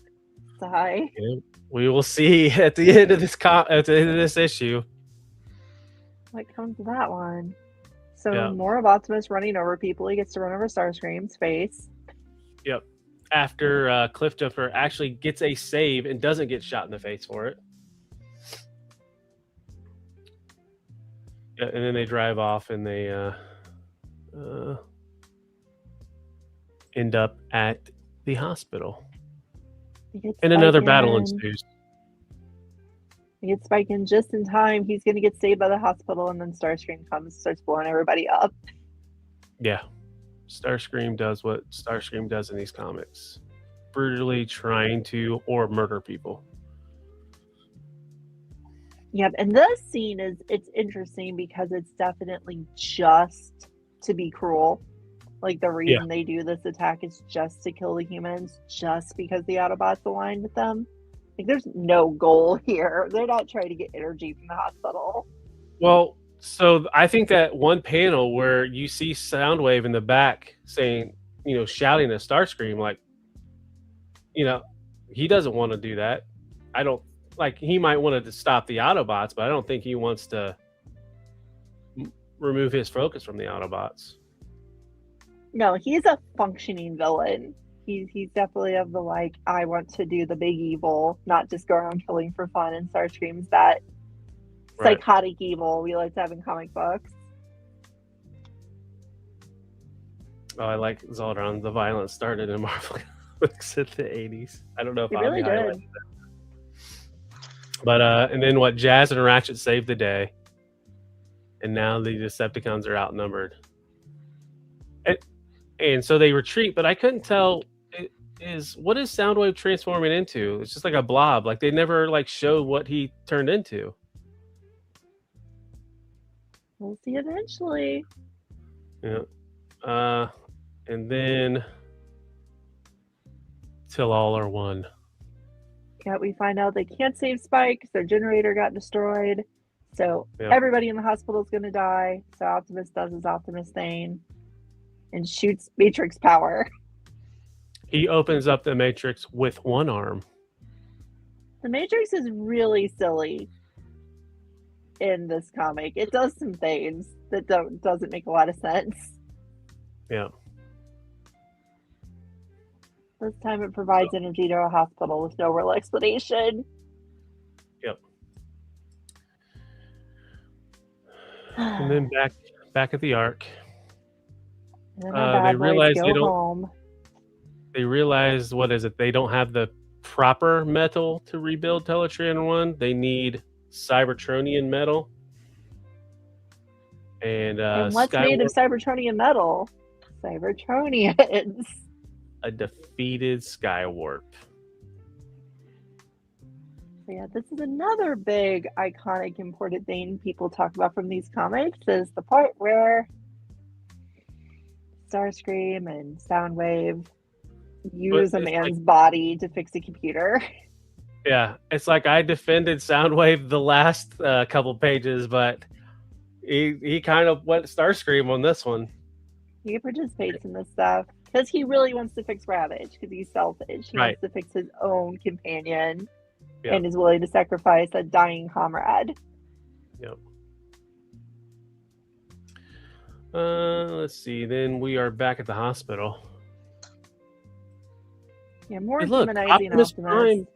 Sigh. Yeah, we will see at the end of this issue. What comes to that one? So Yeah. more of Optimus running over people. He gets to run over Starscream's face. Yep. After Cliffjumper actually gets a save and doesn't get shot in the face for it. Yeah, and then they drive off and they end up at the hospital. And another battle ensues. He gets Spike in just in time. He's going to get saved by the hospital, and then Starscream comes, starts blowing everybody up. Yeah. Starscream does what Starscream does in these comics. Brutally trying to or murder people. Yep, and this scene it's interesting because it's definitely just to be cruel. Like the reason they do this attack is just to kill the humans, just because the Autobots aligned with them. Like there's no goal here. They're not trying to get energy from the hospital. Well, so I think that one panel where you see Soundwave in the back saying, shouting at Starscream, like, he doesn't want to do that. I don't like. He might want to stop the Autobots, but I don't think he wants to remove his focus from the Autobots. No, he's a functioning villain. He's definitely of the like, I want to do the big evil, not just go around killing for fun. And Starscream's that psychotic evil we like to have in comic books. Oh, I like Zoltron. The violence started in Marvel Comics in the 80s. I don't know if It I really did. highlighted that. But and then what? Jazz and Ratchet saved the day, and now the Decepticons are outnumbered. And so they retreat, but I couldn't tell what is Soundwave transforming into? It's just like a blob. Like they never show what he turned into. We'll see eventually. Yeah. And then till all are one. Yeah, we find out they can't save Spike because their generator got destroyed. So everybody in the hospital is going to die. So Optimus does his Optimus thing and shoots Matrix power. He opens up the Matrix with one arm. The Matrix is really silly in this comic. It does some things that doesn't make a lot of sense. Yeah. This time it provides energy to a hospital with no real explanation. Yep. And then back at the Ark. They realize they don't. Home. They realize they don't have the proper metal to rebuild Teletran 1. They need Cybertronian metal. And what's made of Cybertronian metal? Cybertronians. A defeated Skywarp. So yeah, this is another big, iconic, important thing people talk about from these comics is the part where Starscream and Soundwave use a man's body to fix a computer. Yeah, it's like I defended Soundwave the last couple pages, but he kind of went Starscream on this one. He participates in this stuff because he really wants to fix Ravage because he's selfish. He wants to fix his own companion and is willing to sacrifice a dying comrade. Yep. Let's see. Then we are back at the hospital. Yeah, more hey, look, humanizing Optimus Prime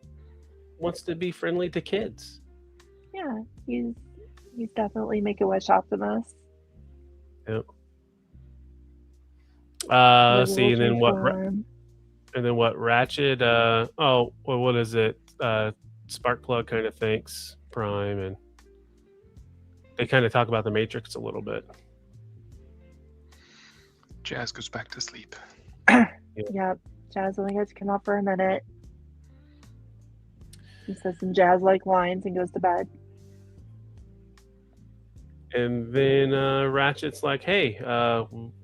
wants to be friendly to kids. Yeah, he's definitely Make-A-Wish Optimus. Yep. Let's see, and then what Ratchet? What is it? Sparkplug kind of thanks Prime, and they kind of talk about the Matrix a little bit. Jazz goes back to sleep. Yep. Jazz only gets to come up for a minute. He says some Jazz-like lines and goes to bed. And then Ratchet's like, hey,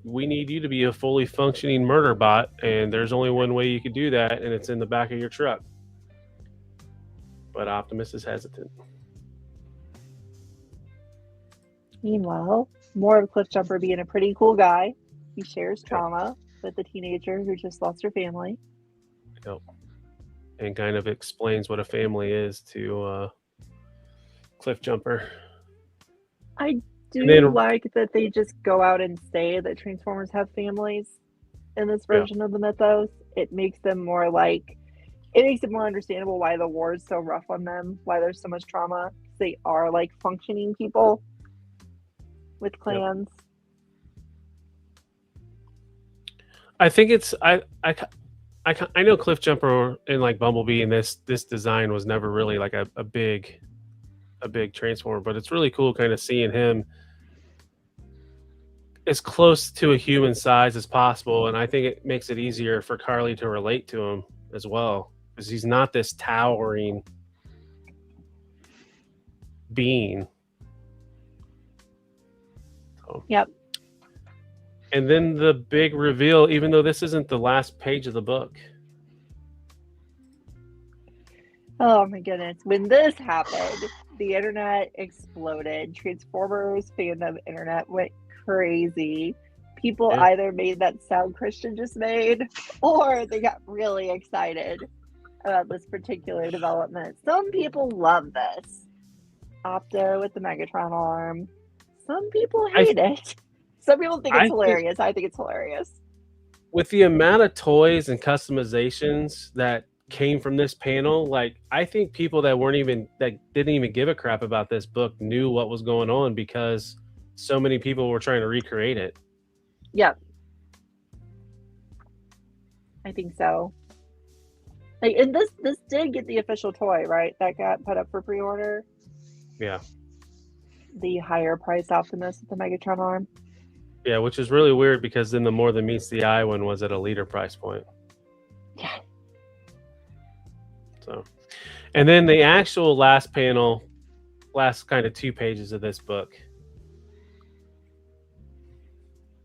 we need you to be a fully functioning murder bot, and there's only one way you can do that, and it's in the back of your truck. But Optimus is hesitant. Meanwhile, more of Cliffjumper being a pretty cool guy. He shares trauma with the teenager who just lost her family. Yep. and kind of explains what a family is to Cliffjumper. I do And then- like that they just go out and say that Transformers have families in this version of the mythos. It makes them more like, it makes it more understandable why the war is so rough on them, why there's so much trauma. They are like functioning people with clans. I think it's I know Cliffjumper and like Bumblebee and this design was never really like a big Transformer, but it's really cool kind of seeing him as close to a human size as possible, and I think it makes it easier for Carly to relate to him as well, because he's not this towering being. So. Yep. And then the big reveal, even though this isn't the last page of the book. Oh my goodness. When this happened, the internet exploded. Transformers fandom internet went crazy. People either made that sound Christian just made, or they got really excited about this particular development. Some people love this. Opto with the Megatron arm. Some people hate it. Some people think it's hilarious. I think it's hilarious. With the amount of toys and customizations that came from this panel, like I think people that didn't even give a crap about this book knew what was going on because so many people were trying to recreate it. Yep. I think so. Like, and this did get the official toy, right? That got put up for pre-order. Yeah. The higher priced Optimus with the Megatron arm. Yeah, which is really weird because then the More Than Meets the Eye one was at a leader price point. Yeah. So, and then the actual last panel, last kind of 2 pages of this book,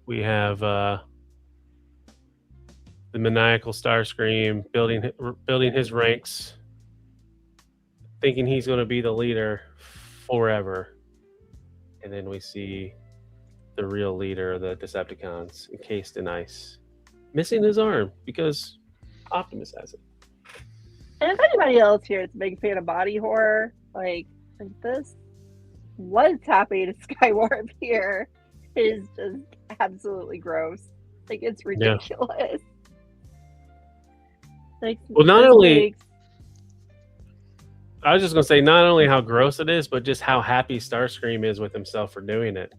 we have the maniacal Starscream building his ranks, thinking he's going to be the leader forever, and then we see the real leader of the Decepticons encased in ice, missing his arm because Optimus has it. And if anybody else here is a big fan of body horror, like this, what's happening to Skywarp here is just absolutely gross. Like, it's ridiculous. Like, well, not only I was just gonna say not only how gross it is, but just how happy Starscream is with himself for doing it.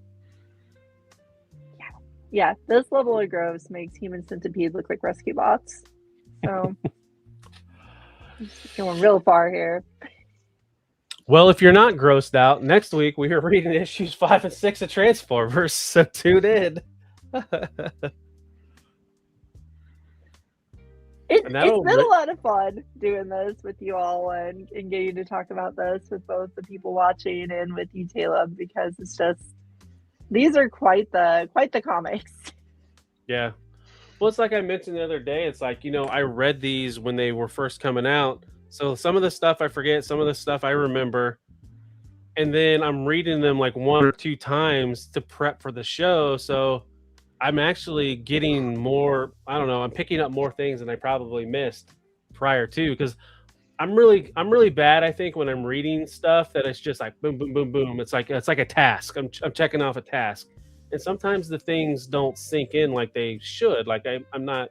Yeah, this level of gross makes Human Centipede look like rescue bots. So going real far here. Well, if you're not grossed out, next week we are reading issues 5 and 6 of Transformers, so tune in. It's been a lot of fun doing this with you all and getting to talk about this with both the people watching and with you, Caleb, because it's just, these are quite the comics. Yeah. Well, it's like I mentioned the other day. It's like, I read these when they were first coming out. So some of the stuff I forget, some of the stuff I remember. And then I'm reading them like 1 or 2 times to prep for the show. So I'm actually getting more, I don't know, I'm picking up more things than I probably missed prior to, because I'm really bad, I think, when I'm reading stuff that it's just like boom, boom, boom, boom. It's like a task. I'm checking off a task. And sometimes the things don't sink in like they should. Like I'm not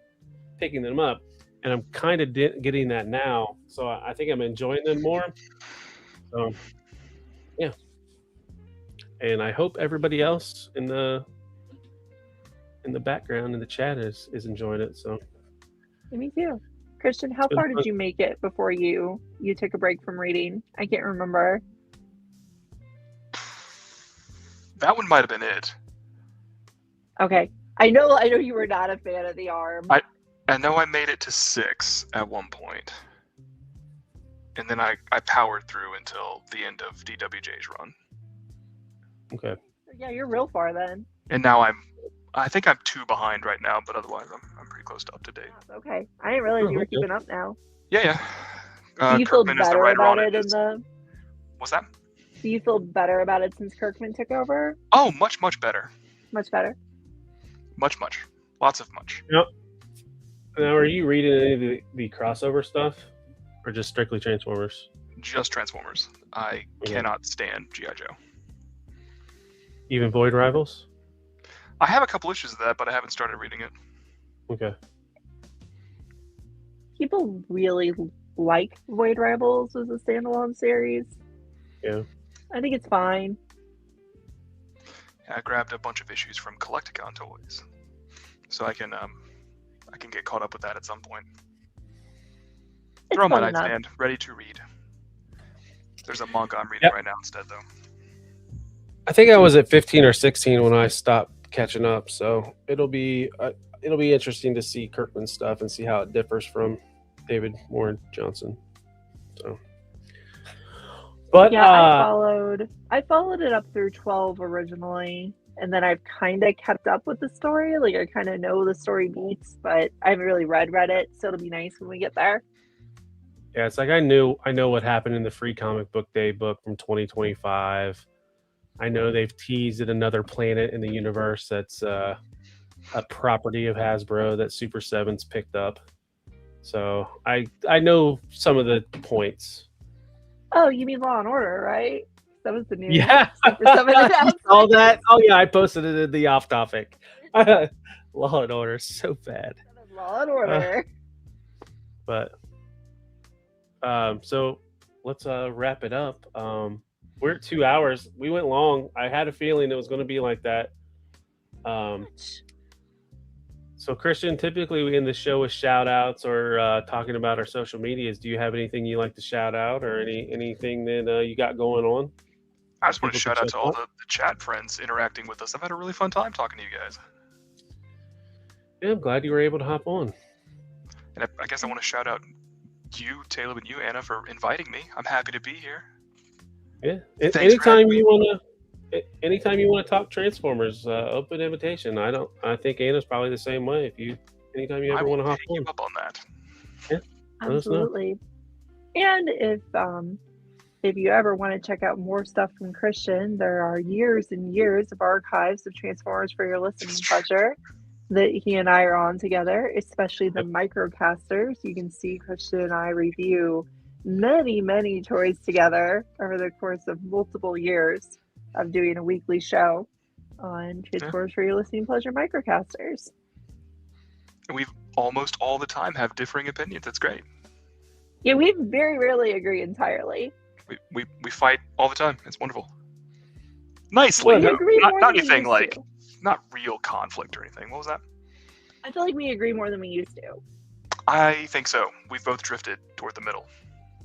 picking them up. And I'm kind of getting that now. So I think I'm enjoying them more. So, yeah. And I hope everybody else in the background in the chat is enjoying it. So Me too. Christian, how far did you make it before you took a break from reading? I can't remember. That one might have been it. Okay. I know you were not a fan of the arm. I know I made it to 6 at one point. And then I powered through until the end of DWJ's run. Okay. Yeah, you're real far then. And now I think I'm 2 behind right now, but otherwise I'm pretty close to up to date. Okay. I didn't realize you were keeping up now. Yeah. Do you feel Kirkman is the better writer about on it in the... What's that? Do you feel better about it since Kirkman took over? Oh, much, much better. Much better? Much. Lots of much. Yep. Now, are you reading any of the crossover stuff? or just strictly Transformers? Just Transformers. I cannot stand G.I. Joe. Even Void Rivals? I have a couple issues of that, but I haven't started reading it. Okay. People really like Void Rivals as a standalone series. Yeah. I think it's fine. I grabbed a bunch of issues from Collecticon Toys, so I can get caught up with that at some point. They're on my nightstand, ready to read. There's a manga I'm reading right now instead, though. I think I was at 15 or 16 when I stopped catching up, so it'll be interesting to see Kirkman's stuff and see how it differs from David Warren Johnson. So, but yeah, I followed it up through 12 originally, and then I've kind of kept up with the story. Like I kind of know the story beats, but I haven't really read it, so it'll be nice when we get there. Yeah, it's like I know what happened in the Free Comic Book Day book from 2025. I know they've teased at another planet in the universe that's a property of Hasbro that Super 7's picked up. So I know some of the points. Oh, you mean Law and Order, right? That was the new Super 7 all that. Oh yeah, I posted it in the off topic. Law and Order, so bad. Law and Order. But so let's wrap it up. We're at 2 hours. We went long. I had a feeling it was going to be like that. So Christian, typically we end the show with shout outs or talking about our social medias. Do you have anything you like to shout out or anything that you got going on? I just want to shout out to all the chat friends interacting with us. I've had a really fun time talking to you guys. Yeah, I'm glad you were able to hop on. And I guess I want to shout out you, Caleb, and you, Anna, for inviting me. I'm happy to be here. Yeah. Anytime you want to talk Transformers, open invitation. I think Anna's probably the same way. Anytime you ever want to hop on. Up on that. Yeah. Absolutely. And if you ever want to check out more stuff from Christian, there are years and years of archives of Transformers for your listening pleasure that he and I are on together, especially the microcasters. You can see Christian and I review many, many toys together over the course of multiple years of doing a weekly show on Transformers for your listening pleasure microcasters. And we've almost all the time have differing opinions. It's great. Yeah, we very rarely agree entirely. We fight all the time. It's wonderful. Nicely. Not anything like, not real conflict or anything. What was that? I feel like we agree more than we used to. I think so. We've both drifted toward the middle.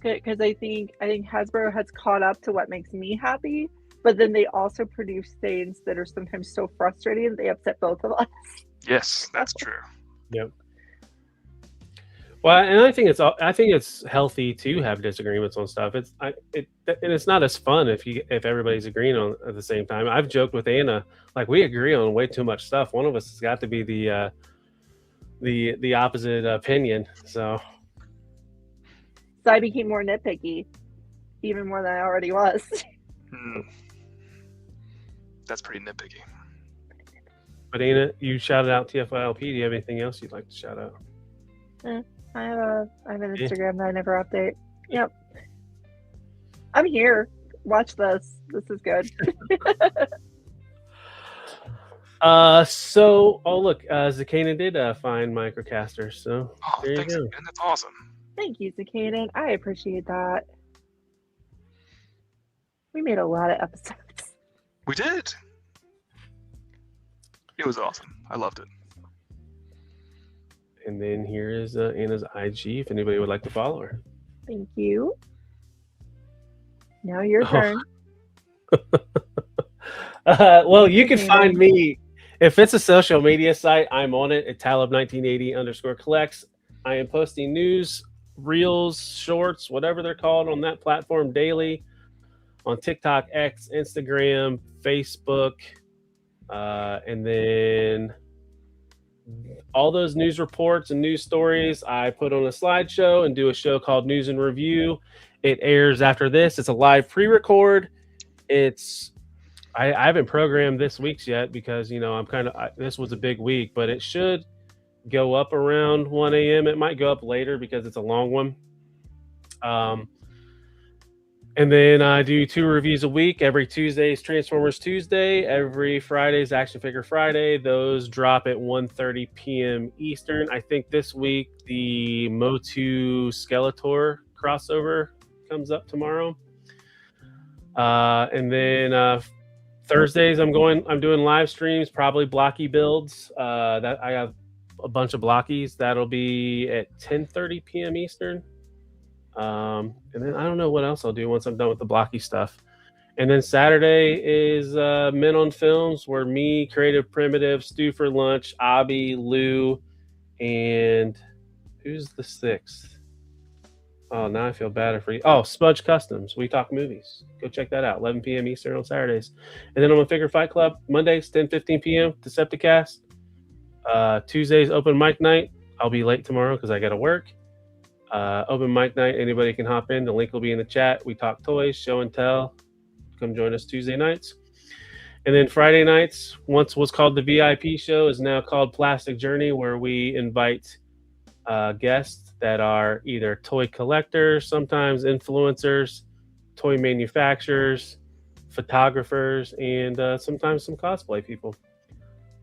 Because I think Hasbro has caught up to what makes me happy, but then they also produce things that are sometimes so frustrating that they upset both of us. Yes, that's true. Yep. Well, and I think it's healthy to have disagreements on stuff. And it's not as fun if everybody's agreeing on at the same time. I've joked with Anna, like, we agree on way too much stuff. One of us has got to be the opposite opinion. So I became more nitpicky, even more than I already was. That's pretty nitpicky. But Anna, you shouted out TFILP. Do you have anything else you'd like to shout out? I have an Instagram that I never update. Yep. I'm here. Watch this. This is good. Look, Zakana did find microcaster, so there you go. And that's awesome. Thank you, Zakana. I appreciate that. We made a lot of episodes. We did. It was awesome. I loved it. And then here is Anna's IG, if anybody would like to follow her. Thank you. Now your turn. Well, you can find me. If it's a social media site, I'm on it at Talib1980_collects. I am posting news, reels, shorts, whatever they're called on that platform daily. On TikTok, X, Instagram, Facebook, and then all those news reports and news stories I put on a slideshow and do a show called News and Review. It airs after this. It's a live pre-record. I haven't programmed this week's yet because, this was a big week, but it should go up around 1 a.m. It might go up later because it's a long one. And then I do 2 reviews a week. Every Tuesday is Transformers Tuesday. Every Friday is Action Figure Friday. Those drop at 1:30 p.m. Eastern. I think this week the Motu Skeletor crossover comes up tomorrow. And then Thursdays I'm doing live streams, probably blocky builds. That I have a bunch of blockies. That'll be at 10:30 p.m. Eastern. And then I don't know what else I'll do once I'm done with the blocky stuff. And then Saturday is Men on Films, where me, Creative Primitive, Stu for Lunch, Abby, Lou, and who's the 6th? Oh, now I feel bad for you. Oh, Spudge Customs. We talk movies. Go check that out. 11 p.m. Eastern on Saturdays. And then I'm on Figure Fight Club Mondays, 10:15 p.m. Decepticast. Tuesdays open mic night. I'll be late tomorrow because I got to work. Open mic night. Anybody can hop in. The link will be in the chat. We talk toys, show and tell. Come join us Tuesday nights. And then Friday nights, once was called the VIP show, is now called Plastic Journey, where we invite guests that are either toy collectors, sometimes influencers, toy manufacturers, photographers, and sometimes some cosplay people.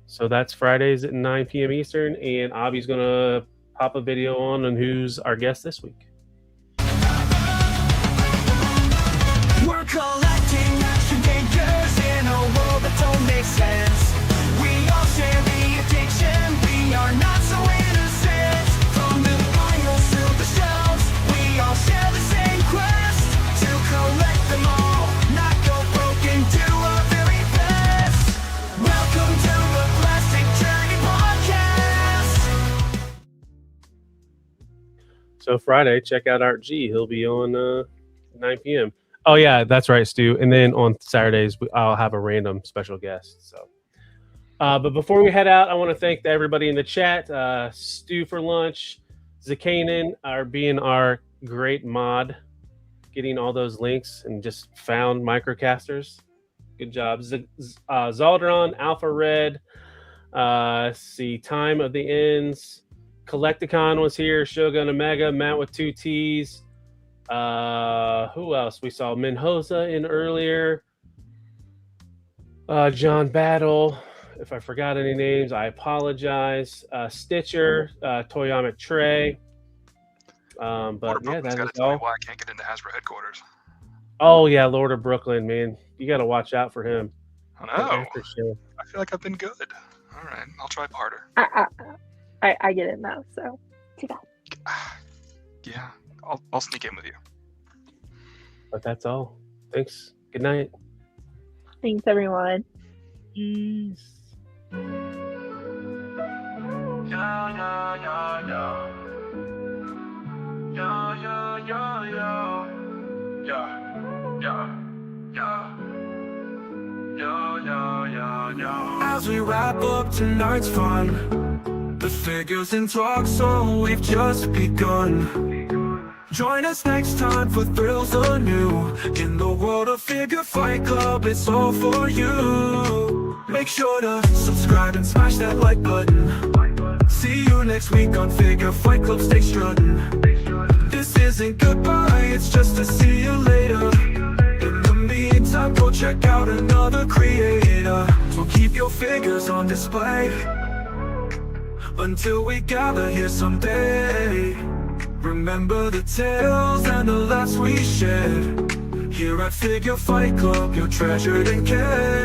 So that's Fridays at 9 p.m. Eastern, and Abby's going to pop a video on who's our guest this week. We're collecting action figures in a world that don't make sense. We all share the addiction. We are not so innocent. From the vinyls to the shelves, we all share the same quest to collect them all, not go broke and do our very best. Welcome to the Plastic Journey Podcast. So Friday, check out Art G. He'll be on 9 p.m. Oh yeah, that's right, Stu. And then on Saturdays, I'll have a random special guest. So, but before we head out, I want to thank everybody in the chat. Stu for Lunch, Zakanen, being our great mod, getting all those links and just found microcasters. Good job, Zaldron, Alpha Red. See, Time of the Ends. Collecticon was here. Shogun Omega, Matt with 2 T's. Who else? We saw Minhosa in earlier. John Battle. If I forgot any names, I apologize. Stitcher, Toyamic Trey. But yeah, that is all. Why I can't get into Hasbro headquarters. Oh yeah, Lord of Brooklyn, man. You got to watch out for him. I know. I feel like I've been good. All right, I'll try harder. I get it now, so too bad. Yeah, I'll sneak in with you. But that's all. Thanks. Good night. Thanks, everyone. Peace. As we wrap up tonight's fun, the figures in talk, so we've just begun. Join us next time for thrills anew. In the world of Figure Fight Club, it's all for you. Make sure to subscribe and smash that like button. See you next week on Figure Fight Club, stay strutting. This isn't goodbye, it's just to see you later. In the meantime, go check out another creator. So keep your figures on display until we gather here someday. Remember the tales and the laughs we shared. Here at Figure Fight Club, you're treasured and cared.